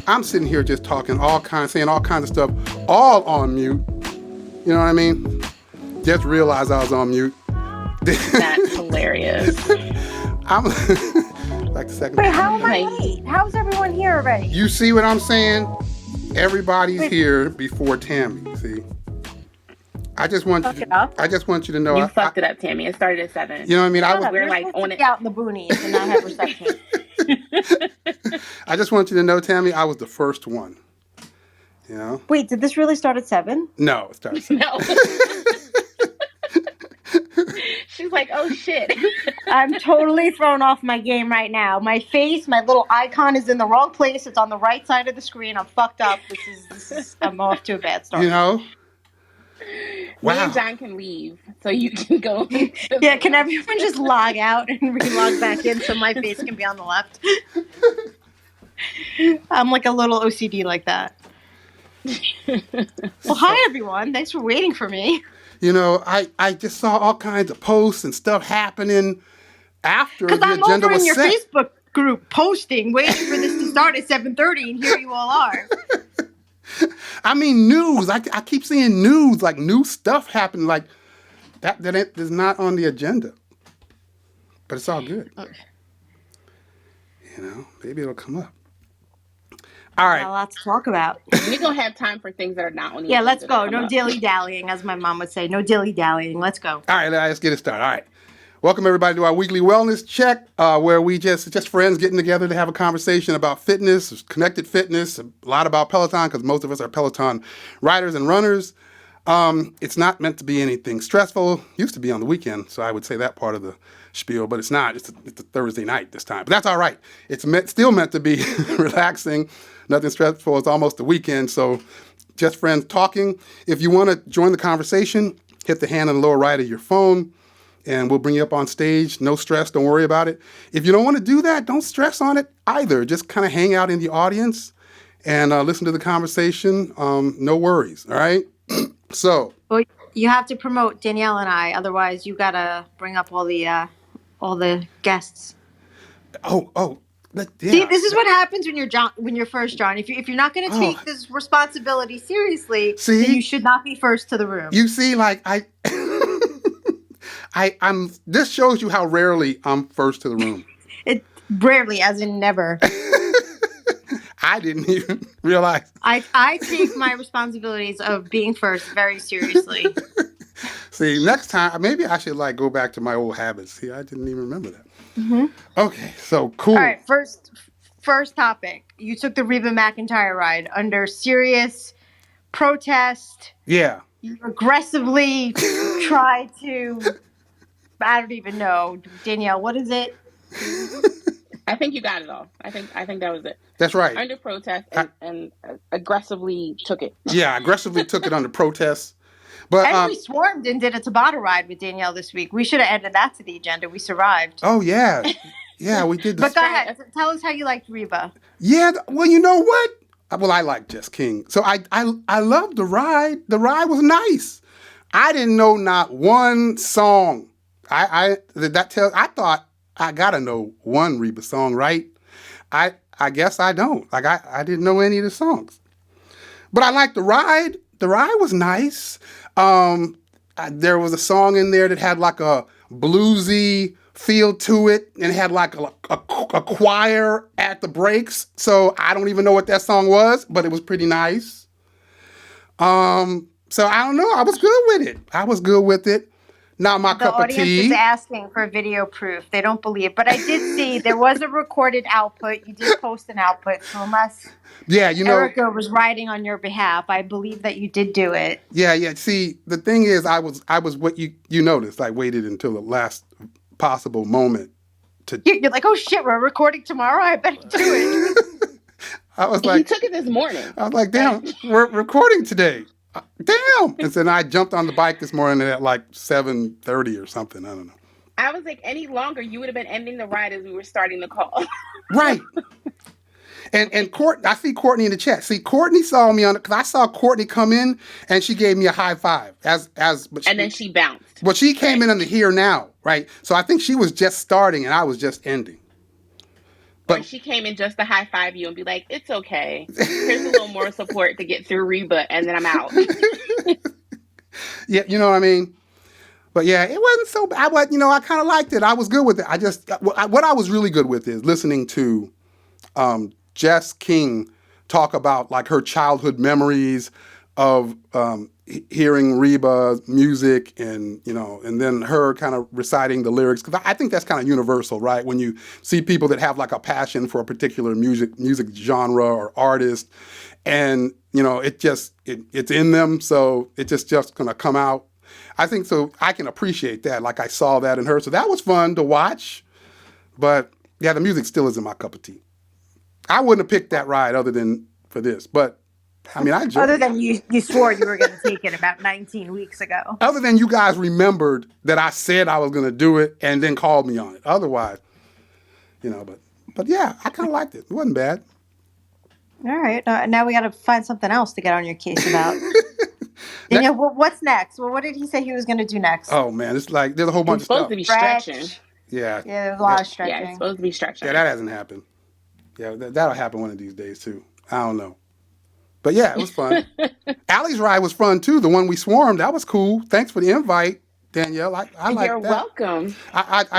I'm sitting here just talking saying all kinds of stuff, all on mute. You know what I mean? Just realized I was on mute. That's hilarious. I'm like the second. Wait, how am I late? How's everyone here already? You see what I'm saying? Everybody's here before Tammy. See, I just want you to know. You fucked it up, Tammy. It started at 7. You know what I mean? We're like on it out in the boonies and not have reception. I just want you to know, Tammy, I was the first one. You know? Wait, did this really start at 7? No, it started at 7. No. She's like, oh shit. I'm totally thrown off my game right now. My face, my little icon is in the wrong place. It's on the right side of the screen. I'm fucked up. I'm off to a bad start. You know? Wow. Me and John can leave so you can go. Yeah, can everyone just log out and re-log back in so my face can be on the left? I'm like a little OCD like that. Well, hi everyone. Thanks for waiting for me. You know, I just saw all kinds of posts and stuff happening after the agenda was set. Because I'm over in your Facebook group posting, waiting for this to start at 7:30, and here you all are. I mean, news. I keep seeing news, like new stuff happening, like that is not on the agenda. But it's all good. Okay. You know, maybe it'll come up. All right. Got a lot to talk about. We're going to have time for things that are not on the agenda. Yeah, let's go. No dilly-dallying, as my mom would say. No dilly-dallying. Let's go. All right, let's get it started. All right. Welcome, everybody, to our weekly wellness check, where we just friends getting together to have a conversation about fitness, connected fitness, a lot about Peloton, because most of us are Peloton riders and runners. It's not meant to be anything stressful. Used to be on the weekend, so I would say that part of the spiel, but it's not. It's a Thursday night this time. But that's all right. It's still meant to be relaxing, nothing stressful. It's almost the weekend, so just friends talking. If you want to join the conversation, hit the hand on the lower right of your phone, and we'll bring you up on stage. No stress. Don't worry about it. If you don't want to do that, don't stress on it either. Just kind of hang out in the audience and listen to the conversation. No worries. All right? So. Well, you have to promote Danielle and I. Otherwise, you got to bring up all the guests. Oh. Yeah. See, this is what happens when you're first, John. If you're not going to take this responsibility seriously, then you should not be first to the room. You see, like I'm. This shows you how rarely I'm first to the room. It rarely, as in never. I didn't even realize. I take my responsibilities of being first very seriously. See, next time maybe I should go back to my old habits. See, I didn't even remember that. Mm-hmm. Okay, so cool. All right, first topic. You took the Reba McEntire ride under serious protest. Yeah. You aggressively tried to. I don't even know, Danielle. What is it? I think you got it all. I think that was it. That's right. Under protest and aggressively took it. Yeah, aggressively took it under protest. But and we swarmed and did a Tabata ride with Danielle this week. We should have added that to the agenda. We survived. Oh yeah, we did. But go ahead. Tell us how you liked Reba. Yeah. Well, you know what? Well, I like Jess King. So I loved the ride. The ride was nice. I didn't know not one song. I thought I gotta know one Reba song, right? I guess I don't. I didn't know any of the songs. But I liked the ride. The ride was nice. There was a song in there that had like a bluesy feel to it and had like a choir at the breaks. So I don't even know what that song was, but it was pretty nice. So I don't know. I was good with it. Not my cup of tea. The audience is asking for video proof. They don't believe. But I did see there was a recorded output. You did post an output. So unless Erica was writing on your behalf, I believe that you did do it. Yeah. See, the thing is, I was what you noticed. I waited until the last possible moment to. You're like, oh shit, we're recording tomorrow. I better do it. I was like, he took it this morning. I was like, damn, we're recording today. Damn! And then I jumped on the bike this morning at like 7:30 or something. I don't know. I was like, any longer, you would have been ending the ride as we were starting the call. Right. And Courtney, I see Courtney in the chat. See, Courtney saw me because I saw Courtney come in and she gave me a high five and then she bounced. But she came in on the here now, right? So I think she was just starting and I was just ending. Or she came in just to high five you and be like, "It's okay. Here's a little more support to get through Reba, and then I'm out." Yeah, you know what I mean? But yeah, it wasn't so bad. I kind of liked it. I was good with it. What I was really good with is listening to Jess King talk about like her childhood memories of hearing Reba's music and then her kind of reciting the lyrics. Because I think that's kind of universal, right? When you see people that have like a passion for a particular music genre or artist, and it's in them, so it's just gonna come out. I think so. I can appreciate that. Like I saw that in her, so that was fun to watch. But yeah, the music still isn't my cup of tea. I wouldn't have picked that ride other than for this, but I mean, I enjoyed Other it. than you swore you were going to take it about 19 weeks ago. Other than you guys remembered that I said I was going to do it and then called me on it. Otherwise, but yeah, I kind of liked it. It wasn't bad. All right. Now we got to find something else to get on your case about. Danielle, what's next? Well, what did he say he was going to do next? Oh, man. It's like there's a whole bunch of stuff. Supposed to be stretching. Yeah. Yeah, there's a lot of stretching. Yeah, it's supposed to be stretching. Yeah, that hasn't happened. Yeah, that'll happen one of these days, too. I don't know. But yeah, it was fun. Allie's ride was fun, too. The one we swarmed, that was cool. Thanks for the invite, Danielle. I like that. You're welcome.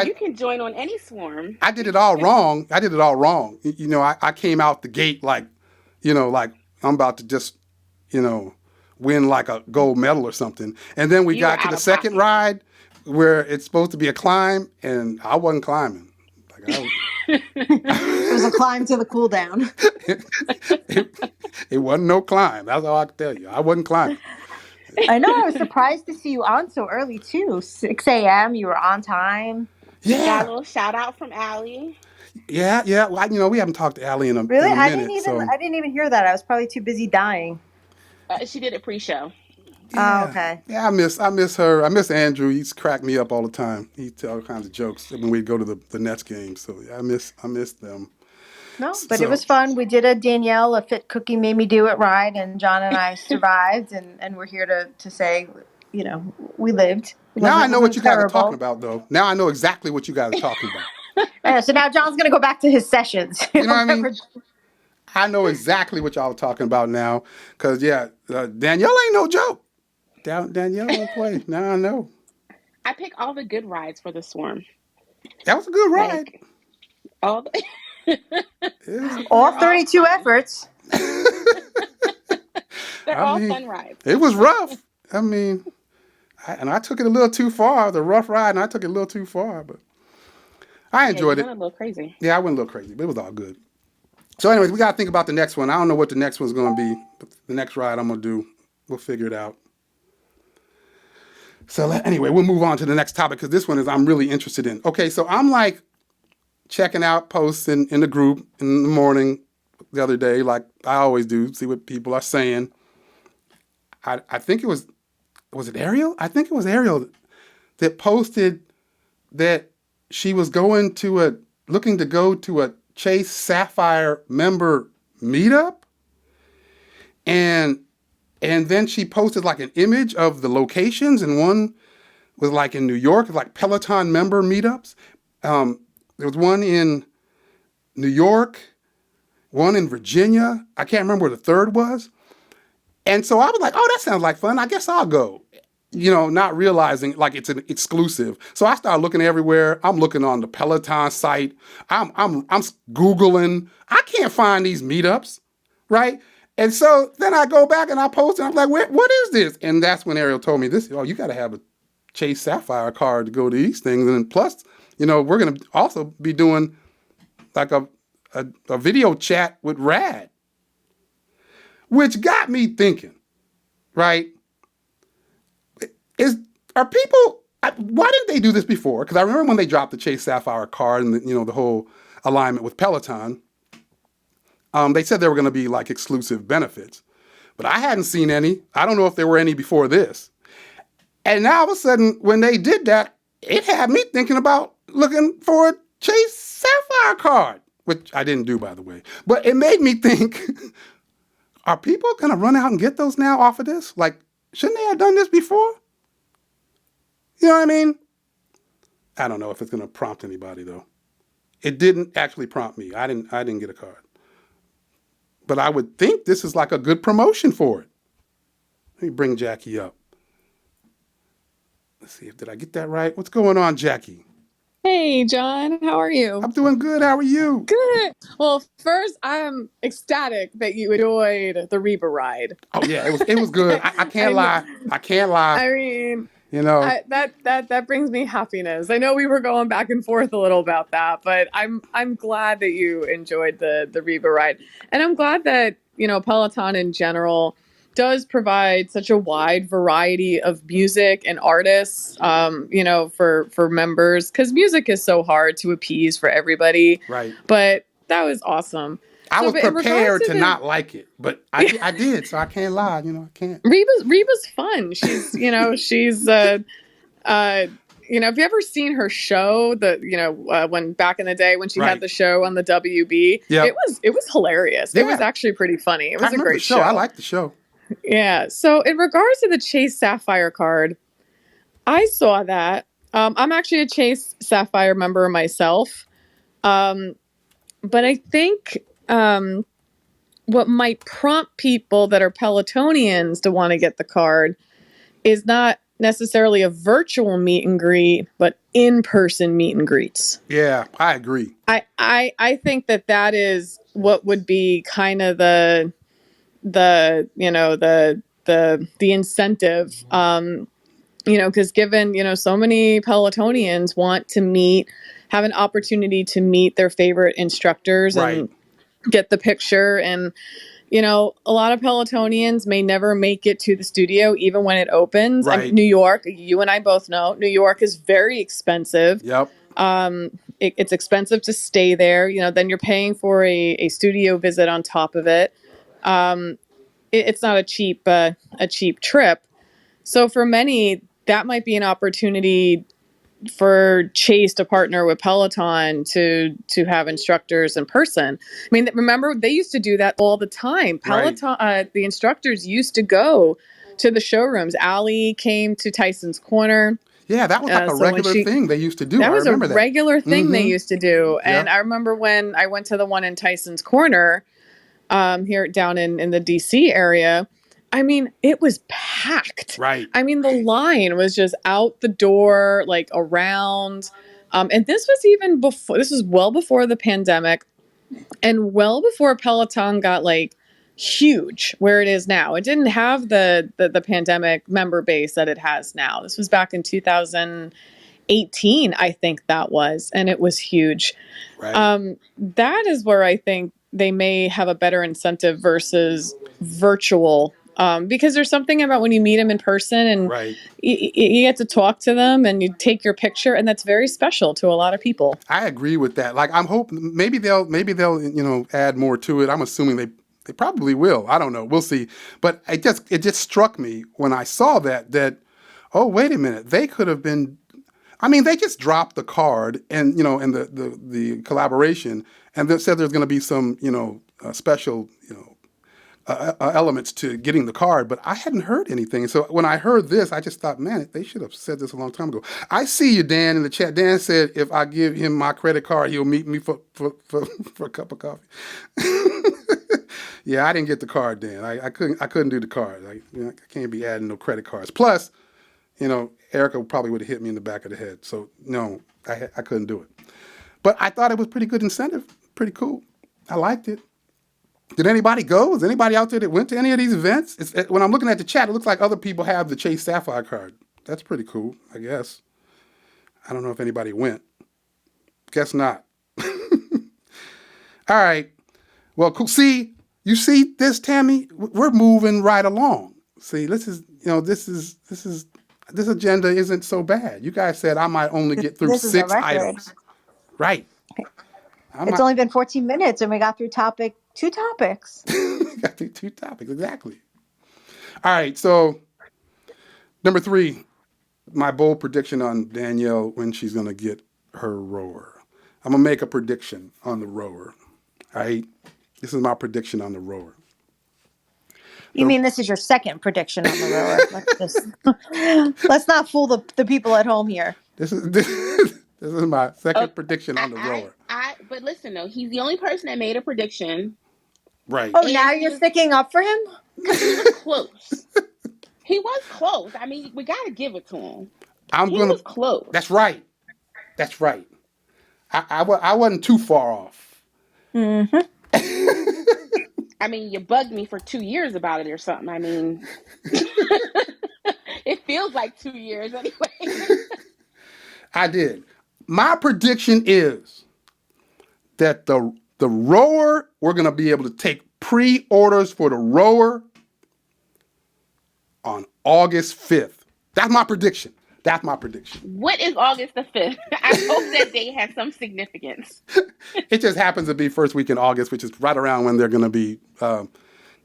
You can join on any swarm. I did it all wrong. I came out the gate like I'm about to just, win like a gold medal or something. And then we got to the second ride where it's supposed to be a climb, and I wasn't climbing. It was a climb to the cool down. It wasn't no climb. That's all I can tell you. I wasn't climbing. I know. I was surprised to see you on so early, too. 6 a.m. You were on time. Yeah. Got a little shout out from Allie. Yeah. Well, we haven't talked to Allie in a really. In a minute, I didn't even hear that. I was probably too busy dying. She did it pre-show. Yeah. Oh, okay. Yeah, I miss her. I miss Andrew. He's cracked me up all the time. He tell all kinds of jokes when we go to the Nets game. So yeah, I miss them. No, but it was fun. We did a Danielle, a Fit Cookie Made Me Do It ride, and John and I survived, and we're here to say, we lived. Now I know what you guys are talking about, though. Now I know exactly what you guys are talking about. Yeah, so now John's going to go back to his sessions. You know what I mean? I know exactly what y'all are talking about now. Because, Danielle ain't no joke. Danielle don't play. Now I know. I pick all the good rides for the swarm. That was a good ride. All 32 efforts. They're all fun rides. It was rough. I mean, I took it a little too far. The rough ride, and I took it a little too far. But I enjoyed it. You went a little crazy. Yeah, I went a little crazy, but it was all good. So anyways, we got to think about the next one. I don't know what the next one's going to be. But the next ride I'm going to do, we'll figure it out. So anyway, we'll move on to the next topic because this one I'm really interested in. Okay, so I'm like checking out posts in the group in the morning the other day, like I always do, see what people are saying. I think it was it Ariel? I think it was Ariel that posted that she was looking to go to a Chase Sapphire Member Meet-up. And then she posted like an image of the locations, and one was like in New York, like Peloton Member Meet-ups. There was one in New York, one in Virginia. I can't remember where the third was. And so I was like, oh, that sounds like fun. I guess I'll go. Not realizing like it's an exclusive. So I started looking everywhere. I'm looking on the Peloton site. I'm Googling. I can't find these meetups, right? And so then I go back and I post and I'm like, what is this? And that's when Ariel told me this. Oh, you got to have a Chase Sapphire card to go to these things. And plus, we're going to also be doing like a video chat with Rad, which got me thinking, right? Why didn't they do this before? Because I remember when they dropped the Chase Sapphire card and the whole alignment with Peloton, they said there were going to be like exclusive benefits, but I hadn't seen any. I don't know if there were any before this. And now all of a sudden, when they did that, it had me thinking about looking for a Chase Sapphire card, which I didn't do, by the way. But it made me think, are people going to run out and get those now off of this? Like, shouldn't they have done this before? You know what I mean? I don't know if it's going to prompt anybody, though. It didn't actually prompt me. I didn't get a card. But I would think this is like a good promotion for it. Let me bring Jackie up. Let's see, did I get that right? What's going on, Jackie? Hey, John. How are you? I'm doing good. How are you? Good. Well, first, I'm ecstatic that you enjoyed the Reba ride. Oh yeah, it was good. I can't lie. I can't lie. I mean, you know, that brings me happiness. I know we were going back and forth a little about that, but I'm glad that you enjoyed the Reba ride, and I'm glad that Peloton in general does provide such a wide variety of music and artists, for members, because music is so hard to appease for everybody. Right. But that was awesome. I was prepared to not like it, but I did, so I can't lie. I can't. Reba's fun. She's, she's, if you ever seen her show, when back in the day when she had the show on the WB, yep. it was hilarious. Yeah. It was actually pretty funny. It was a great show. I liked the show. Yeah. So in regards to the Chase Sapphire card, I saw that. I'm actually a Chase Sapphire member myself. But I think what might prompt people that are Pelotonians to want to get the card is not necessarily a virtual meet and greet, but in-person meet and greets. Yeah, I agree. I think that is what would be kind of the incentive, because given, so many Pelotonians want to have an opportunity to meet their favorite instructors and get the picture. And, a lot of Pelotonians may never make it to the studio, even when it opens. Right. I mean, New York, you and I both know, New York is very expensive. Yep. It's expensive to stay there. Then you're paying for a studio visit on top of it. It's not a cheap trip. So for many, that might be an opportunity for Chase to partner with Peloton to have instructors in person. I mean, remember, they used to do that all the time. Peloton, the instructors used to go to the showrooms. Allie came to Tyson's Corner. Yeah, that was like a regular thing they used to do. That was a regular thing they used to do. And yeah. I remember when I went to the one in Tyson's Corner, here down in the DC area, I mean, it was packed. Right. I mean, the line was just out the door, like around. And this was well before the pandemic and well before Peloton got like huge where it is now. It didn't have the pandemic member base that it has now. This was back in 2018, I think that was, and it was huge. Right. That is where I think they may have a better incentive versus virtual, because there's something about when you meet them in person and you get to talk to them and you take your picture, and that's very special to a lot of people. I agree with that. Like, I'm hoping maybe they'll add more to it. I'm assuming they probably will. I don't know. We'll see. But it just struck me when I saw that oh, wait a minute, they could have been. I mean, they just dropped the card and and the collaboration, and they said there's going to be some special elements to getting the card, but I hadn't heard anything. So when I heard this, I just thought, man, they should have said this a long time ago. I see you, Dan, in the chat. Dan said if I give him my credit card, he'll meet me for a cup of coffee. Yeah, I didn't get the card, Dan. I couldn't do the card. I can't be adding no credit cards. Plus, Erica probably would have hit me in the back of the head. So no, I couldn't do it. But I thought it was pretty good incentive. Pretty cool. I liked it. Did anybody go? Is anybody out there that went to any of these events? When I'm looking at the chat, it looks like other people have the Chase Sapphire card. That's pretty cool, I guess. I don't know if anybody went. Guess not. All right. Well, cool. See, you see this, Tammy? We're moving right along. See, this agenda isn't so bad. You guys said I might only get through 6 items. Right. It's only been 14 minutes and we got through two topics. Got through 2 topics, exactly. All right, so number 3, my bold prediction on Danielle when she's going to get her rower. I'm going to make a prediction on the rower. All right? This is my prediction on the rower. You mean this is your second prediction on the rower? Let's not fool the people at home here. This is my second prediction on the rower. But listen, though, he's the only person that made a prediction. Right. Oh, now you're sticking up for him? Because he was close. He was close. I mean, we got to give it to him. He was close. That's right. That's right. I wasn't too far off. Mm-hmm. I mean, you bugged me for 2 years about it or something. I mean, it feels like 2 years anyway. I did. My prediction is that the rower, we're going to be able to take pre-orders for the rower on August 5th. That's my prediction. That's my prediction. What is August the 5th? I hope that date has some significance. It just happens to be first week in August, which is right around when they're going to be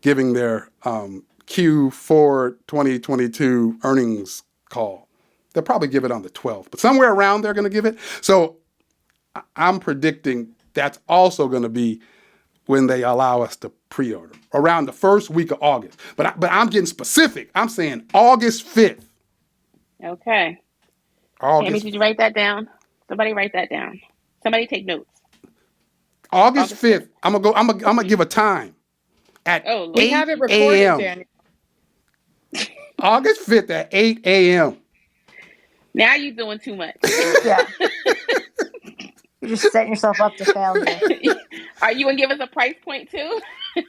giving their Q4 2022 earnings call. They'll probably give it on the 12th, but somewhere around they're going to give it. So I'm predicting that's also going to be when they allow us to pre-order, around the first week of August. But I'm getting specific. I'm saying August 5th. Okay. Tammy, did you write that down? Somebody write that down. Somebody take notes. August 5th. I'm gonna give a time at 8 we have it recorded, a.m. Danielle. August 5th at 8 a.m. Now you're doing too much. Yeah. You're just setting yourself up to fail here. Are you gonna give us a price point too?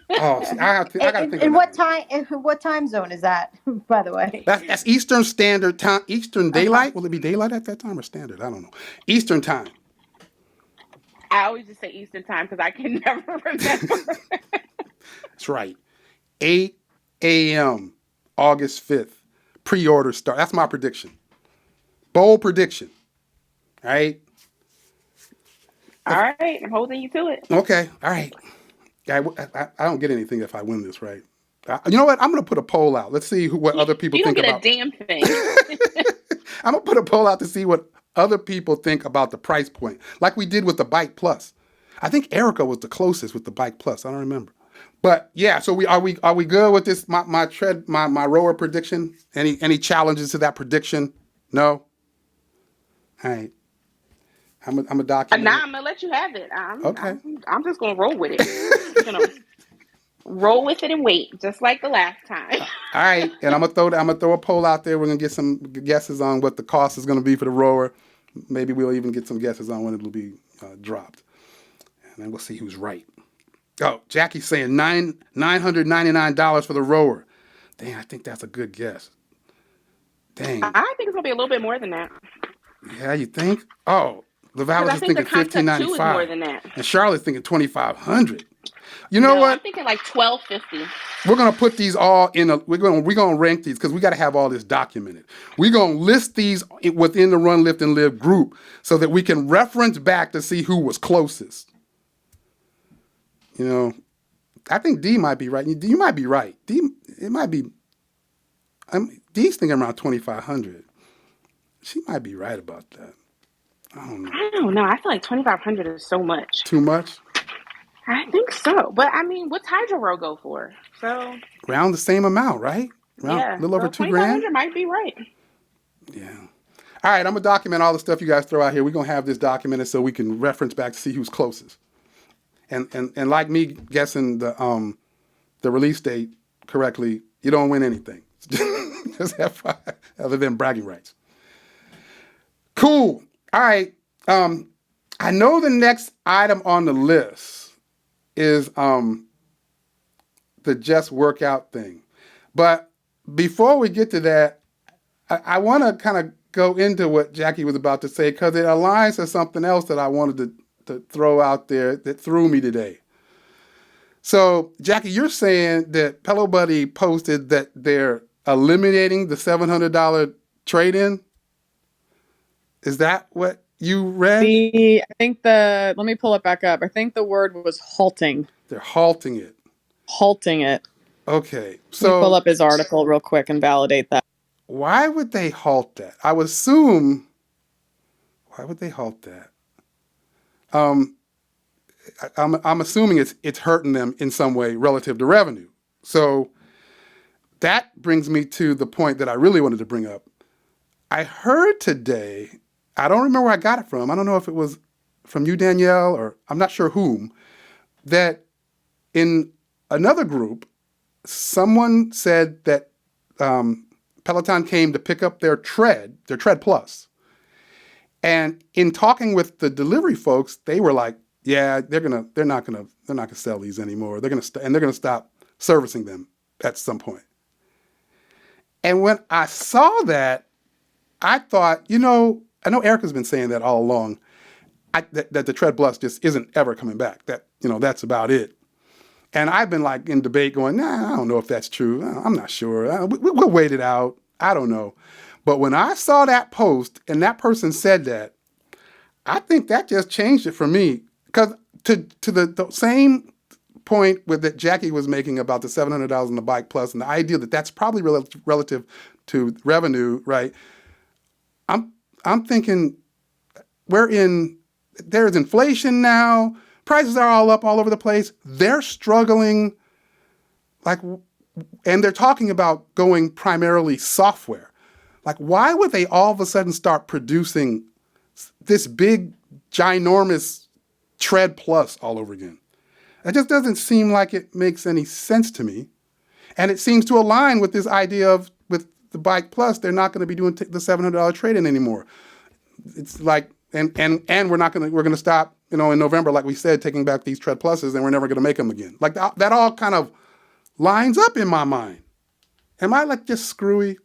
Oh, see, I gotta think. And what time? What time zone is that? By the way, that's Eastern Standard Time. Eastern Daylight. Will it be daylight at that time or Standard? I don't know. Eastern Time. I always just say Eastern Time because I can never remember. That's right. 8 a.m. August 5th. Pre-order start. That's my prediction. Bold prediction. All right. All right, I'm holding you to it. Okay. All right. I don't get anything if I win this, right? You know what? I'm going to put a poll out. Let's see what other people think about. You don't get a damn thing. I'm going to put a poll out to see what other people think about the price point, like we did with the Bike Plus. I think Erica was the closest with the Bike Plus. I don't remember. But yeah, so are we good with this? My rower prediction? Any challenges to that prediction? No? All right. I'm a document. Now I'm gonna let you have it. Okay. I'm just gonna roll with it. I'm gonna roll with it and wait, just like the last time. All right, and I'm gonna throw a poll out there. We're gonna get some guesses on what the cost is gonna be for the rower. Maybe we'll even get some guesses on when it'll be dropped, and then we'll see who's right. Oh, Jackie's saying $999 for the rower. Dang, I think that's a good guess. Dang. I think it's gonna be a little bit more than that. Yeah, you think? Oh. Lavalley's is thinking $1,595. More than that. And Charlotte's thinking $2,500. You know what? I'm thinking like $1,250. We're gonna put these all in we're gonna rank these because we gotta have all this documented. We're gonna list these within the Run, Lift, and Live group so that we can reference back to see who was closest. You know, I think D might be right. You might be right. It might be. D's thinking around $2,500. She might be right about that. I don't know. I feel like $2,500 is so much. Too much? I think so. But I mean, what's Hydro Row go for? So around the same amount, right? A little over $2,000. $2,500 might be right. Yeah. All right, I'm gonna document all the stuff you guys throw out here. We're gonna have this documented so we can reference back to see who's closest. And like me guessing the release date correctly, you don't win anything. Just have fun, other than bragging rights. Cool. All right. I know the next item on the list is the Just Workout thing. But before we get to that, I want to kind of go into what Jackie was about to say because it aligns to something else that I wanted to throw out there that threw me today. So, Jackie, you're saying that Pello Buddy posted that they're eliminating the $700 trade-in? Is that what you read? I think let me pull it back up. I think the word was halting. They're halting it. Halting it. Okay. So let me pull up his article real quick and validate that. Why would they halt that? I would assume, why would they halt that? I'm assuming it's hurting them in some way relative to revenue. So that brings me to the point that I really wanted to bring up. I heard today, I don't remember where I got it from. I don't know if it was from you, Danielle, or I'm not sure whom, that in another group, someone said that Peloton came to pick up their Tread Plus. And in talking with the delivery folks, they were like, yeah, they're not gonna sell these anymore. They're gonna stop servicing them at some point. And when I saw that, I thought, I know Erica's been saying that all along, that the Tread Plus just isn't ever coming back. That, that's about it. And I've been like in debate going, nah, I don't know if that's true. I'm not sure. We'll wait it out. I don't know. But when I saw that post and that person said that, I think that just changed it for me. Because to the same point that Jackie was making about the $700 on the Bike Plus and the idea that that's probably relative to revenue, right? I'm thinking there's inflation now. Prices are all up all over the place. They're struggling, and they're talking about going primarily software. Like, why would they all of a sudden start producing this big, ginormous Tread Plus all over again? It just doesn't seem like it makes any sense to me. And it seems to align with this idea of, with the Bike Plus, they're not going to be doing the $700 trade-in anymore. It's like, and we're going to stop, in November, like we said, taking back these Tread Pluses, and we're never going to make them again. Like that all kind of lines up in my mind. Am I just screwy?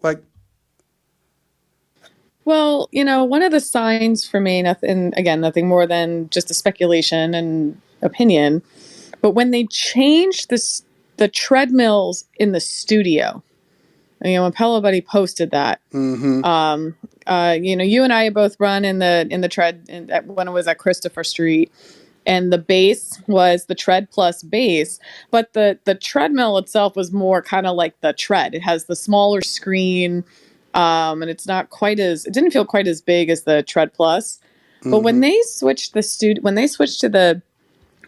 Well, one of the signs for me, nothing more than just a speculation and opinion, but when they changed the treadmills in the studio, when Pello Buddy posted that, Mm-hmm. You and I both run in the tread when it was at Christopher Street, and the base was the Tread Plus base, but the treadmill itself was more kind of like the Tread. It has the smaller screen, and it didn't feel quite as big as the Tread Plus. Mm-hmm. But when they switched to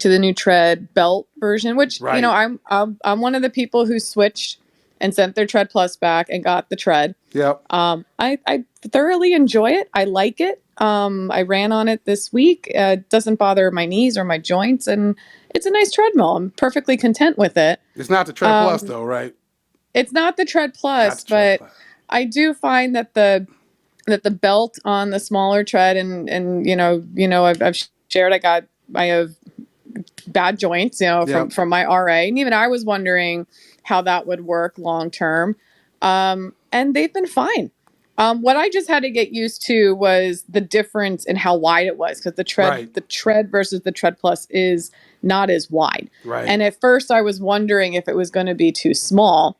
the new Tread belt version, which right. I'm one of the people who switched and sent their Tread Plus back and got the Tread. Yep. I thoroughly enjoy it. I like it. I ran on it this week. It doesn't bother my knees or my joints, and it's a nice treadmill. I'm perfectly content with it. It's not the Tread Plus, though, right? It's not the Tread Plus, but I do find that the belt on the smaller tread, and I've shared. I have bad joints, from my RA, and even I was wondering how that would work long term. And they've been fine. What I just had to get used to was the difference in how wide it was, because the tread versus the Tread Plus is not as wide. Right. And at first I was wondering if it was going to be too small,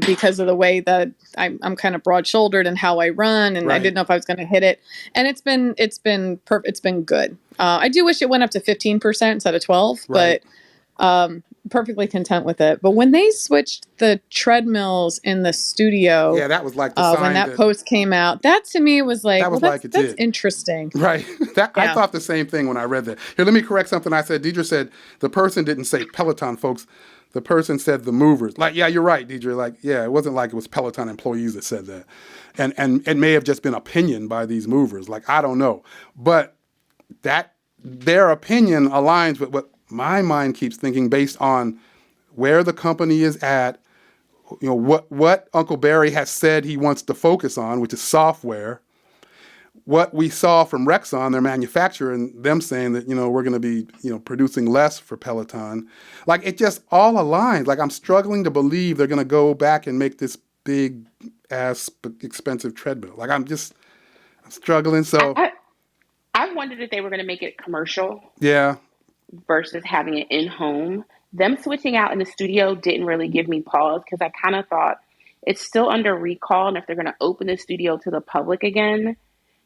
because of the way that I'm kind of broad shouldered and how I run, and I didn't know if I was going to hit it. And it's been good. I do wish it went up to 15% instead of 12, but perfectly content with it. But when they switched the treadmills in the studio, that was like the sign when that post came out, that to me was like, that's interesting. Right. I thought the same thing when I read that. Here, let me correct something I said. Deidre said the person didn't say Peloton folks. The person said the movers. You're right, Deidre. It wasn't like it was Peloton employees that said that. And it may have just been opinion by these movers. I don't know. But that their opinion aligns with what my mind keeps thinking based on where the company is at, what Uncle Barry has said he wants to focus on, which is software. What we saw from Rexon, their manufacturer, and them saying that, we're going to be, producing less for Peloton. It just all aligns. I'm struggling to believe they're going to go back and make this big ass expensive treadmill. I'm struggling. So I wondered if they were going to make it commercial. Yeah. Versus having it in home. Them switching out in the studio didn't really give me pause, because I kind of thought it's still under recall, and if they're going to open the studio to the public again,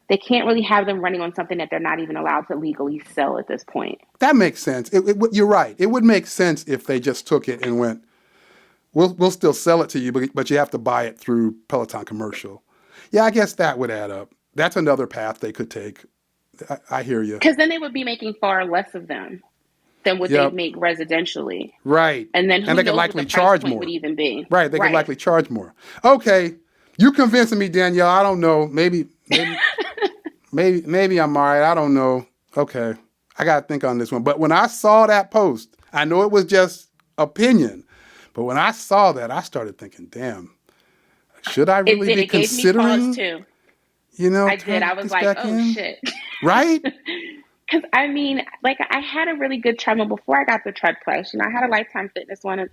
they can't really have them running on something that they're not even allowed to legally sell at this point. That makes sense. You're right. It would make sense if they just took it and went, we'll still sell it to you, but you have to buy it through Peloton commercial. Yeah, I guess that would add up. That's another path they could take. I hear you. Because then they would be making far less of them than what they make residentially. Right. And then they could likely charge more. Would even be. Right. They could likely charge more. Okay. You convincing me, Danielle. I don't know. Maybe I'm all right. I don't know. okay, I got to think on this one. But when I saw that post, I know it was just opinion, but when I saw that, I started thinking, damn, should I really be It gave me pause considering, too. I did. turning I was this like, back oh in? shit. Right? Because I mean, like I had a really good treadmill before I got the Tread Plus. I had a Lifetime Fitness one. It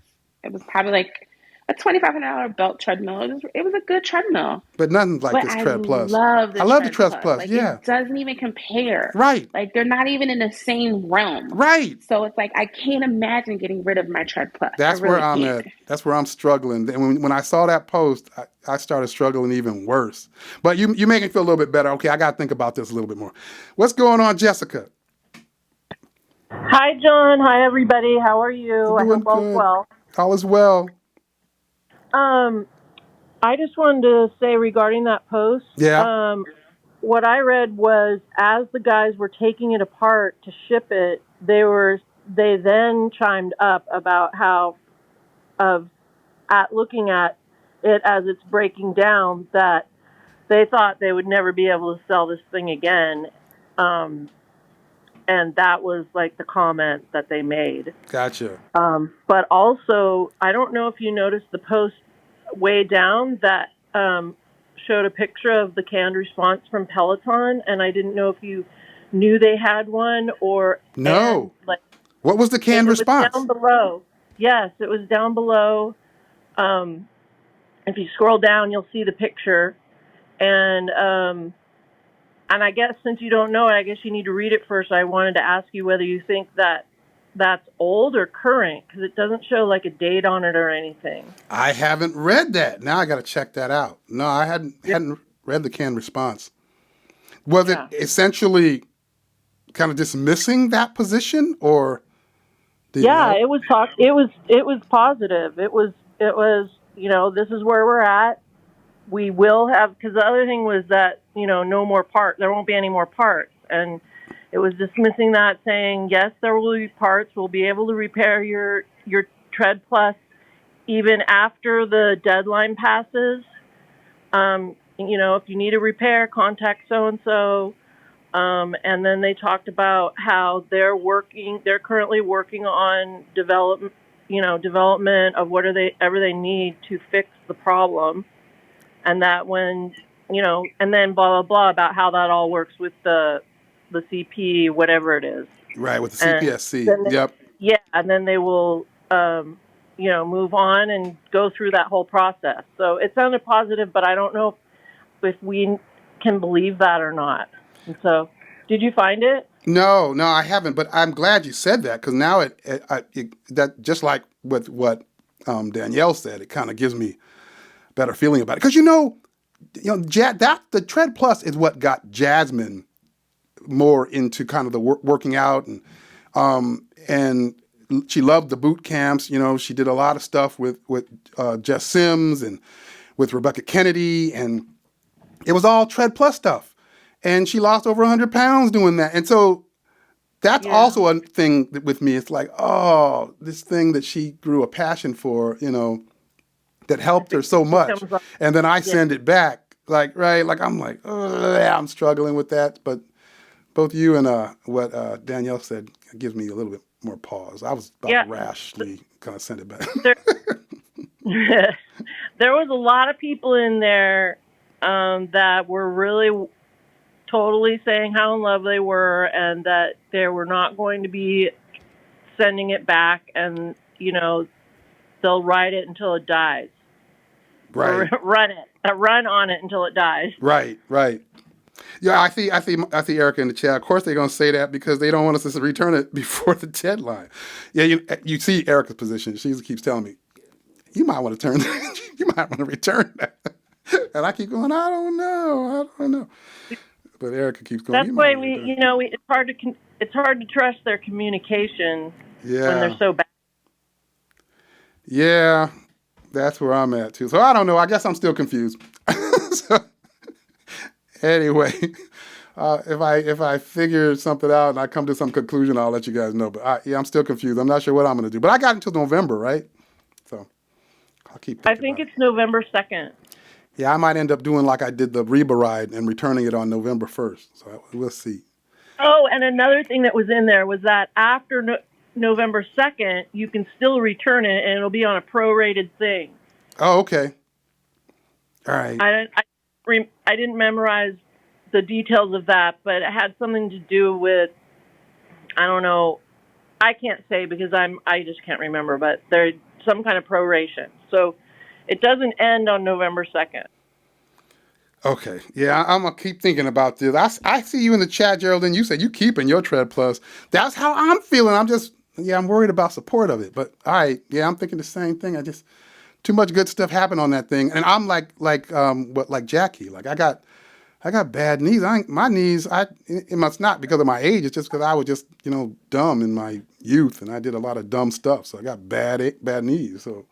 was probably like a $2,500 belt treadmill. It was a good treadmill. But nothing like But this I Tread Plus. love I the love the Tread Tread Plus. Plus. Like Yeah. it doesn't even compare. Right. Like they're not even in the same realm. Right. So it's like I can't imagine getting rid of my Tread Plus. I That's where really I'm can't. at. That's where I'm struggling. And when I saw that post, I started struggling even worse. But you make me feel a little bit better. Okay, I got to think about this a little bit more. What's going on, Jessica? Hi, John. Hi, everybody. How are you? I hope all's well. All is well. I just wanted to say regarding that post. Yeah. What I read was as the guys were taking it apart to ship it, they then chimed up about how at looking at it as it's breaking down that they thought they would never be able to sell this thing again. And that was like the comment that they made. Gotcha. But also, I don't know if you noticed the post way down that showed a picture of the canned response from Peloton, and I didn't know if you knew they had one or no. What was the canned response? It was down below. Yes, it was down below. If you scroll down, you'll see the picture, and I guess since you don't know it, I guess you need to read it first. I wanted to ask you whether you think that that's old or current, because it doesn't show like a date on it or anything. I haven't read that. Now I got to check that out. No, I hadn't read the canned response. Was it essentially kind of dismissing that position, or? It was it was positive. It was this is where we're at. We will have, because the other thing was that no more parts. There won't be any more parts, and it was dismissing that, saying yes, there will be parts. We'll be able to repair your Tread Plus even after the deadline passes. If you need a repair, contact so and so. And then they talked about how they're currently working on development of whatever they need to fix the problem. And that when, and then blah, blah, blah about how that all works with the CP, whatever it is. Right, with the CPSC. Yep. Yeah, and then they will, move on and go through that whole process. So it sounded positive, but I don't know if we can believe that or not. And so, did you find it? No, I haven't. But I'm glad you said that, because now that just like with what Danielle said, it kind of gives me a better feeling about it. Because the Tread Plus is what got Jasmine more into kind of the working out, and she loved the boot camps. She did a lot of stuff with Jess Sims and with Rebecca Kennedy, and it was all Tread Plus stuff. And she lost over 100 pounds doing that. And so that's also a thing with me. It's like, oh, this thing that she grew a passion for, that helped her so much. And then I send it back. I'm like, oh, yeah, I'm struggling with that. But both you and what Danielle said gives me a little bit more pause. I was about to rashly kind of send it back. There was a lot of people in there that were really totally saying how in love they were, and that they were not going to be sending it back, and they'll ride it until it dies. Right. Or run on it until it dies. Right. Yeah, I see Erica in the chat. Of course they're gonna say that because they don't want us to return it before the deadline. Yeah, you see Erica's position. She keeps telling me, you might want to return that. And I keep going, I don't know. But Erica keeps going. That's why it's hard to trust their communication when they're so bad. Yeah, that's where I'm at too. So I don't know. I guess I'm still confused. So, anyway, if I figure something out and I come to some conclusion, I'll let you guys know. But I'm still confused. I'm not sure what I'm going to do. But I got until November, right? So I'll keep. I think it's November 2nd. Yeah, I might end up doing like I did the Reba ride and returning it on November 1st. So we'll see. Oh, and another thing that was in there was that after November 2nd, you can still return it, and it'll be on a prorated thing. Oh, okay. All right. I didn't memorize the details of that, but it had something to do with, I don't know, I can't say because I just can't remember, but there's some kind of proration. So it doesn't end on November 2nd. Okay. Yeah, I'm going to keep thinking about this. I see you in the chat, Geraldine. You said you keeping your Tread Plus. That's how I'm feeling. I'm worried about support of it. But all right. Yeah, I'm thinking the same thing. Too much good stuff happened on that thing. And I'm like Jackie. Like I got bad knees. My knees, it must not because of my age. It's just because I was just, dumb in my youth and I did a lot of dumb stuff. So I got bad knees. So,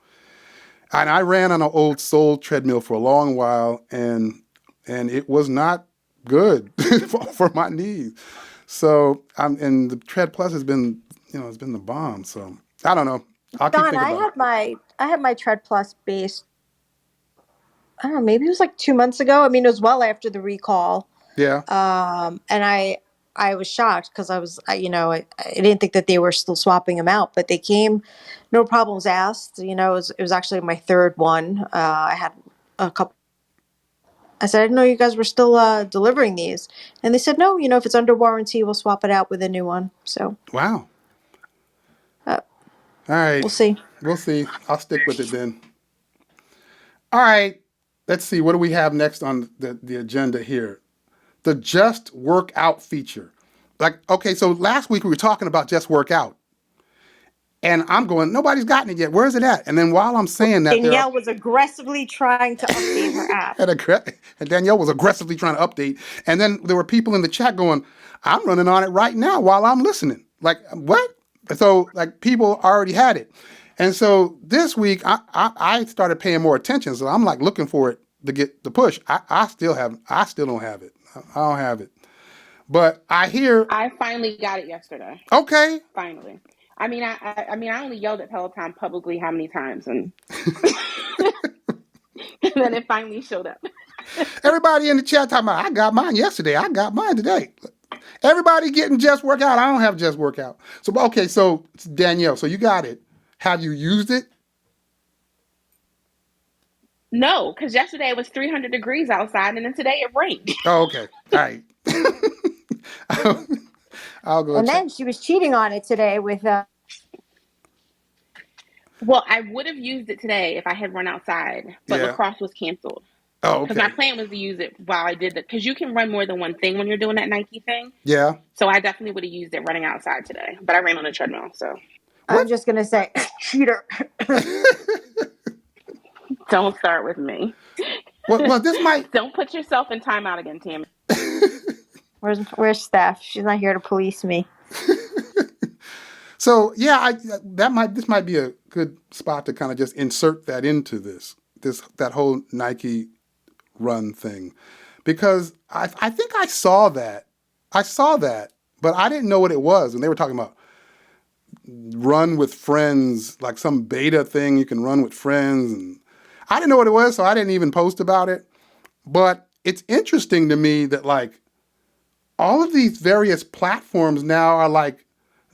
and I ran on an old Soul treadmill for a long while and it was not good for my knees. So and the Tread Plus has been, it's been the bomb. So I don't know. I'll keep thinking about it. I had my Tread Plus base, I don't know, maybe it was like 2 months ago. I mean, it was well after the recall. Yeah. And I was shocked because I didn't think that they were still swapping them out, but they came, no problems asked. It was actually my third one. I had a couple. I said, I didn't know you guys were still delivering these. And they said, no, if it's under warranty, we'll swap it out with a new one. So. Wow. All right. We'll see. I'll stick with it then. All right. Let's see. What do we have next on the agenda here? The Just Work Out feature. Okay, so last week we were talking about Just Work Out. And I'm going, nobody's gotten it yet. Where is it at? And then while I'm saying that, Danielle was aggressively trying to update her app. And Danielle was aggressively trying to update. And then there were people in the chat going, I'm running on it right now while I'm listening. Like, what? So, people already had it. And so this week, I started paying more attention. So I'm looking for it to get the push. I still don't have it. I don't have it. But I finally got it yesterday. Okay. Finally. I mean, I only yelled at Peloton publicly how many times, and and then it finally showed up. Everybody in the chat talking about, I got mine yesterday. I got mine today. Everybody getting Just Work Out. I don't have Just Work Out. So, okay, so Danielle, so you got it. Have you used it? No, because yesterday it was 300 degrees outside, and then today it rained. Oh, okay. All right. I'll go. And then she was cheating on it today with. Well, I would have used it today if I had run outside, but lacrosse was canceled. Oh, okay. Because my plan was to use it while I did that, because you can run more than one thing when you're doing that Nike thing. Yeah. So I definitely would have used it running outside today, but I ran on a treadmill. So I'm just gonna say, cheater. Don't start with me. Well, this might. Don't put yourself in timeout again, Tammy. Where's Steph? She's not here to police me. So yeah, this might be a good spot to kind of just insert that into that whole Nike run thing, because I think I saw that, but I didn't know what it was, and they were talking about run with friends, like some beta thing you can run with friends, and I didn't know what it was, so I didn't even post about it. But it's interesting to me that all of these various platforms now are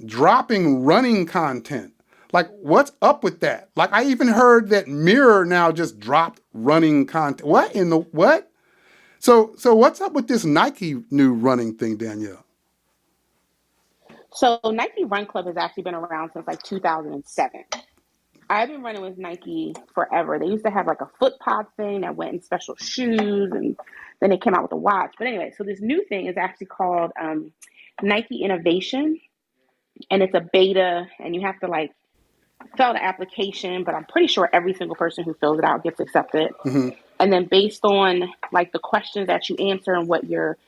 dropping running content. What's up with that? I even heard that Mirror now just dropped running content. What in the what? So what's up with this Nike new running thing, Danielle? So Nike Run Club has actually been around since 2007. I've been running with Nike forever. They used to have a foot pod thing that went in special shoes, and then they came out with a watch. But anyway, so this new thing is actually called Nike Innovation, and it's a beta, and you have to fill out an application, but I'm pretty sure every single person who fills it out gets accepted. Mm-hmm. And then based on the questions that you answer and what your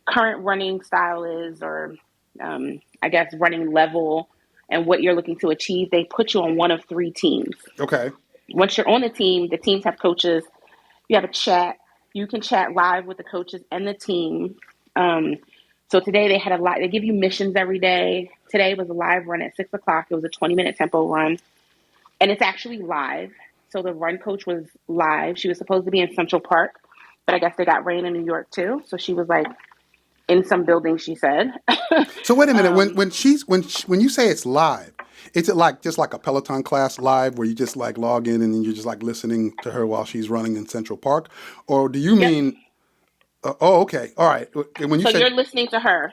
current running style is, or I guess running level, and what you're looking to achieve, they put you on one of three teams. Okay. Once you're on the teams have coaches. You have a chat. You can chat live with the coaches and the team. So today they give you missions every day. Today was a live run at 6:00. It was a 20-minute tempo run, and it's actually live. So the run coach was live. She was supposed to be in Central Park, but I guess they got rain in New York too. So she was in some buildings, she said. So wait a minute. When you say it's live, is it like just like a Peloton class live where you just like log in and then you're just like listening to her while she's running in Central Park, or do you Yep. mean? Oh, okay, all right. And when you So say you're listening to her,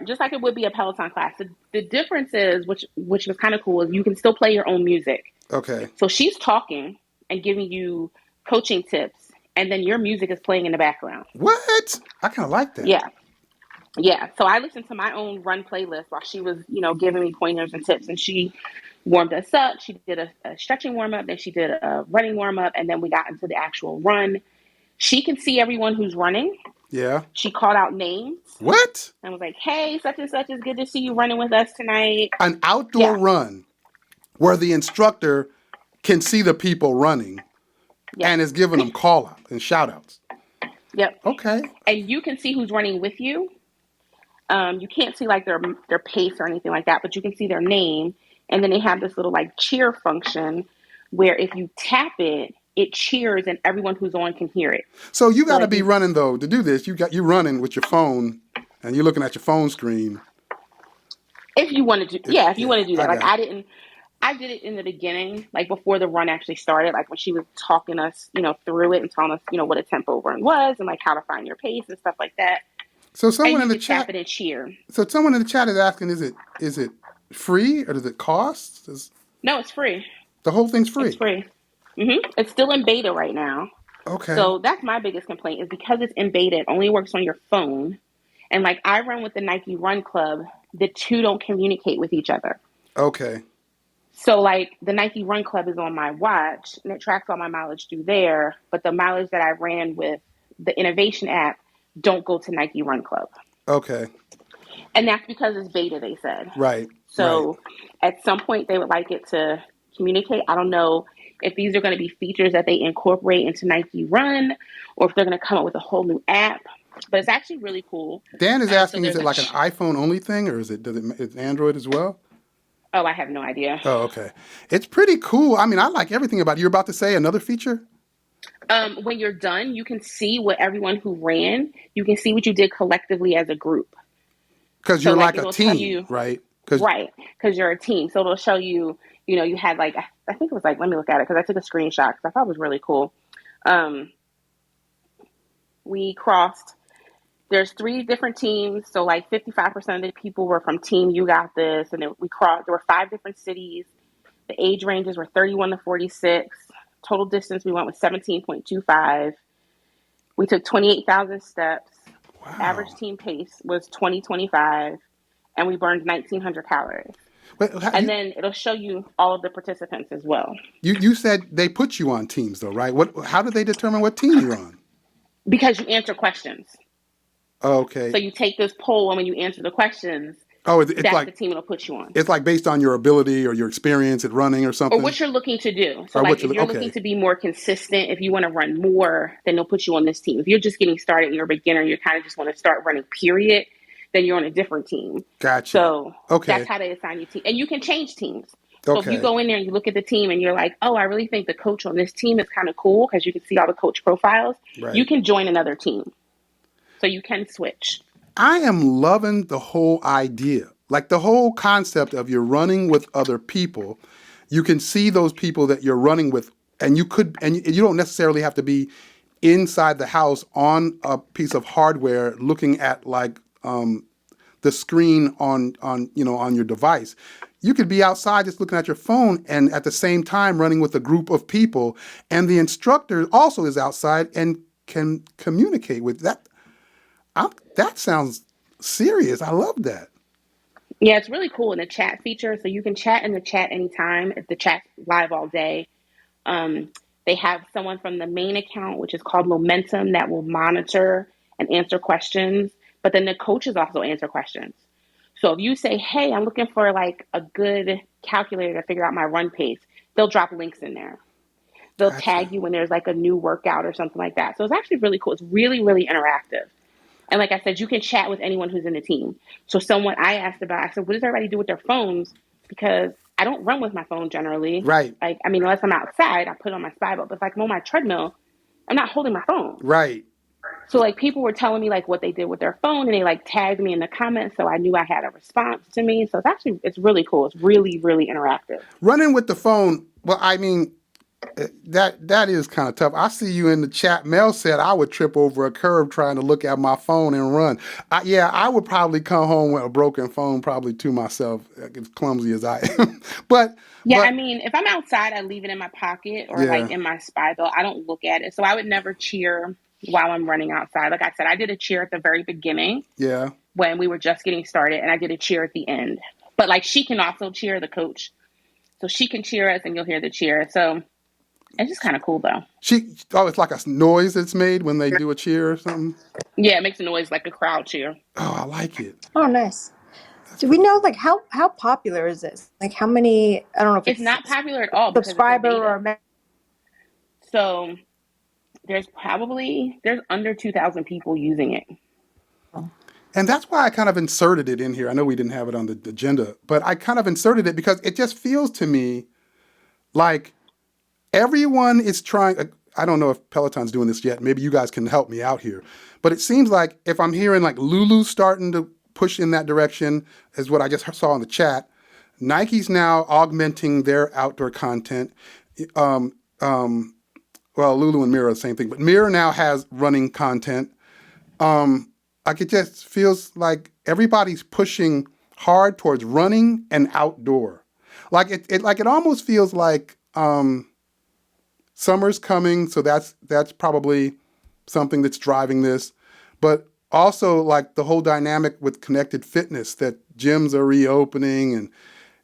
just like it would be a Peloton class. The difference is, which was kind of cool, is you can still play your own music. okay, So she's talking and giving you coaching tips, and then your music is playing in the background. what? I kind of like that. Yeah. So I listened to my own run playlist while she was, giving me pointers and tips, and she warmed us up. She did a stretching warm up, then she did a running warm up, and then we got into the actual run. She can see everyone who's running. Yeah. She called out names. What? And was like, "Hey, such and such, is good to see you running with us tonight." An outdoor run where the instructor can see the people running and is giving them call outs and shout outs. Yep. Okay. And you can see who's running with you. You can't see like their pace or anything like that, but you can see their name. And then they have this little like cheer function where if you tap it, it cheers and everyone who's on can hear it. So you got to be running though to do this. You running with your phone and you're looking at your phone screen. If you want to do, if you want to do that. I did it in the beginning, like before the run actually started, like when she was talking us, through it and telling us, what a tempo run was and like how to find your pace and stuff like that. So someone in the chat, tap it and cheer. So someone in the chat is asking, is it free or does it cost? No, it's free. The whole thing's free. It's free. It's still in beta right now. Okay. So that's my biggest complaint is because it's in beta, it only works on your phone. And like I run with the Nike Run Club, the two don't communicate with each other. Okay. So like the Nike Run Club is on my watch and it tracks all my mileage through there. But the mileage that I ran with the Innovation app don't go to Nike Run Club. Okay. And that's because it's beta, they said. Right. So at some point they would like it to communicate. I don't know if these are going to be features that they incorporate into Nike Run or if they're going to come up with a whole new app. But it's actually really cool. Dan is asking, is it like an iPhone only thing or is it Android as well? Oh, I have no idea. Oh, okay. It's pretty cool. I mean, I like everything about it. You're about to say another feature? When you're done, you can see what everyone who ran, you can see what you did collectively as a group. Because you're like a team, right? Right, because you're a team. So it'll show you, you had like, I think it was like, let me look at it because I took a screenshot because I thought it was really cool. We crossed, there's 3 different teams. So like 55% of the people were from Team You Got This. And then we crossed, there were 5 different cities. The age ranges were 31 to 46. Total distance we went with 17.25. We took 28,000 steps. Wow. Average team pace was 20:25, and we burned 1,900 calories. Then it'll show you all of the participants as well. You said they put you on teams though, right? How do they determine what team you're on? Because you answer questions. Okay. So you take this poll, and when you answer the questions, it's that's like the team it'll put you on. It's like based on your ability or your experience at running or something? Or what you're looking to do. So like if you're looking to be more consistent, if you want to run more, then they'll put you on this team. If you're just getting started and you're a beginner, you kind of just want to start running, period, then you're on a different team. Gotcha. So that's how they assign you team. And you can change teams. So if you go in there and you look at the team and you're like, oh, I really think the coach on this team is kind of cool because you can see all the coach profiles, you can join another team. So you can switch. I am loving the whole idea. Like the whole concept of you're running with other people. You can see those people that you're running with, and you don't necessarily have to be inside the house on a piece of hardware looking at like the screen on your device. You could be outside just looking at your phone and at the same time running with a group of people, and the instructor also is outside and can communicate with that. That sounds serious. I love that. Yeah, it's really cool in the chat feature. So you can chat in the chat anytime. If the chat's live all day. They have someone from the main account, which is called Momentum, that will monitor and answer questions. But then the coaches also answer questions. So if you say, hey, I'm looking for like a good calculator to figure out my run pace, they'll drop links in there. They'll tag you when there's like a new workout or something like that. So it's actually really cool. It's really, really interactive. And like I said, you can chat with anyone who's in the team. So someone I asked about, I said, what does everybody do with their phones? Because I don't run with my phone generally. Right. Like, I mean, unless I'm outside, I put it on my spy belt. But if I'm on my treadmill, I'm not holding my phone. Right. So like people were telling me like what they did with their phone, and they like tagged me in the comments, so I knew I had a response to me. So it's really cool. It's really, really interactive. Running with the phone, well, I mean, that is kind of tough. I see you in the chat. Mel said I would trip over a curb trying to look at my phone and run. I would probably come home with a broken phone, probably to myself, as clumsy as I am. but I mean, if I'm outside, I leave it in my pocket or like in my spy belt. I don't look at it. So I would never cheer while I'm running outside. Like I said, I did a cheer at the very beginning. Yeah. When we were just getting started, and I did a cheer at the end. But like she can also cheer, the coach. So she can cheer us and you'll hear the cheer. So it's just kind of cool though. It's like a noise that's made when they do a cheer or something? Yeah, it makes a noise like a crowd cheer. Oh, I like it. Oh, nice. Do we know like how popular is this? Like how many? I don't know if it's not popular at all. Subscriber or so there's under 2,000 people using it. And that's why I kind of inserted it in here. I know we didn't have it on the agenda, but I kind of inserted it because it just feels to me like everyone is trying. I don't know if Peloton's doing this yet. Maybe you guys can help me out here. But it seems like if I'm hearing like Lulu starting to push in that direction, is what I just saw in the chat. Nike's now augmenting their outdoor content. Well, Lulu and Mirror are the same thing, but Mirror now has running content. Like it just feels like everybody's pushing hard towards running and outdoor. Like it almost feels like summer's coming, so that's probably something that's driving this. But also like the whole dynamic with connected fitness, that gyms are reopening, and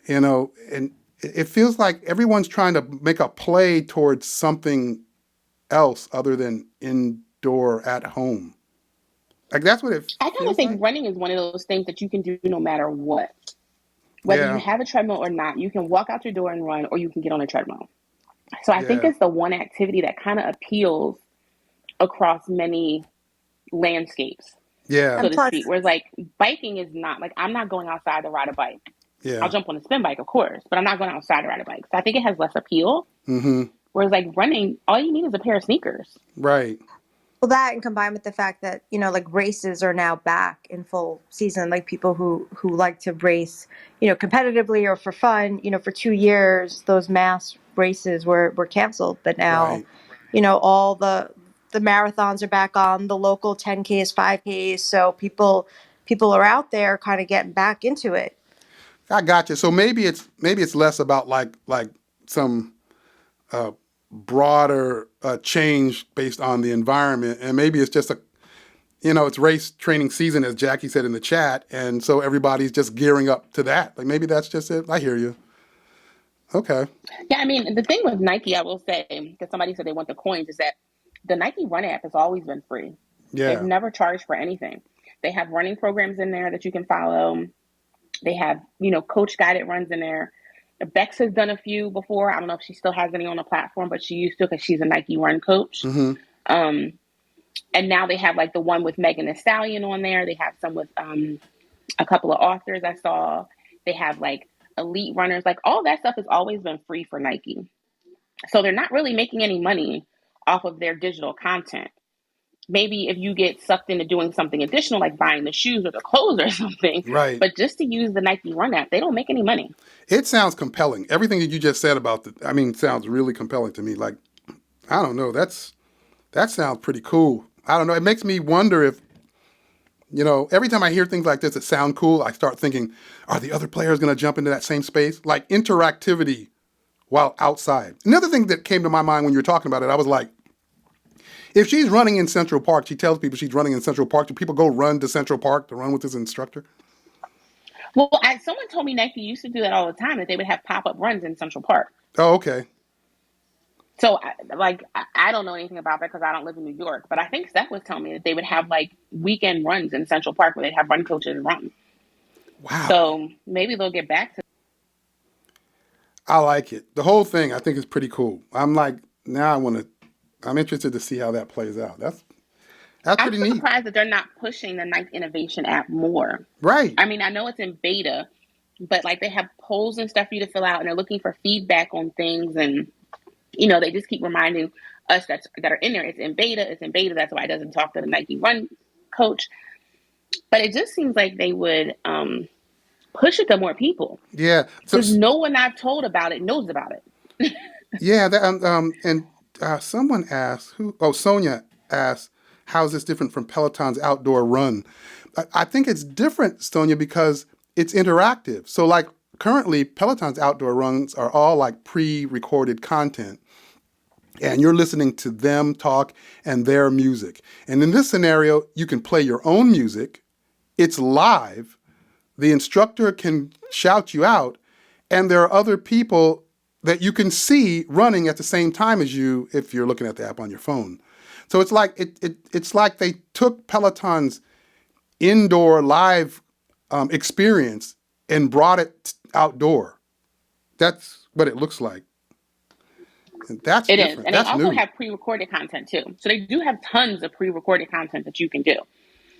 and it feels like everyone's trying to make a play towards something else other than indoor at home. Like that's what it. I kind of think running is one of those things that you can do no matter what. Whether you have a treadmill or not, you can walk out your door and run, or you can get on a treadmill. So I think it's the one activity that kind of appeals across many landscapes. Yeah. So to speak. Whereas like biking is not, like I'm not going outside to ride a bike. Yeah. I'll jump on a spin bike, of course, but I'm not going outside to ride a bike. So I think it has less appeal. Mm-hmm. Whereas like running, all you need is a pair of sneakers. Right. Well, that and combined with the fact that, like races are now back in full season, like people who like to race, competitively or for fun, for 2 years, those mass races were canceled. But now, all the marathons are back on, the local 10Ks, 5Ks. So people are out there kind of getting back into it. I got you. So maybe it's less about like some broader change based on the environment, and maybe it's just it's race training season, as Jackie said in the chat, and so everybody's just gearing up to that. Like maybe that's just it. I hear you. Okay. Yeah, I mean, the thing with Nike, I will say, because somebody said they want the coins, is that the Nike Run app has always been free. Yeah. They've never charged for anything. They have running programs in there that you can follow. They have, coach guided runs in there. Bex has done a few before. I don't know if she still has any on the platform, but she used to because she's a Nike Run coach. Mm-hmm. And now they have like the one with Megan Thee Stallion on there. They have some with a couple of authors I saw. They have like elite runners. Like all that stuff has always been free for Nike. So they're not really making any money off of their digital content. Maybe if you get sucked into doing something additional, like buying the shoes or the clothes or something. Right. But just to use the Nike Run app, they don't make any money. It sounds compelling. Everything that you just said about sounds really compelling to me. Like, I don't know. That sounds pretty cool. I don't know. It makes me wonder if, every time I hear things like this that sound cool, I start thinking, are the other players going to jump into that same space? Like interactivity while outside. Another thing that came to my mind when you were talking about it, I was like, if she's running in Central Park, she tells people she's running in Central Park. Do people go run to Central Park to run with this instructor? Well, someone told me Nike used to do that all the time, that they would have pop-up runs in Central Park. Oh, okay. So, I don't know anything about that because I don't live in New York. But I think Steph was telling me that they would have, like, weekend runs in Central Park where they'd have run coaches run. Wow. So, maybe they'll get back to. I like it. The whole thing, I think, is pretty cool. I'm like, now I'm interested to see how that plays out. That's pretty neat. I'm surprised that they're not pushing the Nike Innovation app more. Right. I mean, I know it's in beta, but like they have polls and stuff for you to fill out, and they're looking for feedback on things, and they just keep reminding us that are in there. It's in beta. That's why it doesn't talk to the Nike Run coach. But it just seems like they would push it to more people. Yeah. Because no one I've told about it knows about it. Yeah. And someone asked, Sonia asked, how's this different from Peloton's outdoor run? I think it's different, Sonia, because it's interactive. So like currently Peloton's outdoor runs are all like pre-recorded content. And you're listening to them talk and their music. And in this scenario, you can play your own music. It's live. The instructor can shout you out. And there are other people that you can see running at the same time as you if you're looking at the app on your phone. So it's like it's like they took Peloton's indoor live experience and brought it outdoor. That's what it looks like. And that's different. And that's they also new. have pre-recorded content too. So they do have tons of pre-recorded content that you can do.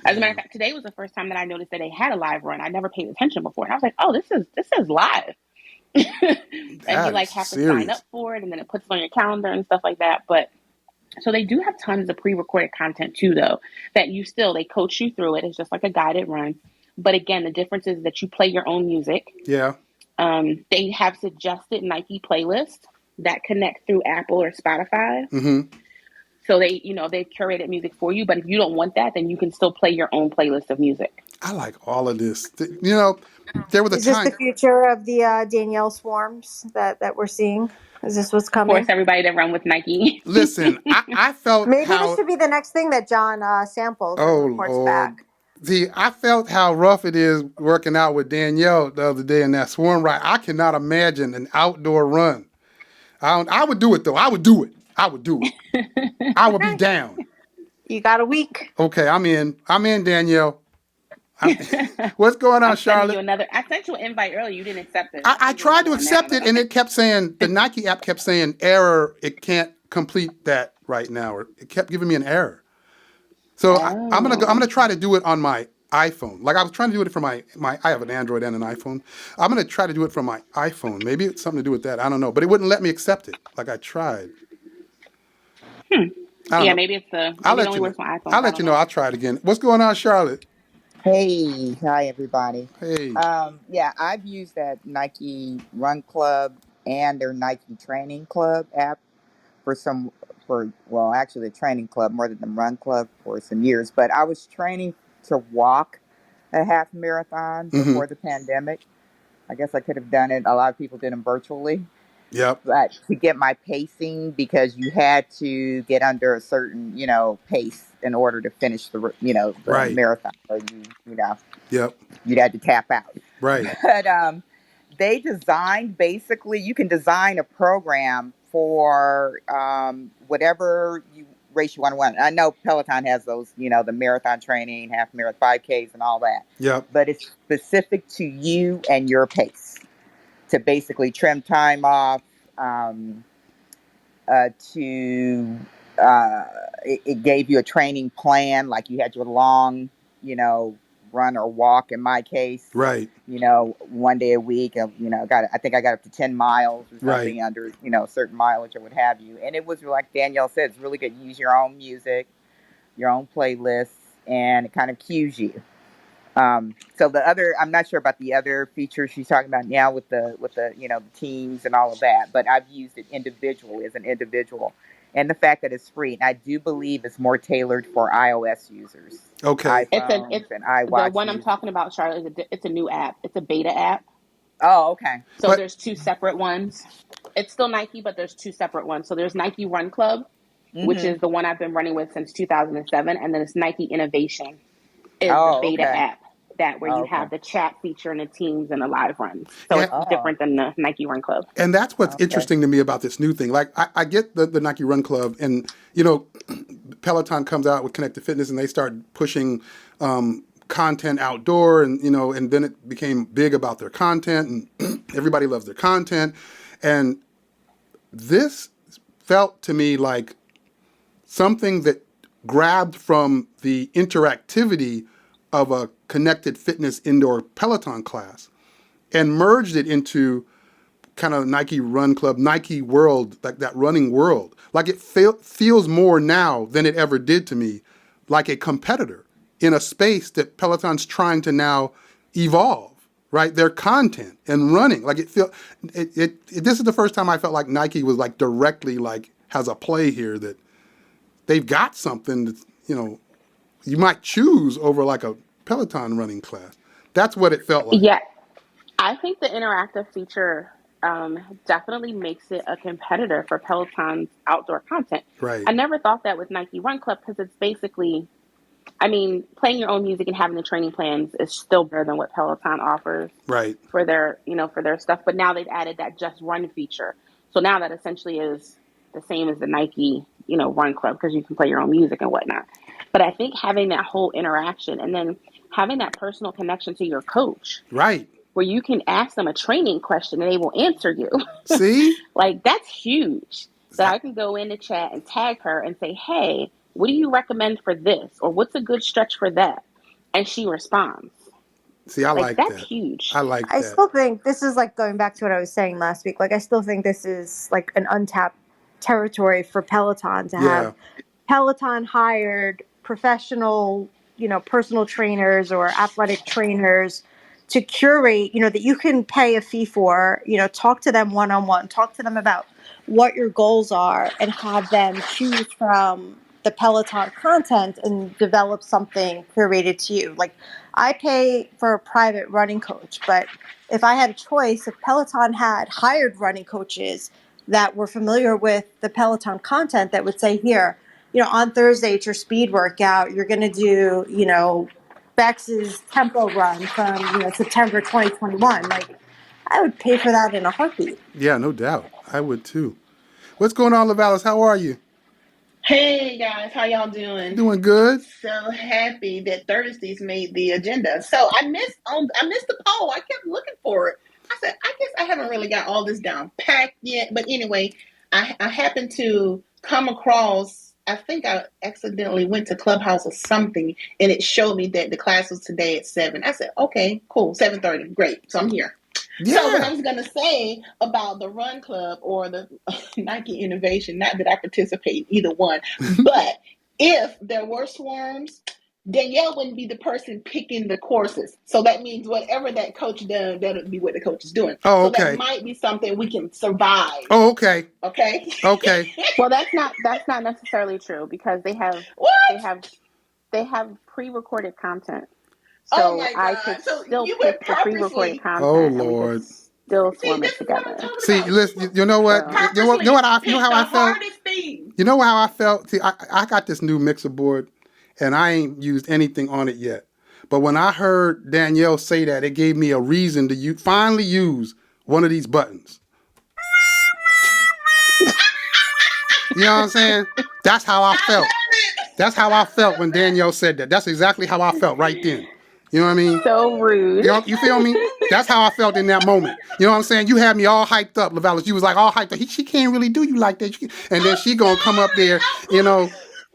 As a matter of fact, today was the first time that I noticed that they had a live run. I never paid attention before. And I was like, oh, this is live. And you like have to sign up for it, and then it puts it on your calendar and stuff like that. But so they do have tons of pre-recorded content too, though, that they coach you through it. It's just like a guided run. But again, the difference is that you play your own music. Yeah. They have suggested Nike playlists that connect through Apple or Spotify. Mm-hmm. So they've curated music for you. But if you don't want that, then you can still play your own playlist of music. I like all of this. There was a Is time. this the future of the Danielle swarms that we're seeing? Is this what's coming? Force everybody to run with Nike. Listen, I felt maybe this should be the next thing that John samples and reports back. See, I felt how rough it is working out with Danielle the other day in that swarm ride. I cannot imagine an outdoor run. I would do it though. I would do it. I would be down. You got a week. Okay, I'm in, Danielle. What's going on, Charlotte? I sent you an invite earlier. You didn't accept it. I tried to accept it, and it kept saying, the Nike app kept saying, error, it can't complete that right now. Or it kept giving me an error. So I'm gonna try to do it on my iPhone. Like I was trying to do it from my I have an Android and an iPhone. I'm gonna try to do it from my iPhone. Maybe it's something to do with that. I don't know. But it wouldn't let me accept it. Like I tried. Yeah, maybe it's I'll let you know. I'll let you know. I'll try it again. What's going on, Charlotte? Hey, hi everybody. Hey. Yeah, I've used that Nike Run Club and their Nike Training Club app actually the Training Club more than the Run Club for some years. But I was training to walk a half marathon before the pandemic. I guess I could have done it. A lot of people did them virtually. Yep. But to get my pacing, because you had to get under a certain, pace in order to finish the right. marathon, or Yep. you'd had to tap out. Right. But they designed, basically, you can design a program for whatever race you want to run. I know Peloton has those, the marathon training, half marathon, 5Ks and all that. Yep. But it's specific to you and your pace, to basically trim time off, it gave you a training plan, like you had your long, run or walk in my case. Right. 1 day a week. I think I got up to 10 miles or something under, certain mileage or what have you. And it was like Danielle said, it's really good. You use your own music, your own playlists, and it kind of cues you. So I'm not sure about the other features she's talking about now with the the teams and all of that, but I've used it individually as an individual, and the fact that it's free, and I do believe it's more tailored for iOS users. Okay. iPhones and iWatch. The one I'm talking about, Charlotte, it's a new app. It's a beta app. Oh, okay. So there's two separate ones. It's still Nike, but there's two separate ones. So there's Nike Run Club, which is the one I've been running with since 2007, and then it's Nike Innovation is the beta app. Where you have the chat feature and the teams and the live runs. So it's different than the Nike Run Club. And that's what's interesting to me about this new thing. Like I get the Nike Run Club, and Peloton comes out with Connected Fitness, and they start pushing content outdoor, and and then it became big about their content, and everybody loves their content. And this felt to me like something that grabbed from the interactivity of a Connected Fitness indoor Peloton class and merged it into kind of Nike Run Club, Nike world, like that running world. Like it feels more now than it ever did to me, like a competitor in a space that Peloton's trying to now evolve, right? Their content and running. Like this is the first time I felt like Nike was like directly like has a play here that they've got something that, you might choose over like a Peloton running class. That's what it felt like. Yeah, I think the interactive feature definitely makes it a competitor for Peloton's outdoor content. Right. I never thought that with Nike Run Club because it's basically, playing your own music and having the training plans is still better than what Peloton offers. Right. For their stuff. But now they've added that Just Run feature. So now that essentially is the same as the Nike, Run Club because you can play your own music and whatnot. But I think having that whole interaction and then having that personal connection to your coach. Right. Where you can ask them a training question and they will answer you. See? Like, that's huge. So I can go in the chat and tag her and say, hey, what do you recommend for this? Or what's a good stretch for that? And she responds. See, I like that's that. huge. I like that. I still think this is like going back to what I was saying last week. Like, I still think this is like an untapped territory for Peloton to have Peloton hired professional, personal trainers or athletic trainers to curate, that you can pay a fee for, talk to them one-on-one, talk to them about what your goals are and have them choose from the Peloton content and develop something curated to you. Like, I pay for a private running coach, but if I had a choice, if Peloton had hired running coaches that were familiar with the Peloton content that would say, here, on Thursday, it's your speed workout. You're going to do, Bex's tempo run from, September 2021. Like, I would pay for that in a heartbeat. Yeah, no doubt. I would too. What's going on, Lavalis? How are you? Hey guys, how y'all doing? Doing good. So happy that Thursdays made the agenda. So I missed the poll. I kept looking for it. I said, I guess I haven't really got all this down packed yet. But anyway, I happened to come across, I think I accidentally went to Clubhouse or something, and it showed me that the class was today at 7. I said, okay, cool, 7:30, great. So I'm here. Yeah. So what I was going to say about the Run Club or the Nike Innovation, not that I participate either one, but if there were swarms, Danielle wouldn't be the person picking the courses. So that means whatever that coach does, that would be what the coach is doing. Oh, okay. So that might be something we can survive. Oh, okay. Okay. Okay. Well, that's not necessarily true because they have pre-recorded content. So I could still pick the pre-recorded content. Oh Lord! Still swarm it together. See, listen. You know what? You know how I felt. You know how I felt. See, I got this new mixer board, and I ain't used anything on it yet. But when I heard Danielle say that, it gave me a reason to finally use one of these buttons. You know what I'm saying? That's how I felt. That's how I felt when Danielle said that. That's exactly how I felt right then. You know what I mean? So rude. You feel me? That's how I felt in that moment. You know what I'm saying? You had me all hyped up, Lavalis. You was like all hyped up. She can't really do you like that. And then she gonna come up there, you know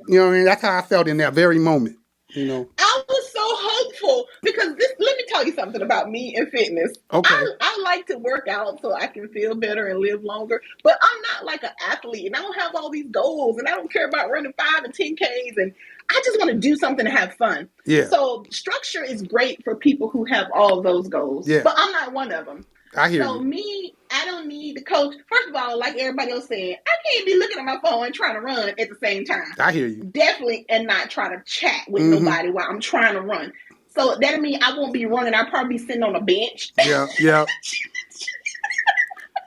what I mean? That's how I felt in that very moment. I was so hopeful because let me tell you something about me and fitness. Okay. I like to work out so I can feel better and live longer, but I'm not like an athlete and I don't have all these goals and I don't care about running 5 and 10Ks and I just want to do something to have fun. Yeah. So structure is great for people who have all of those goals, but I'm not one of them. I hear so you. Me, I don't need the coach. First of all, like everybody else said, I can't be looking at my phone and trying to run at the same time. I hear you. Definitely, and not trying to chat with nobody while I'm trying to run. So that means I won't be running. I'll probably be sitting on a bench. Yeah.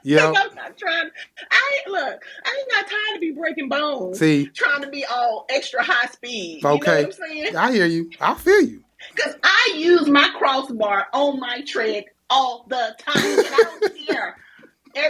I'm not trying. I ain't got time to be breaking bones. See, trying to be all extra high speed. Okay. You know what I'm saying? I hear you. I feel you. Because I use my crossbar on my tread all the time, and I don't care.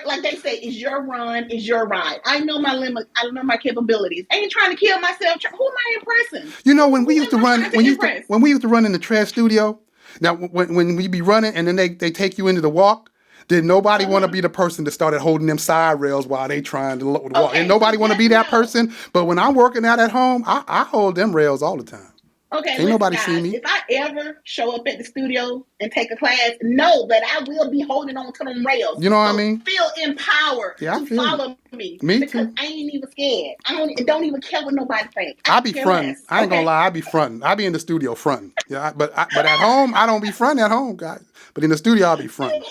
Like they say, is your run, is your ride. I know my limits. I know my capabilities. I ain't trying to kill myself. Who am I impressing? You know, when we used to run, when we used to run in the tread studio. Now, when we be running and then they take you into the walk, did nobody want to be the person that started holding them side rails while they trying to walk? And nobody want to be that person. But when I'm working out at home, I hold them rails all the time. Okay, Ain't listen, nobody see guys. me. If I ever show up at the studio and take a class, know that I will be holding on to them rails. You know what I So mean? feel empowered Yeah, I to feel you. follow me Me because too. I ain't even scared. I don't even care what nobody thinks. I I could be care fronting. less. I ain't gonna Okay. lie. I be fronting. I be in the studio fronting. Yeah, but at home, I don't be fronting at home, guys. But in the studio, I be fronting.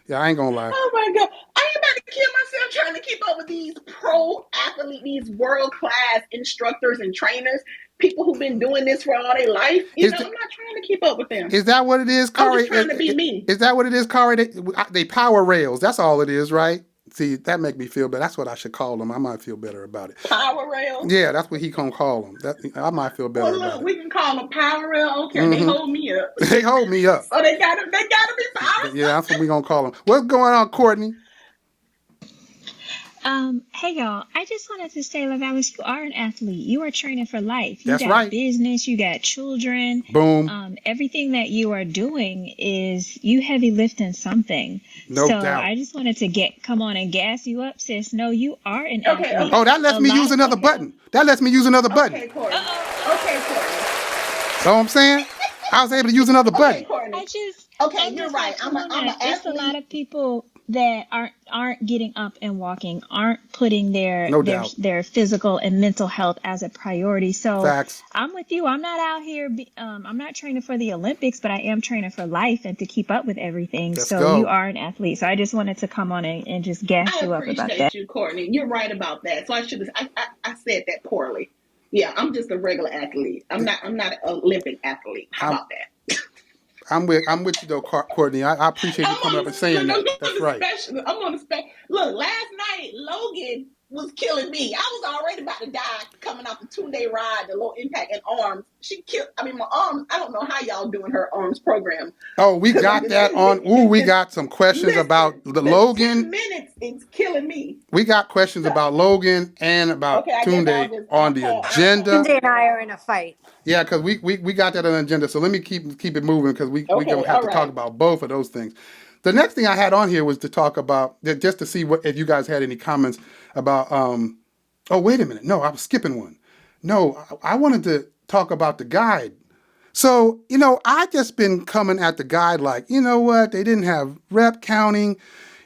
Yeah, I ain't gonna lie. Oh my God. I ain't about to kill myself trying to keep up with these pro athlete, these world class instructors and trainers, people who've been doing this for all their life. I'm not trying to keep up with them. Is that what it is, I'm Kari? just trying to be me. Is that what it is, Kari? They power rails. That's all it is, right? See, that make me feel better. That's what I should call them. I might feel better about it. Power rails. Yeah, that's what he gonna call them. I might feel better Well, about look, it. we can call them power rail. Okay, they hold me up. They hold me up. So they gotta be power. Yeah, that's what we gonna call them. What's going on, Courtney? Hey y'all, I just wanted to say, Lavalice, you are an athlete. You are training for life. You That's got right. business, you got children. Boom. Everything that you are doing is you heavy lifting something. No so doubt. I just wanted to come on and gas you up, sis. No, you are an athlete. Okay. Oh, that lets me use another button. That lets me use another button. Okay, Courtney. Okay, Courtney. So I'm saying I was able to use another button. Okay, Courtney. I'm you're just right. like, I'm an athlete. There's a lot of people that aren't getting up and walking, aren't putting their physical and mental health as a priority. So facts. I'm with you. I'm not out here. I'm not training for the Olympics, but I am training for life and to keep up with everything. Let's so go. You are an athlete. So I just wanted to come on and just gas you up about that. I appreciate you, Courtney. You're right about that. So I said that poorly. Yeah, I'm just a regular athlete. I'm not an Olympic athlete. How about that? I'm with you though, Courtney. I appreciate you coming up and saying that. That's right. I'm on the spec. Look, last night Logan was killing me. I was already about to die coming off the 2-day ride, the low impact and arms. She killed. I mean, my arms. I don't know how y'all doing her arms program. Oh, we got that on. Ooh, we got some questions about the Logan. 10 minutes is killing me. We got questions about Logan and about Tunde on the agenda. Tunde and I are in a fight. Yeah, because we got that on the agenda. So let me keep it moving because we're gonna have to talk about both of those things. The next thing I had on here was to talk about just to see if you guys had any comments about. Oh, wait a minute. No, I was skipping one. No, I wanted to talk about the guide. So, I just been coming at the guide like, you know what? They didn't have rep counting.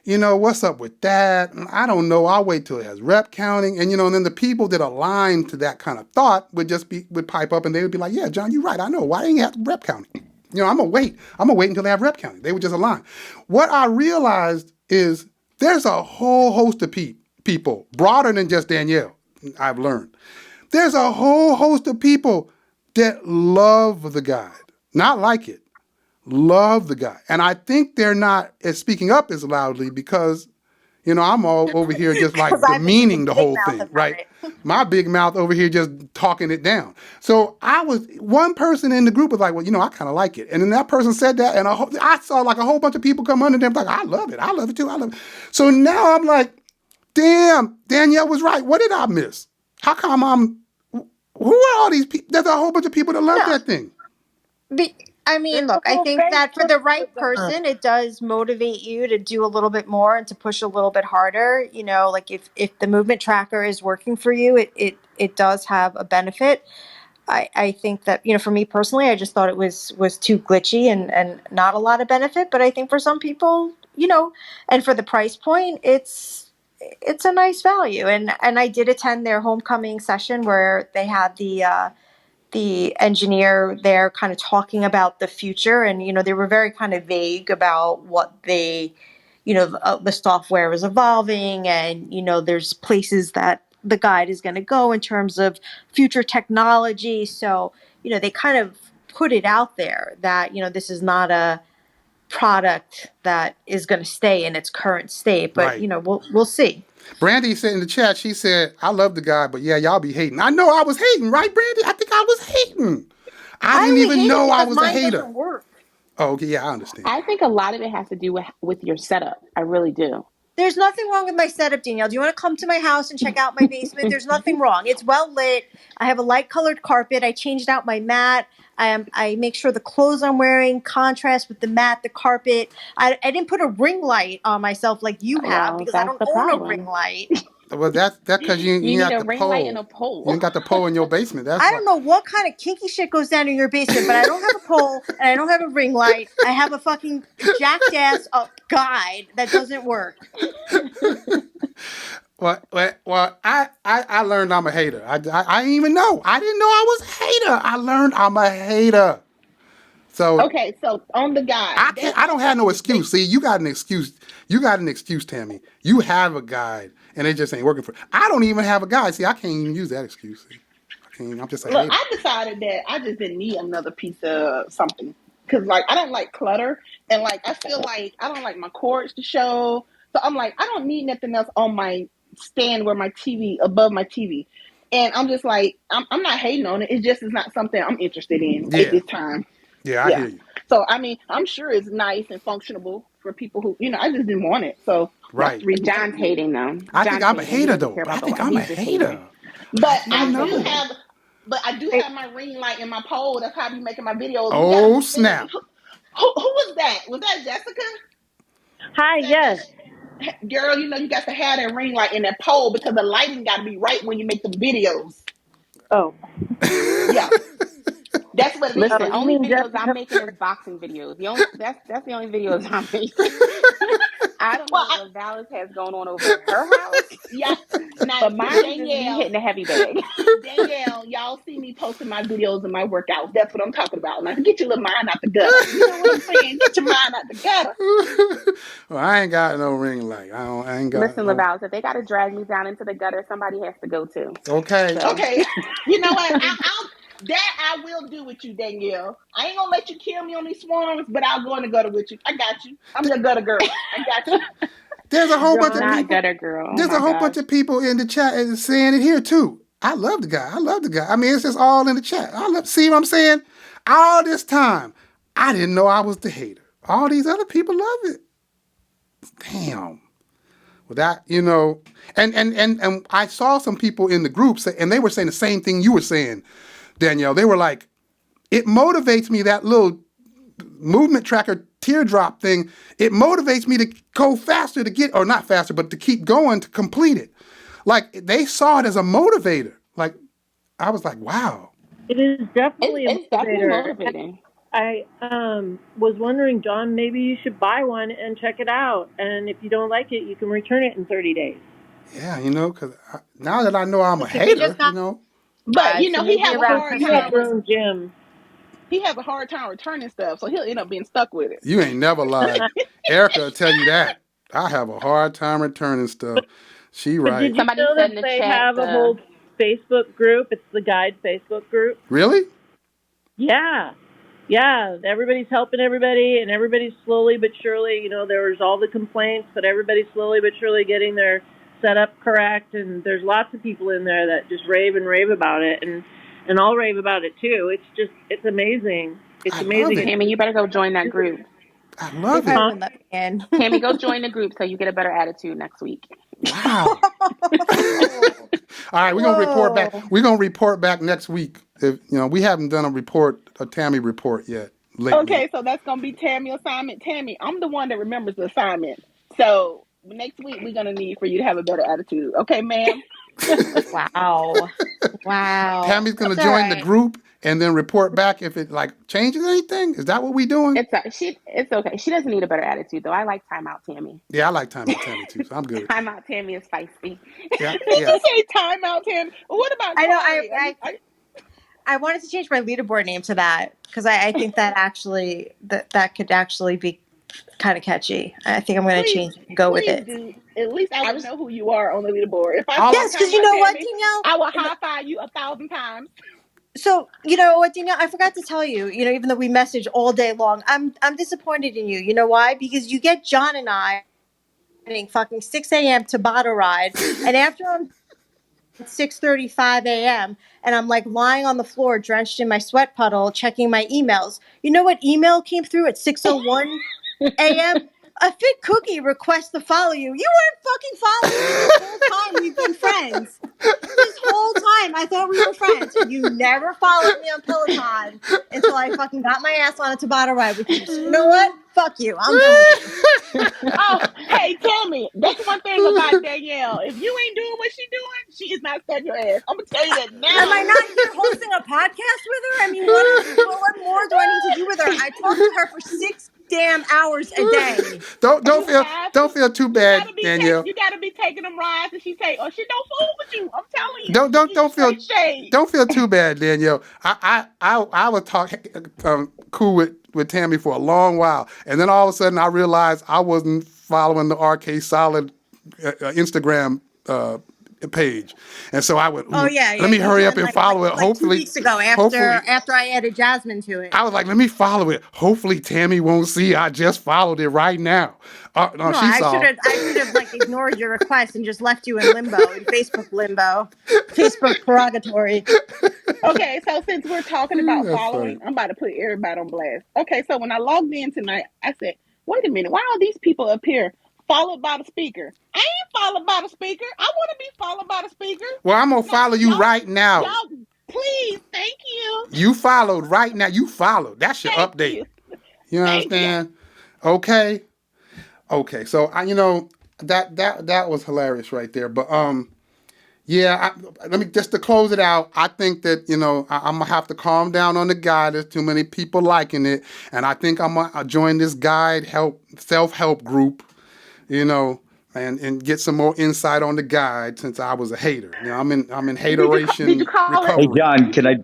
What's up with that? I don't know. I'll wait till it has rep counting. And, and then the people that align to that kind of thought would pipe up and they would be like, yeah, John, you're right. I know. Why ain't you have rep counting? I'm going to wait. I'm going to wait until they have rep counting. They would just align. What I realized is there's a whole host of people, broader than just Danielle, I've learned. There's a whole host of people that love the guide, not like it. Love the guy. And I think they're not as speaking up as loudly because, I'm all over here just like demeaning the whole thing, right? My big mouth over here just talking it down. So one person in the group was like, well, I kind of like it. And then that person said that, and I saw like a whole bunch of people come under them like, I love it. I love it too. I love it. So now I'm like, damn, Danielle was right. What did I miss? How come who are all these people? There's a whole bunch of people that love that thing. I mean, look, I think that for the right person, it does motivate you to do a little bit more and to push a little bit harder. Like if the movement tracker is working for you, it does have a benefit. I think that, for me personally, I just thought it was too glitchy and not a lot of benefit. But I think for some people, and for the price point, it's a nice value. And I did attend their homecoming session where they had the engineer there kind of talking about the future. And, they were very kind of vague about what the software is evolving. And, there's places that the guide is going to go in terms of future technology. So, they kind of put it out there that, this is not a product that is going to stay in its current state. But, right. We'll see. Brandy said in the chat, she said, I love the guy, but yeah, y'all be hating. I know I was hating, right, Brandy? I think I was hating. I didn't even know I was a hater. Doesn't work. Oh, okay, yeah, I understand. I think a lot of it has to do with your setup. I really do. There's nothing wrong with my setup, Danielle. Do you want to come to my house and check out my basement? There's nothing wrong. It's well lit. I have a light colored carpet. I changed out my mat. I make sure the clothes I'm wearing contrast with the mat, the carpet. I didn't put a ring light on myself like you have because I don't own a ring light. Well, that's because you need got a the ring pole. light and a pole. You ain't got the pole in your basement. That's I don't know what kind of kinky shit goes down in your basement, but I don't have a pole and I don't have a ring light. I have a fucking jackass guide that doesn't work. Well, I learned I'm a hater. I didn't even know. I didn't know I was a hater. I learned I'm a hater. So okay, so on the guide, I don't have no excuse. See, you got an excuse. You got an excuse, Tammy. You have a guide, and it just ain't working for. I don't even have a guide. See, I can't even use that excuse. See, I'm just a look, hater. I decided that I just didn't need another piece of something because, like, I don't like clutter, and like I feel like I don't like my cords to show. So I'm like, I don't need nothing else on my stand where my TV above my TV, and I'm just like, I'm not hating on it. It just is not something I'm interested in at this time. Yeah, I hear you. So I mean, I'm sure it's nice and functional for people who, I just didn't want it. So right. John's hating though. I think I'm a hater though. I think I'm a hater. But I do have my ring light and my pole. That's how I be making my videos. Oh snap! Who was that? Was that Jessica? Hi, yes. Girl, you got to have that ring light and that pole because the lighting got to be right when you make the videos. Oh. Yeah. That's what it is. Listen, only videos I'm making is boxing videos. That's the only videos I'm making. I don't know what Valis has going on over at her house. Yeah. Now, but mine is just me hitting a heavy bag. Danielle, y'all see me posting my videos and my workouts. That's what I'm talking about. Now, get your little mind out the gutter. You know what I'm saying? Get your mind out the gutter. Well, I ain't got no ring light. I ain't got. Listen, Lavalis, if they got to drag me down into the gutter, somebody has to go too. Okay. So. Okay. You know what? I will do with you, Danielle. I ain't gonna let you kill me on these swarms, but I'll go in the gutter with you. I got you. I'm your gutter girl. I got you. There's a whole bunch of people. Gutter girl. There's a whole bunch of people in the chat saying it here too. I love the guy. I mean, it's just all in the chat. See what I'm saying? All this time, I didn't know I was the hater. All these other people love it. Damn. Well, that, and I saw some people in the group say, and they were saying the same thing you were saying, Danielle. They were like, it motivates me, that little movement tracker teardrop thing. It motivates me to go faster or not faster, but to keep going to complete it. Like, they saw it as a motivator. Like, I was like, wow. It is definitely it's definitely motivating. I was wondering, John, maybe you should buy one and check it out. And if you don't like it, you can return it in 30 days. Yeah, because now that I know I'm a hater, But, he have a hard time. Gym. He has a hard time returning stuff, so he'll end up being stuck with it. You ain't never lied. Erica will tell you that. I have a hard time returning stuff. She right. Did you know that they have a whole Facebook group? It's the Guide Facebook group. Really? Yeah. Yeah, everybody's helping everybody, and everybody's slowly but surely, there was all the complaints, but everybody's slowly but surely getting their setup correct, and there's lots of people in there that just rave about it, and I'll rave about it too. It's amazing. It's amazing. Tammy, you better go join that group. I love it. Tammy, go join the group so you get a better attitude next week. Wow. All right, we're gonna report back. We're gonna report back next week. If we haven't done a Tammy report yet. Lately. Okay, so that's gonna be Tammy assignment. Tammy, I'm the one that remembers the assignment. So next week we're gonna need for you to have a better attitude. Okay, ma'am. Wow. Tammy's gonna join the group and then report back if it changes anything. Is that what we doing? It's okay. She doesn't need a better attitude though. I like Timeout Tammy. Yeah, I like Timeout Tammy too. So I'm good. Timeout Tammy is feisty. Yeah. Did you say Timeout Tammy? What about? I know. I wanted to change my leaderboard name to that because I think that actually that could actually be kind of catchy. I think I'm going to change it and go with it. Do. At least I would know who you are on the leaderboard. Yes, because you know what, Danielle? I will high-five you 1,000 times. So, you know what, Danielle, I forgot to tell you, even though we message all day long, I'm disappointed in you. You know why? Because you get John and I fucking 6 a.m. Tabata ride, and after I'm 6:35 a.m. and I'm lying on the floor drenched in my sweat puddle checking my emails. You know what email came through at 6:01 a.m.? A fit cookie requests to follow you. You weren't fucking following me this whole time we've been friends. This whole time I thought we were friends. You never followed me on Peloton until I fucking got my ass on a Tabata ride with you. So you know what? Fuck you. I'm done with Oh, hey, Tammy, that's one thing about Danielle. If you ain't doing what she's doing, she is not stuck your ass. I'm gonna tell you that now. Am I not here hosting a podcast with her? I mean, what more do I need to do with her? I talk to her for 6 damn hours a day. Don't feel too bad, Danielle. You gotta be taking them rides, and she don't fool with you. I'm telling you. Don't feel too bad, Danielle. I was cool with Tammy for a long while, and then all of a sudden I realized I wasn't following the RK Solid Instagram page, and so I would. Let me hurry up and follow it. Hopefully, 2 weeks ago, after I added Jasmine to it, I was like, let me follow it. Hopefully, Tammy won't see I just followed it right now. No, I should have like ignored your request and just left you in limbo, in Facebook limbo, Facebook purgatory. Okay, so since we're talking about following, I'm about to put everybody on blast. Okay, so when I logged in tonight, I said, wait a minute, why are these people up here followed by the speaker? I ain't followed by the speaker. I want to be followed by the speaker. Well, I'm going to follow you right now. Y'all, please, thank you. You followed right now. You followed. That's your update. You understand? Okay. Okay, so that was hilarious right there. But let me just to close it out. I think that I'm gonna have to calm down on the guide. There's too many people liking it, and I think I'm gonna join this self-help group, and get some more insight on the guide since I was a hater. I'm in hateration recovery. Hey John, can I?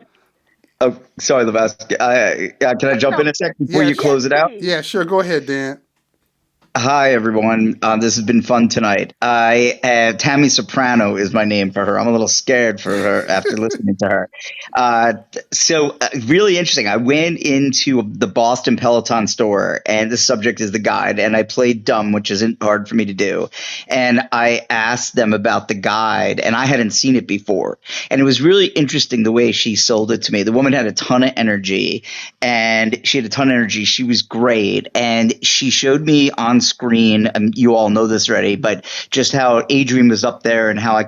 Oh, sorry, Levesque. Can I jump in a sec before you close it out? Yeah, sure. Go ahead, Dan. Hi, everyone. This has been fun tonight. Tammy Soprano is my name for her. I'm a little scared for her after listening to her. So really interesting. I went into the Boston Peloton store, and the subject is the guide, and I played dumb, which isn't hard for me to do. And I asked them about the guide, and I hadn't seen it before. And it was really interesting the way she sold it to me. The woman had a ton of energy, She was great. And she showed me on screen, and you all know this already, but just how Adrian was up there and how you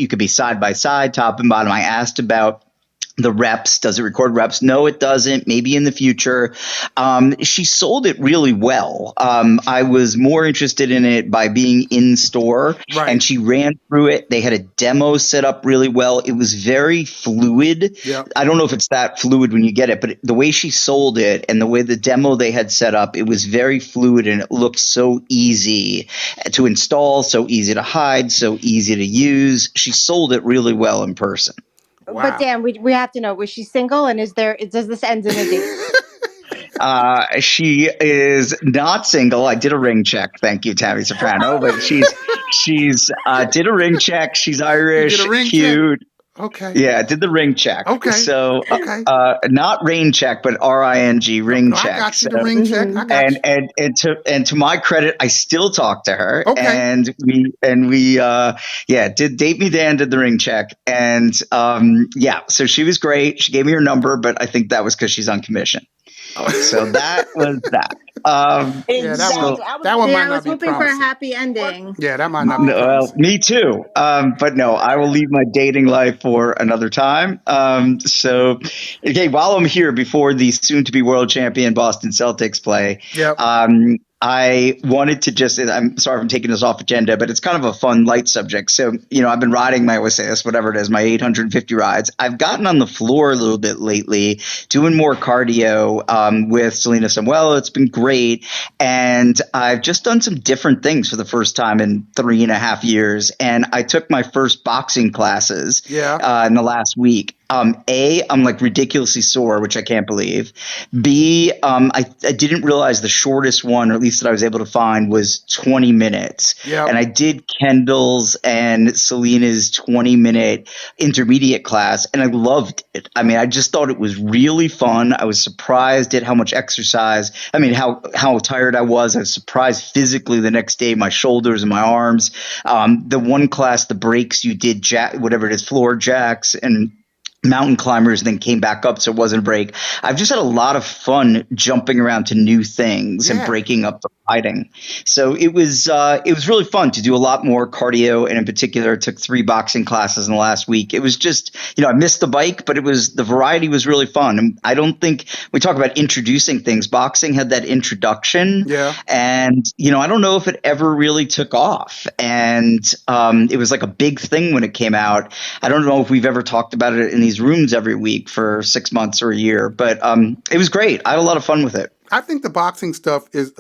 could be side by side, top and bottom. I asked about the reps. Does it record reps? No, it doesn't. Maybe in the future. She sold it really well. I was more interested in it by being in store, and she ran through it. They had a demo set up really well. It was very fluid. Yep. I don't know if it's that fluid when you get it, but the way she sold it and the way the demo they had set up, it was very fluid, and it looked so easy to install, so easy to hide, so easy to use. She sold it really well in person. Wow. But Dan, we have to know, was she single, and does this end in a date? She is not single. I did a ring check. Thank you, Tammy Soprano. But she's did a ring check. She's Irish, cute. Check? Okay. Yeah, I did the ring check. Okay. So, not rain check, but RING ring check. I got you, the ring check. I got you. And to my credit, I still talk to her. Okay. And we did Date Me Dan did the ring check. And so she was great. She gave me her number, but I think that was because she's on commission. So that was that. That one might not be. I was hoping for a happy ending. Yeah, that might not be. Well, me too. But no, I will leave my dating life for another time. So, okay, while I'm here, before the soon-to-be world champion Boston Celtics play, I wanted to I'm sorry if I'm taking this off agenda, but it's kind of a fun, light subject. So, I've been riding I always say this, whatever it is, my 850 rides. I've gotten on the floor a little bit lately, doing more cardio with Selena Samuel. It's been great. And I've just done some different things for the first time in 3.5 years. And I took my first boxing classes in the last week. A, I'm like ridiculously sore, which I can't believe. B, I didn't realize the shortest one, or at least that I was able to find, was 20 minutes. Yep. And I did Kendall's and Selena's 20-minute intermediate class, and I loved it. I mean, I just thought it was really fun. I was surprised at how much exercise. I mean, how tired I was. I was surprised physically the next day, my shoulders and my arms. The one class, the breaks, you did whatever it is, floor jacks, and mountain climbers and then came back up, so it wasn't a break. I've just had a lot of fun jumping around to new things and breaking up the riding. So it was really fun to do a lot more cardio, and in particular, I took 3 boxing classes in the last week. It was just, I missed the bike, but the variety was really fun. And I don't think we talk about introducing things. Boxing had that introduction, and I don't know if it ever really took off. And it was like a big thing when it came out. I don't know if we've ever talked about it in these rooms every week for 6 months or a year, but it was great. I had a lot of fun with it. I think the boxing stuff is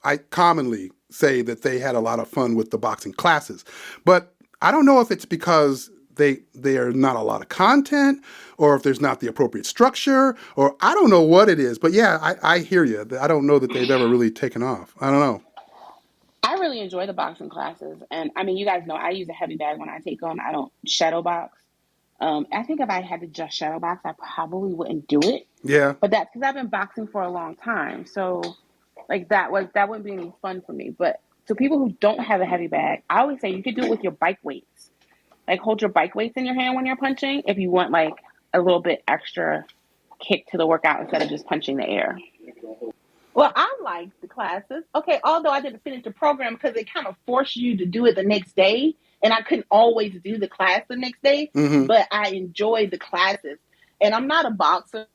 I commonly say that they had a lot of fun with the boxing classes, but I don't know if it's because they are not a lot of content, or if there's not the appropriate structure, or I don't know what it is. But yeah, I hear you. I don't know that they've ever really taken off. I don't know. I really enjoy the boxing classes, and I mean, you guys know I use a heavy bag when I take them. I don't shadow box. I think if I had to just shadow box, I probably wouldn't do it. Yeah. But that's because I've been boxing for a long time. So like that wouldn't be any fun for me. But to people who don't have a heavy bag, I always say you could do it with your bike weights. Like hold your bike weights in your hand when you're punching if you want like a little bit extra kick to the workout instead of just punching the air. Well, I liked the classes. Okay, although I didn't finish the program because they kind of forced you to do it the next day. And I couldn't always do the class the next day, but I enjoyed the classes. And I'm not a boxer